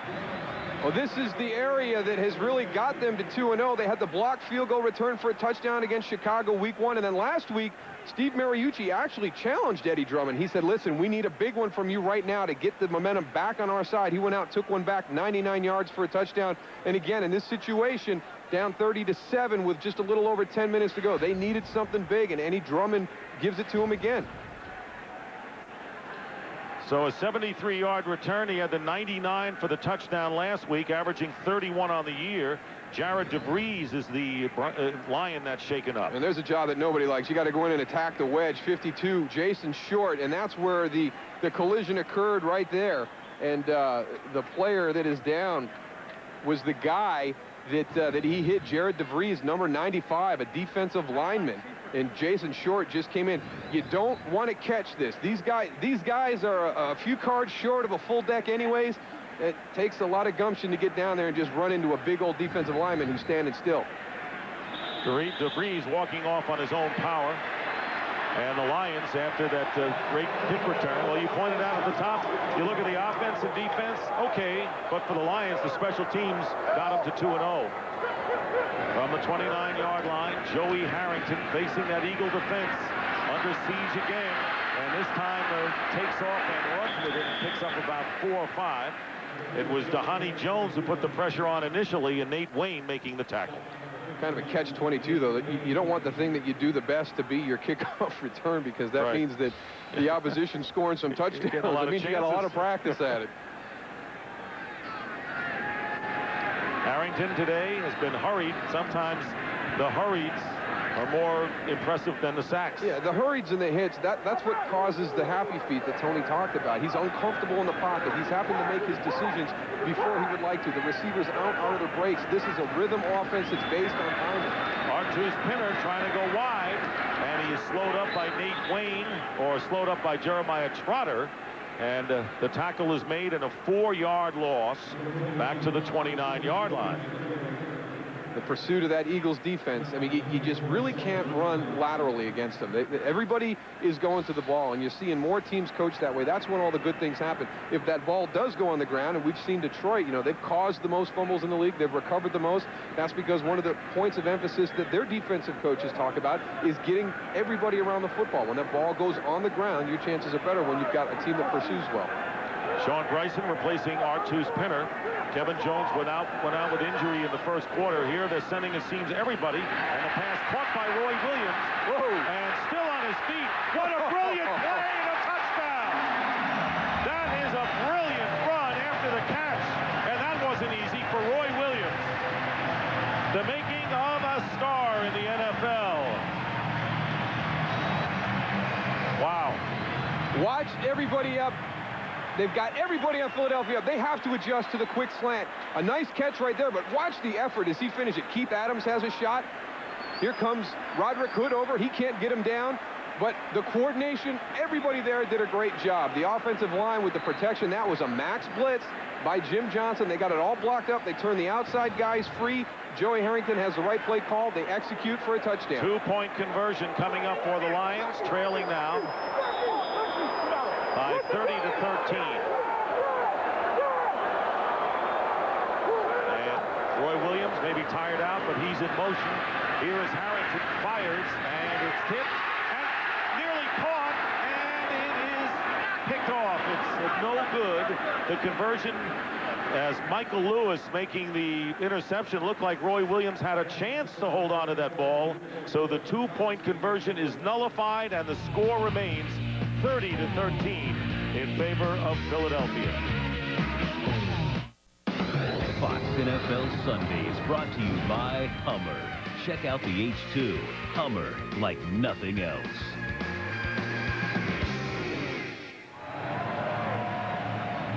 Well, this is the area that has really got them to 2-0. They had the blocked field goal return for a touchdown against Chicago week 1, and then last week, Steve Mariucci actually challenged Eddie Drummond. He said, listen, we need a big one from you right now to get the momentum back on our side. He went out, took one back, 99 yards for a touchdown. And again, in this situation, down 30-7 with just a little over 10 minutes to go. They needed something big, and Eddie Drummond gives it to him again. So a 73-yard return. He had the 99 for the touchdown last week, averaging 31 on the year. Jared DeVries is the Lion that's shaken up. And there's a job that nobody likes. You got to go in and attack the wedge. 52, Jason Short, and that's where the collision occurred right there. And the player that is down was the guy that he hit, Jared DeVries, number 95, a defensive lineman. And Jason Short just came in. You don't want to catch this. These guys are a few cards short of a full deck anyways. It takes a lot of gumption to get down there and just run into a big old defensive lineman who's standing still. DeVries walking off on his own power. And the Lions, after that great kick return, well, you pointed out at the top, you look at the offense and defense, okay, but for the Lions, the special teams got them to 2-0. From the 29-yard line, Joey Harrington facing that Eagle defense, under siege again, and this time takes off and runs with it and picks up about 4 or 5. It was Dhani Jones who put the pressure on initially, and Nate Wayne making the tackle. kind of a catch-22, though. You don't want the thing that you do the best to be your kickoff return, because that means that the opposition scoring some touchdowns. That means you got a lot of practice at it. Harrington today has been hurried. Sometimes the hurrieds are more impressive than the sacks. Yeah, the hurries and the hits, that's what causes the happy feet that Tony talked about. He's uncomfortable in the pocket. He's having to make his decisions before he would like to. The receivers out of their breaks. This is a rhythm offense that's based on timing. Artus Pinner trying to go wide, and he is slowed up by Nate Wayne, or slowed up by Jeremiah Trotter. And the tackle is made and a 4-yard loss back to the 29-yard line. The pursuit of that Eagles defense, I mean, you just really can't run laterally against them. Everybody is going to the ball, and you're seeing more teams coach that way. That's when all the good things happen. If that ball does go on the ground, and we've seen Detroit, they've caused the most fumbles in the league. They've recovered the most. That's because one of the points of emphasis that their defensive coaches talk about is getting everybody around the football. When that ball goes on the ground, your chances are better when you've got a team that pursues well. Sean Bryson replacing Artus Pinner. Kevin Jones went out with injury in the first quarter. Here they're sending, it seems, everybody. And the pass caught by Roy Williams. Whoa. And still on his feet. What a brilliant play and a touchdown. That is a brilliant run after the catch. And that wasn't easy for Roy Williams. The making of a star in the NFL. Wow. Watch everybody up. They've got everybody on Philadelphia up. They have to adjust to the quick slant. A nice catch right there, but watch the effort as he finishes it. Keith Adams has a shot. Here comes Roderick Hood over. He can't get him down, but the coordination, everybody there did a great job. The offensive line with the protection, that was a max blitz by Jim Johnston. They got it all blocked up. They turned the outside guys free. Joey Harrington has the right play called. They execute for a touchdown. 2-point conversion coming up for the Lions, trailing now by 30 to 13. And Roy Williams may be tired out, but he's in motion. Here is Harrington, fires, and it's tipped, and nearly caught, and it is picked off. It's no good. The conversion, as Michael Lewis making the interception, looked like Roy Williams had a chance to hold on to that ball. So the 2-point conversion is nullified, and the score remains 30 to 13 in favor of Philadelphia. Fox NFL Sundays brought to you by Hummer. Check out the H2. Hummer, like nothing else.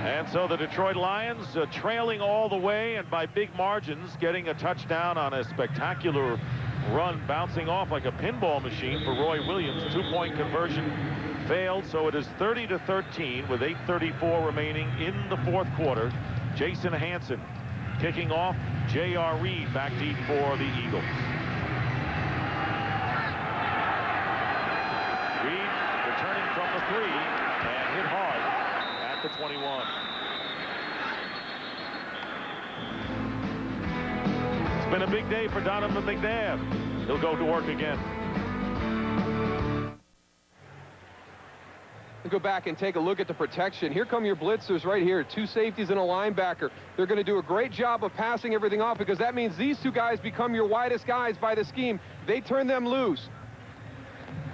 And so the Detroit Lions trailing all the way and by big margins, getting a touchdown on a spectacular run, bouncing off like a pinball machine for Roy Williams. 2-point conversion failed, so it is 30 to 13 with 8:34 remaining in the fourth quarter. Jason Hansen kicking off. J.R. Reed back deep for the Eagles. Reed returning from the 3 and hit hard at the 21. It's been a big day for Donovan McNabb. He'll go to work again. Go back and take a look at the protection. Here come your blitzers right here. 2 safeties and a linebacker. They're going to do a great job of passing everything off, because that means these 2 guys become your widest guys by the scheme. They turn them loose.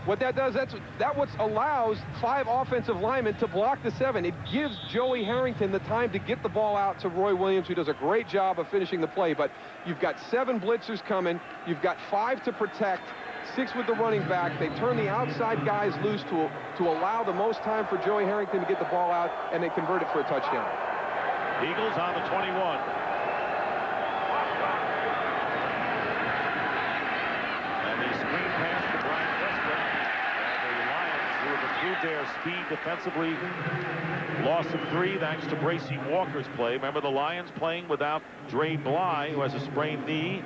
What that does, that what allows 5 offensive linemen to block the 7. It gives Joey Harrington the time to get the ball out to Roy Williams, who does a great job of finishing the play. But you've got 7 blitzers coming. You've got 5 to protect. 6 with the running back. They turn the outside guys loose to allow the most time for Joey Harrington to get the ball out, and they convert it for a touchdown. Eagles on the 21. And the screen pass to Brian Westbrook. And the Lions, who have improved their speed defensively, loss of 3 thanks to Bracy Walker's play. Remember, the Lions playing without Dre Bly, who has a sprained knee.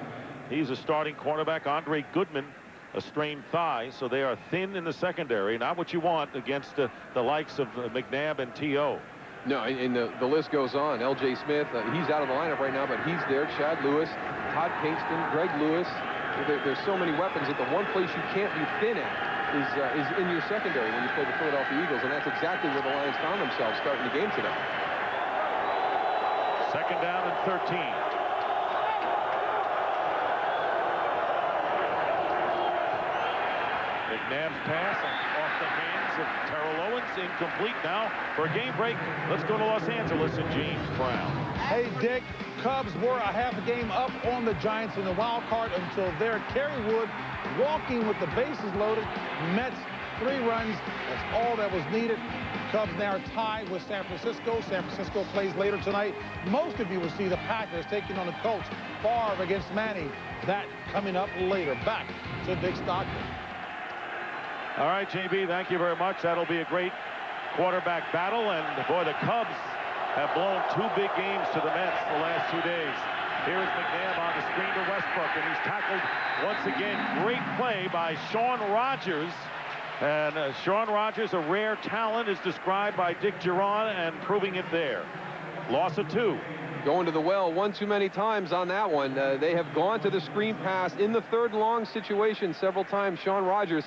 He's a starting cornerback. Andre Goodman, a strained thigh, so they are thin in the secondary. Not what you want against the likes of McNabb and T.O. No, and the list goes on. L.J. Smith, he's out of the lineup right now, but he's there. Chad Lewis, Todd Kingston, Greg Lewis. There's so many weapons that the one place you can't be thin at is in your secondary when you play the Philadelphia Eagles, and that's exactly where the Lions found themselves starting the game today. 2nd down and 13. McNabb's pass off the hands of Terrell Owens, incomplete. Now for a game break, let's go to Los Angeles and James Brown. Hey, Dick, Cubs were a half a game up on the Giants in the wild card until there. Kerry Wood walking with the bases loaded. Mets 3 runs. That's all that was needed. Cubs now tied with San Francisco. San Francisco plays later tonight. Most of you will see the Packers taking on the Colts. Favre against Manning. That coming up later. Back to Big Stockton. All right, JB, thank you very much. That'll be a great quarterback battle. And, boy, the Cubs have blown 2 big games to the Mets the last 2 days. Here is McNabb on the screen to Westbrook, and he's tackled once again. Great play by Sean Rogers. And Sean Rogers, a rare talent, is described by Dick Giron, and proving it there. Loss of 2. Going to the well one too many times on that one. They have gone to the screen pass in the 3rd long situation several times. Sean Rogers,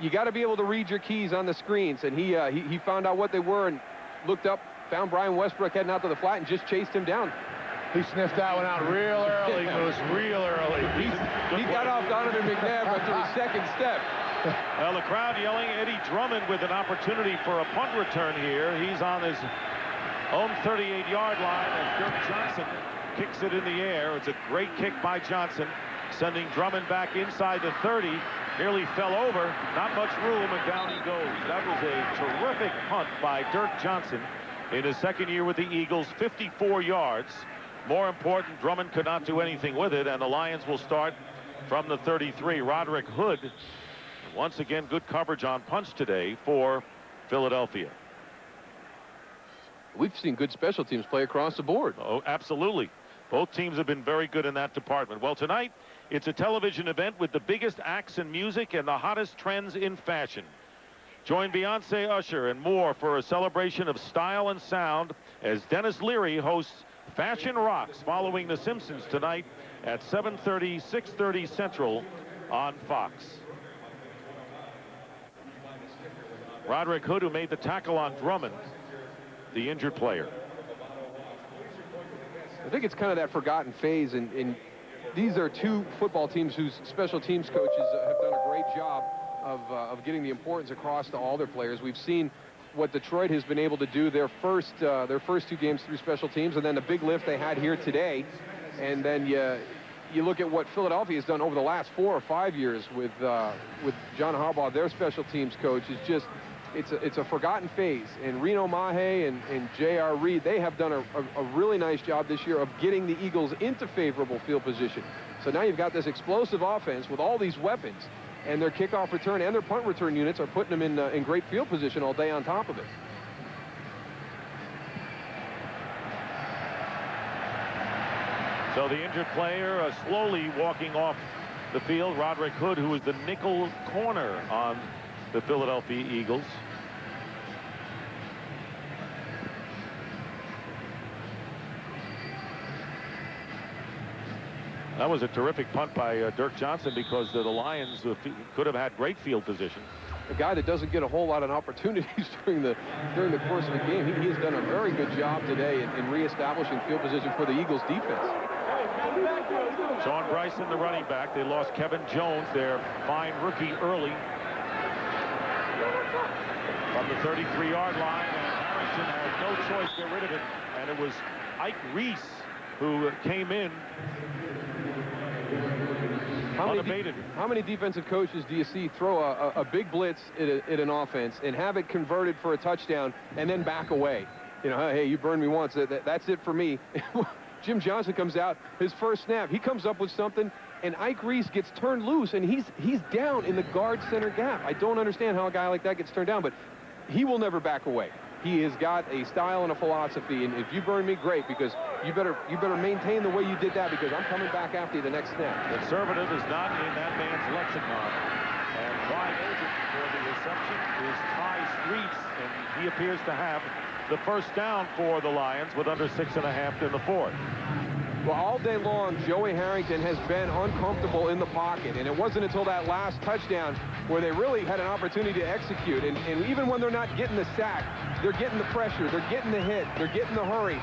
you got to be able to read your keys on the screens, and he found out what they were and looked up, found Brian Westbrook heading out to the flat and just chased him down. He sniffed that one out real early, Moose, real early. He got off Donovan McNabb after his 2nd step. Well, the crowd yelling. Eddie Drummond with an opportunity for a punt return here. He's on his own 38-yard line, and Dirk Johnston kicks it in the air. It's a great kick by Johnson, sending Drummond back inside the 30. Nearly fell over. Not much room, and down he goes. That was a terrific punt by Dirk Johnson in his 2nd year with the Eagles. 54 yards. More important, Drummond could not do anything with it, and the Lions will start from the 33. Roderick Hood, once again, good coverage on punts today for Philadelphia. We've seen good special teams play across the board. Oh, absolutely. Both teams have been very good in that department. Well, tonight, it's a television event with the biggest acts in music and the hottest trends in fashion. Join Beyonce, Usher, and more for a celebration of style and sound as Dennis Leary hosts Fashion Rocks following The Simpsons tonight at 7:30, 6:30 Central on Fox. Roderick Hood, who made the tackle on Drummond, the injured player. I think it's kind of that forgotten phase, and these are 2 football teams whose special teams coaches have done a great job of getting the importance across to all their players. We've seen what Detroit has been able to do their first 2 games through special teams, and then the big lift they had here today. And then you look at what Philadelphia has done over the last 4 or 5 years with John Harbaugh, their special teams coach. Is just it's a forgotten phase. And Reno Mahe and J.R. Reed, they have done a really nice job this year of getting the Eagles into favorable field position. So now you've got this explosive offense with all these weapons, and their kickoff return and their punt return units are putting them in great field position all day on top of it. So the injured player slowly walking off the field, Roderick Hood, who is the nickel corner on the Philadelphia Eagles. That was a terrific punt by Dirk Johnson, because the Lions could have had great field position. A guy that doesn't get a whole lot of opportunities during the course of the game. He has done a very good job today in reestablishing field position for the Eagles defense. Sean Bryson, the running back. They lost Kevin Jones, their fine rookie, early from the 33-yard line, and Harrison had no choice to get rid of it, and it was Ike Reese who came in unabated. How many defensive coaches do you see throw a big blitz at an offense and have it converted for a touchdown and then back away? You know, hey, you burned me once. That's it for me. Jim Johnston comes out, his first snap, he comes up with something, and Ike Reese gets turned loose, and he's down in the guard center gap. I don't understand how a guy like that gets turned down, but he will never back away. He has got a style and a philosophy, and if you burn me, great, because you better maintain the way you did that, because I'm coming back after you the next snap. Conservative is not in that man's lexicon, and wide open for the reception is Ty Streets, and he appears to have the first down for the Lions with under 6.5 in the 4th. Well, all day long, Joey Harrington has been uncomfortable in the pocket, and it wasn't until that last touchdown where they really had an opportunity to execute. And even when they're not getting the sack, they're getting the pressure, they're getting the hit, they're getting the hurry,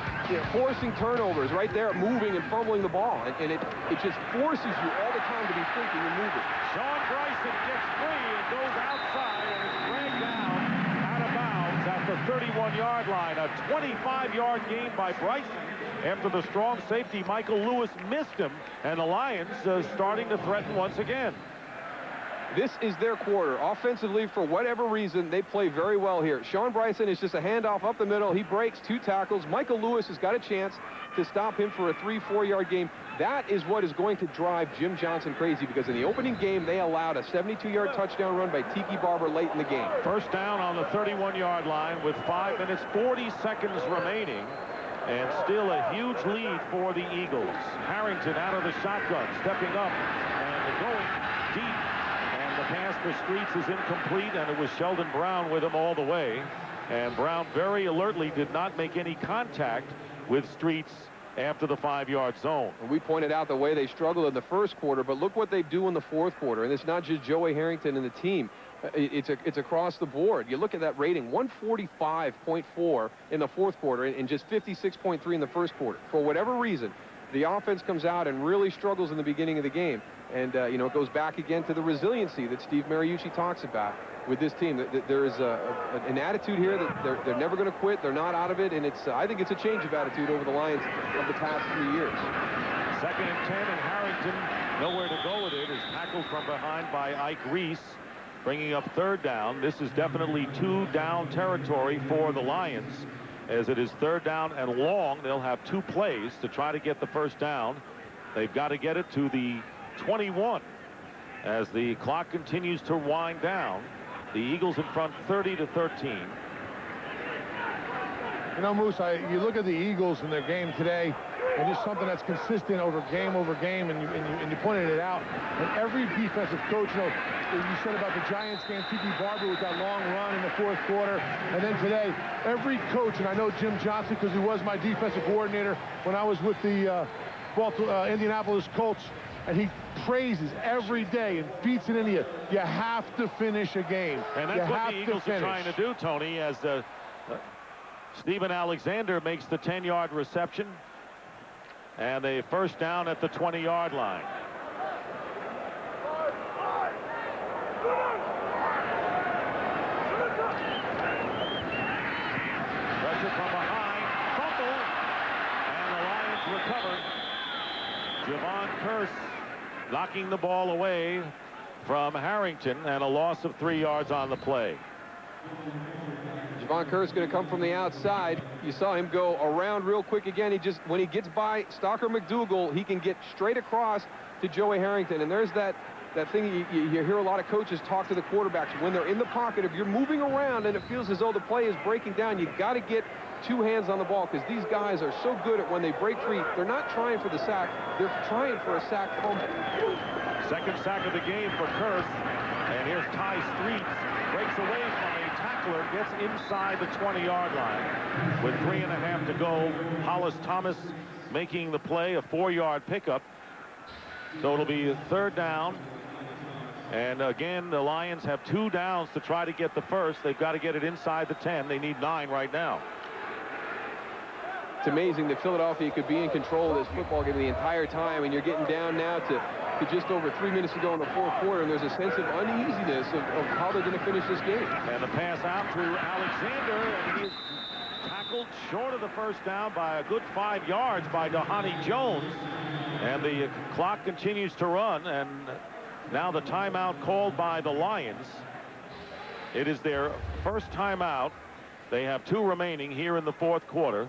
forcing turnovers right there, moving and fumbling the ball. And it just forces you all the time to be thinking and moving. Sean Bryson gets free and goes outside and is dragged down out of bounds at the 31-yard line. A 25-yard gain by Bryson after the strong safety Michael Lewis missed him, and the Lions starting to threaten once again. This is their quarter. Offensively, for whatever reason, they play very well here. Sean Bryson is just a handoff up the middle. He breaks 2 tackles. Michael Lewis has got a chance to stop him for a 3-4-yard game. That is what is going to drive Jim Johnston crazy, because in the opening game, they allowed a 72-yard touchdown run by Tiki Barber late in the game. First down on the 31-yard line with 5 minutes, 40 seconds remaining. And still a huge lead for the Eagles. Harrington out of the shotgun, stepping up and going deep. And the pass for Streets is incomplete, and it was Sheldon Brown with him all the way. And Brown very alertly did not make any contact with Streets after the 5-yard zone. And we pointed out the way they struggled in the first quarter, but look what they do in the fourth quarter. And it's not just Joey Harrington and the team. It's across the board. You look at that rating, 145.4 in the fourth quarter and just 56.3 in the first quarter. For whatever reason, the offense comes out and really struggles in the beginning of the game. And, you know, it goes back again to the resiliency that Steve Mariucci talks about with this team. There is an attitude here that they're never going to quit. They're not out of it. And I think it's a change of attitude over the Lions of the past 3 years. 2nd and 10, and Harrington nowhere to go with it, is tackled from behind by Ike Reese, bringing up 3rd down. This is definitely 2-down territory for the Lions, as it is 3rd down and long. They'll have 2 plays to try to get the first down. They've got to get it to the 21 as the clock continues to wind down. The Eagles in front 30-13. You know, Moose, you look at the Eagles in their game today, and just something that's consistent over game, and you pointed it out. And every defensive coach, you know, you said about the Giants game, Tiki Barber with that long run in the fourth quarter, and then today, every coach, and I know Jim Johnston because he was my defensive coordinator when I was with the Indianapolis Colts, and he praises every day and beats it into you. You have to finish a game. And that's what the Eagles are trying to do, Tony, as Steven Alexander makes the 10-yard reception. And a first down at the 20-yard line. Pressure from behind. Fumble. And the Lions recover. Javon Kearse knocking the ball away from Harrington, and a loss of 3 yards on the play. Javon Kearse going to come from the outside. You saw him go around real quick again. When he gets by Stalker McDougal, he can get straight across to Joey Harrington. And there's that thing you hear a lot of coaches talk to the quarterbacks when they're in the pocket. If you're moving around and it feels as though the play is breaking down, you got to get 2 hands on the ball, because these guys are so good at when they break free. They're not trying for the sack. They're trying for a sack fumble. 2nd sack of the game for Kearse. And here's Ty Streets. Breaks away from a tackler, gets inside the 20-yard line with 3.5 to go. Hollis Thomas making the play, a 4-yard pickup. So it'll be 3rd down. And again, the Lions have 2 downs to try to get the first. They've got to get it inside the 10. They need 9 right now. It's amazing that Philadelphia could be in control of this football game the entire time, and you're getting down now to just over 3 minutes to go in the fourth quarter, and there's a sense of uneasiness of how they're going to finish this game. And the pass out to Alexander, and he is tackled short of the first down by a good 5 yards by Dhani Jones. And the clock continues to run, and now the timeout called by the Lions. It is their first timeout. They have 2 remaining here in the fourth quarter,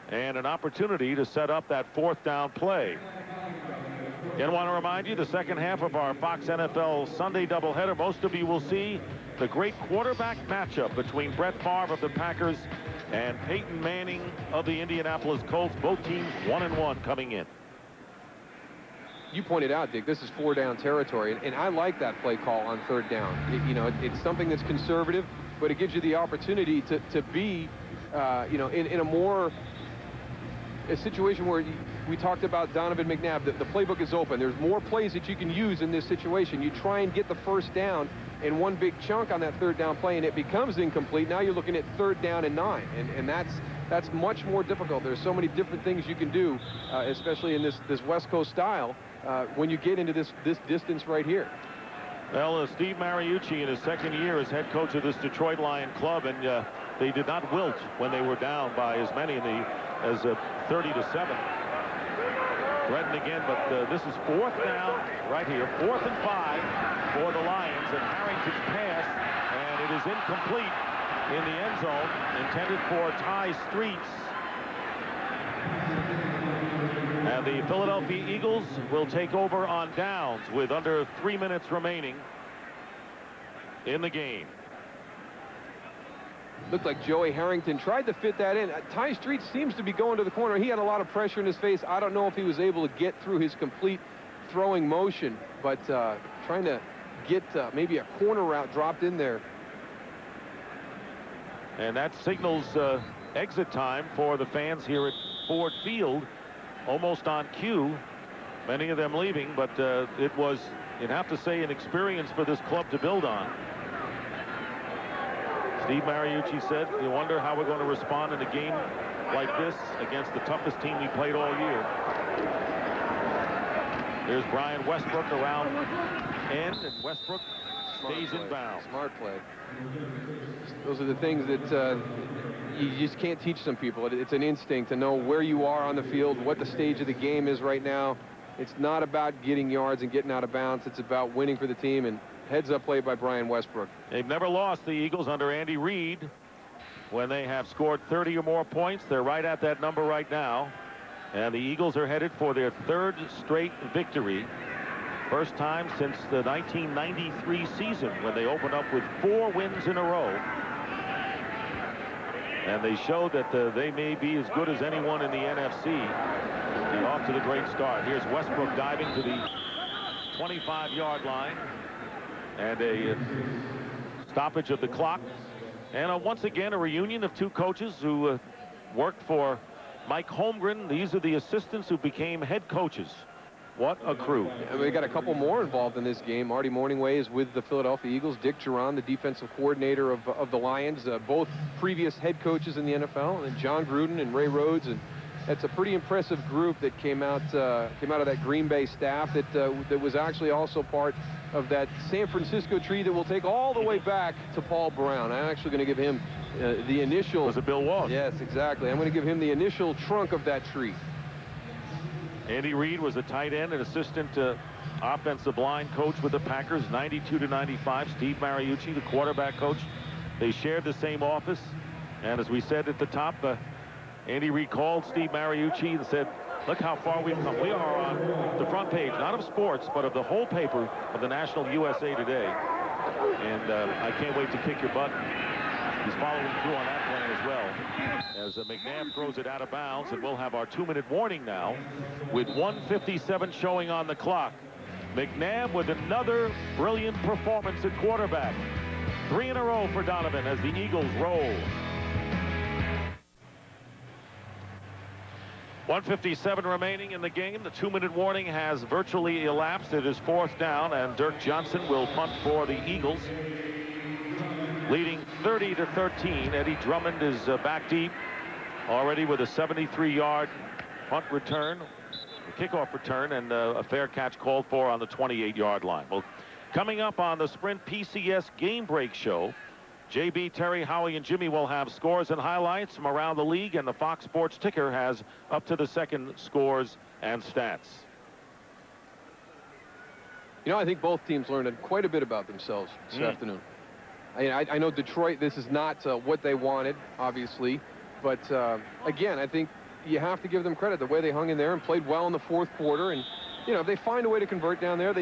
and an opportunity to set up that 4th down play. Again, I want to remind you, the second half of our Fox NFL Sunday doubleheader, most of you will see the great quarterback matchup between Brett Favre of the Packers and Peyton Manning of the Indianapolis Colts. Both teams 1-1 coming in. You pointed out, Dick, this is 4-down territory, and I like that play call on 3rd down. You know, it's something that's conservative, but it gives you the opportunity to be, you know, in a situation where we talked about Donovan McNabb. The playbook is open. There's more plays that you can use in this situation. You try and get the first down in one big chunk on that third down play, and it becomes incomplete. Now you're looking at 3rd down and 9, and that's much more difficult. There's so many different things you can do, especially in this West Coast style, when you get into this distance right here. Well, Steve Mariucci in his 2nd year as head coach of this Detroit Lion club, and they did not wilt when they were down by as many as 30-7. Threatened again, but this is 4th down right here, 4th and 5 for the Lions, and Harrington's pass, and it is incomplete in the end zone, intended for Ty Streets. And the Philadelphia Eagles will take over on downs with under 3 minutes remaining in the game. Looked like Joey Harrington tried to fit that in. Ty Street seems to be going to the corner. He had a lot of pressure in his face. I don't know if he was able to get through his complete throwing motion, but trying to get maybe a corner route dropped in there. And that signals exit time for the fans here at Ford Field, almost on cue. Many of them leaving, but it was, you'd have to say, an experience for this club to build on. Steve Mariucci said, you wonder how we're going to respond in a game like this against the toughest team we played all year. There's Brian Westbrook around end, and Westbrook stays in bounds. Smart play. Those are the things that you just can't teach some people. It's an instinct to know where you are on the field, what the stage of the game is right now. It's not about getting yards and getting out of bounds. It's about winning for the team, and heads-up play by Brian Westbrook. They've never lost, the Eagles, under Andy Reid. When they have scored 30 or more points, they're right at that number right now. And the Eagles are headed for their 3rd straight victory. First time since the 1993 season, when they opened up with 4 wins in a row. And they showed that they may be as good as anyone in the NFC. Off to the great start. Here's Westbrook diving to the 25-yard line. And a stoppage of the clock. And once again, a reunion of 2 coaches who worked for Mike Holmgren. These are the assistants who became head coaches. What a crew. And we got a couple more involved in this game. Marty Morningway is with the Philadelphia Eagles. Dick Geron, the defensive coordinator of the Lions, both previous head coaches in the NFL, and John Gruden and Ray Rhodes. And that's a pretty impressive group that came out of that Green Bay staff that was actually also part of that San Francisco tree that will take all the way back to Paul Brown. I'm actually going to give him the initial. Was it Bill Walsh? Yes, exactly. I'm going to give him the initial trunk of that tree. Andy Reid was a tight end and assistant offensive line coach with the Packers, 92-95. Steve Mariucci, the quarterback coach. They shared the same office. And as we said at the top, Andy Reid called Steve Mariucci and said, look how far we've come. We are on the front page, not of sports, but of the whole paper of the National USA Today. And I can't wait to kick your butt. He's following through on that plan as well. As McNabb throws it out of bounds, and we'll have our 2-minute warning now with 1:57 showing on the clock. McNabb with another brilliant performance at quarterback. 3 in a row for Donovan as the Eagles roll. 1:57 remaining in the game. The 2-minute warning has virtually elapsed. It is 4th down, and Dirk Johnson will punt for the Eagles. Leading 30-13. Eddie Drummond is back deep already with a 73-yard punt return, a kickoff return, and a fair catch called for on the 28-yard line. Well, coming up on the Sprint PCS Game Break Show, JB, Terry, Howie, and Jimmy will have scores and highlights from around the league, and the Fox Sports Ticker has up to the second scores and stats. You know, I think both teams learned quite a bit about themselves this afternoon. I know Detroit, this is not what they wanted, obviously. But, again, I think you have to give them credit. The way they hung in there and played well in the 4th quarter. And, you know, if they find a way to convert down there,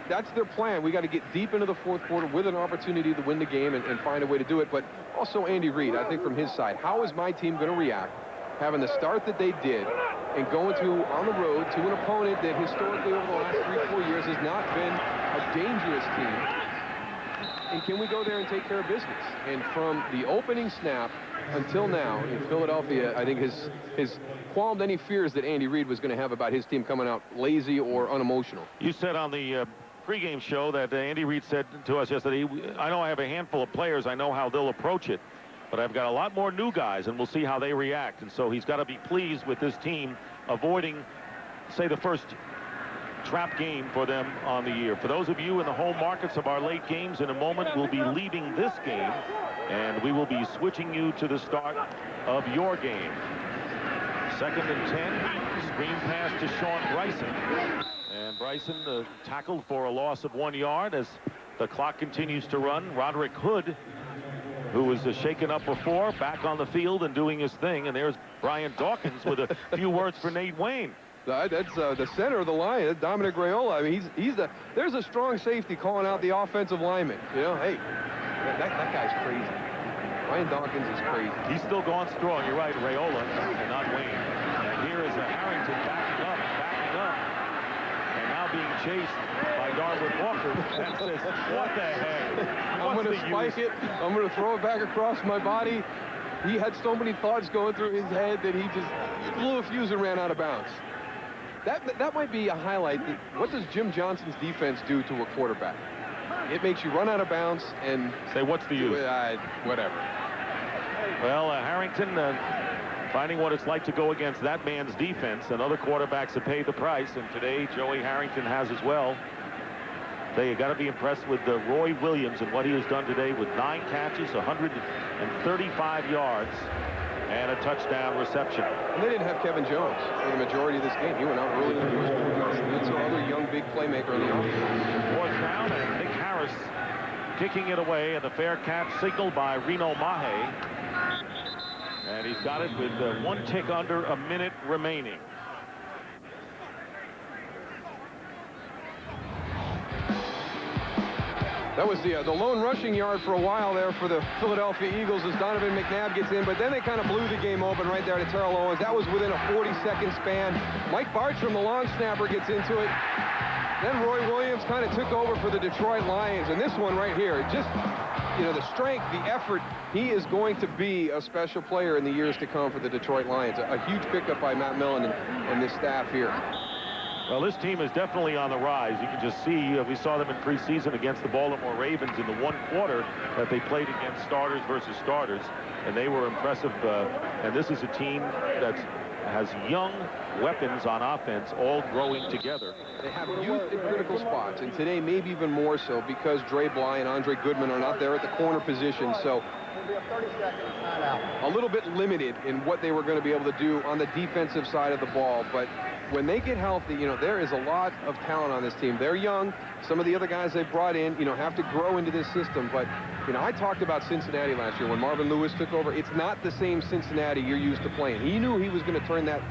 that's their plan. We got to get deep into the 4th quarter with an opportunity to win the game and find a way to do it. But also Andy Reid, I think from his side, how is my team going to react having the start that they did and going on the road to an opponent that historically over the last 3-4 years has not been a dangerous team? And can we go there and take care of business? And from the opening snap, until now in Philadelphia, I think has qualmed any fears that Andy Reid was going to have about his team coming out lazy or unemotional. You said on the pregame show that Andy Reid said to us yesterday, I know I have a handful of players. I know how they'll approach it. But I've got a lot more new guys, and we'll see how they react. And so he's got to be pleased with this team avoiding, say, the first trap game for them on the year. For those of you in the home markets of our late games, in a moment, we'll be leaving this game, and we will be switching you to the start of your game. 2nd and 10. Screen pass to Sean Bryson. And Bryson tackled for a loss of 1 yard as the clock continues to run. Roderick Hood, who was shaken up before, back on the field and doing his thing. And there's Brian Dawkins with a few words for Nate Wayne. That's the center of the line, Dominic Raiola. I mean, there's a strong safety calling out the offensive lineman. You know, hey, that guy's crazy. Brian Dawkins is crazy. He's still going strong. You're right, Raiola, and not Wayne. And here is Harrington backing up, and now being chased by Darwin Walker. That says, what the heck? I'm going to spike it. I'm going to throw it back across my body. He had so many thoughts going through his head that he just blew a fuse and ran out of bounds. That might be a highlight. What does Jim Johnston's defense do to a quarterback? It makes you run out of bounds and say, what's the use? Whatever. Well, Harrington finding what it's like to go against that man's defense, and other quarterbacks have paid the price, and today Joey Harrington has as well. They got to be impressed with Roy Williams and what he has done today with 9 catches, 135 yards, and a touchdown reception. And they didn't have Kevin Jones for the majority of this game. He went out early in the game. That's another young big playmaker in the offense. 4th down, and Nick Harris kicking it away, and the fair catch signaled by Reno Mahe. And he's got it with 1 tick under a minute remaining. That was the lone rushing yard for a while there for the Philadelphia Eagles as Donovan McNabb gets in, but then they kind of blew the game open right there to Terrell Owens. That was within a 40-second span. Mike Bartram, the long snapper, gets into it. Then Roy Williams kind of took over for the Detroit Lions, and this one right here, just, you know, the strength, the effort, he is going to be a special player in the years to come for the Detroit Lions. A huge pickup by Matt Millen and this staff here. Well, this team is definitely on the rise. You can just see, we saw them in preseason against the Baltimore Ravens in the 1 quarter that they played against starters versus starters, and they were impressive. And this is a team that has young weapons on offense all growing together. They have youth in critical spots, and today maybe even more so because Dre Bly and Andre Goodman are not there at the corner position. So a little bit limited in what they were going to be able to do on the defensive side of the ball. But when they get healthy, you know, there is a lot of talent on this team. They're young. Some of the other guys they brought in, you know, have to grow into this system. But, you know, I talked about Cincinnati last year when Marvin Lewis took over. It's not the same Cincinnati you're used to playing. He knew he was going to turn that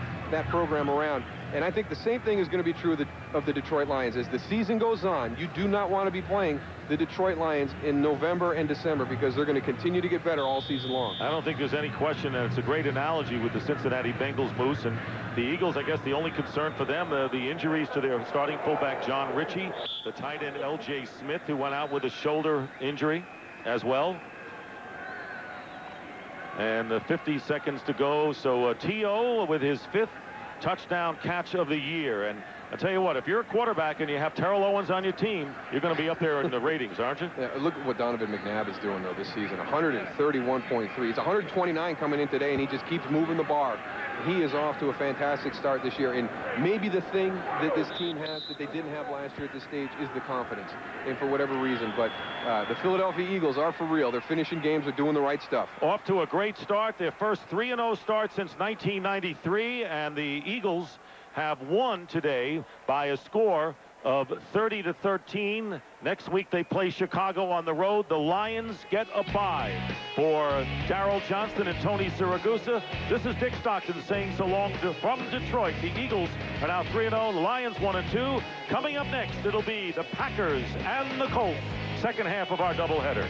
program around. And I think the same thing is going to be true of the Detroit Lions. As the season goes on, you do not want to be playing the Detroit Lions in November and December because they're going to continue to get better all season long. I don't think there's any question that it's a great analogy with the Cincinnati Bengals, Moose. And the Eagles, I guess the only concern for them, the injuries to their starting fullback, John Ritchie, the tight end, L.J. Smith, who went out with a shoulder injury as well. And 50 seconds to go. So T.O. with his 5th touchdown catch of the year. And I tell you what, if you're a quarterback and you have Terrell Owens on your team, you're going to be up there in the ratings, aren't you? Yeah, look at what Donovan McNabb is doing, though, this season. 131.3. It's 129 coming in today, and he just keeps moving the bar. He is off to a fantastic start this year, and maybe the thing that this team has that they didn't have last year at this stage is the confidence, and for whatever reason. But the Philadelphia Eagles are for real. They're finishing games. They're doing the right stuff. Off to a great start. Their first 3-0 start since 1993, and the Eagles have won today by a score of 30-13. Next week they play Chicago on the road. The Lions get a bye. For Daryl Johnston and Tony Siragusa, this is Dick Stockton saying so long from Detroit. The Eagles are now 3-0. The Lions 1-2. Coming up next, it'll be the Packers and the Colts. Second half of our doubleheader.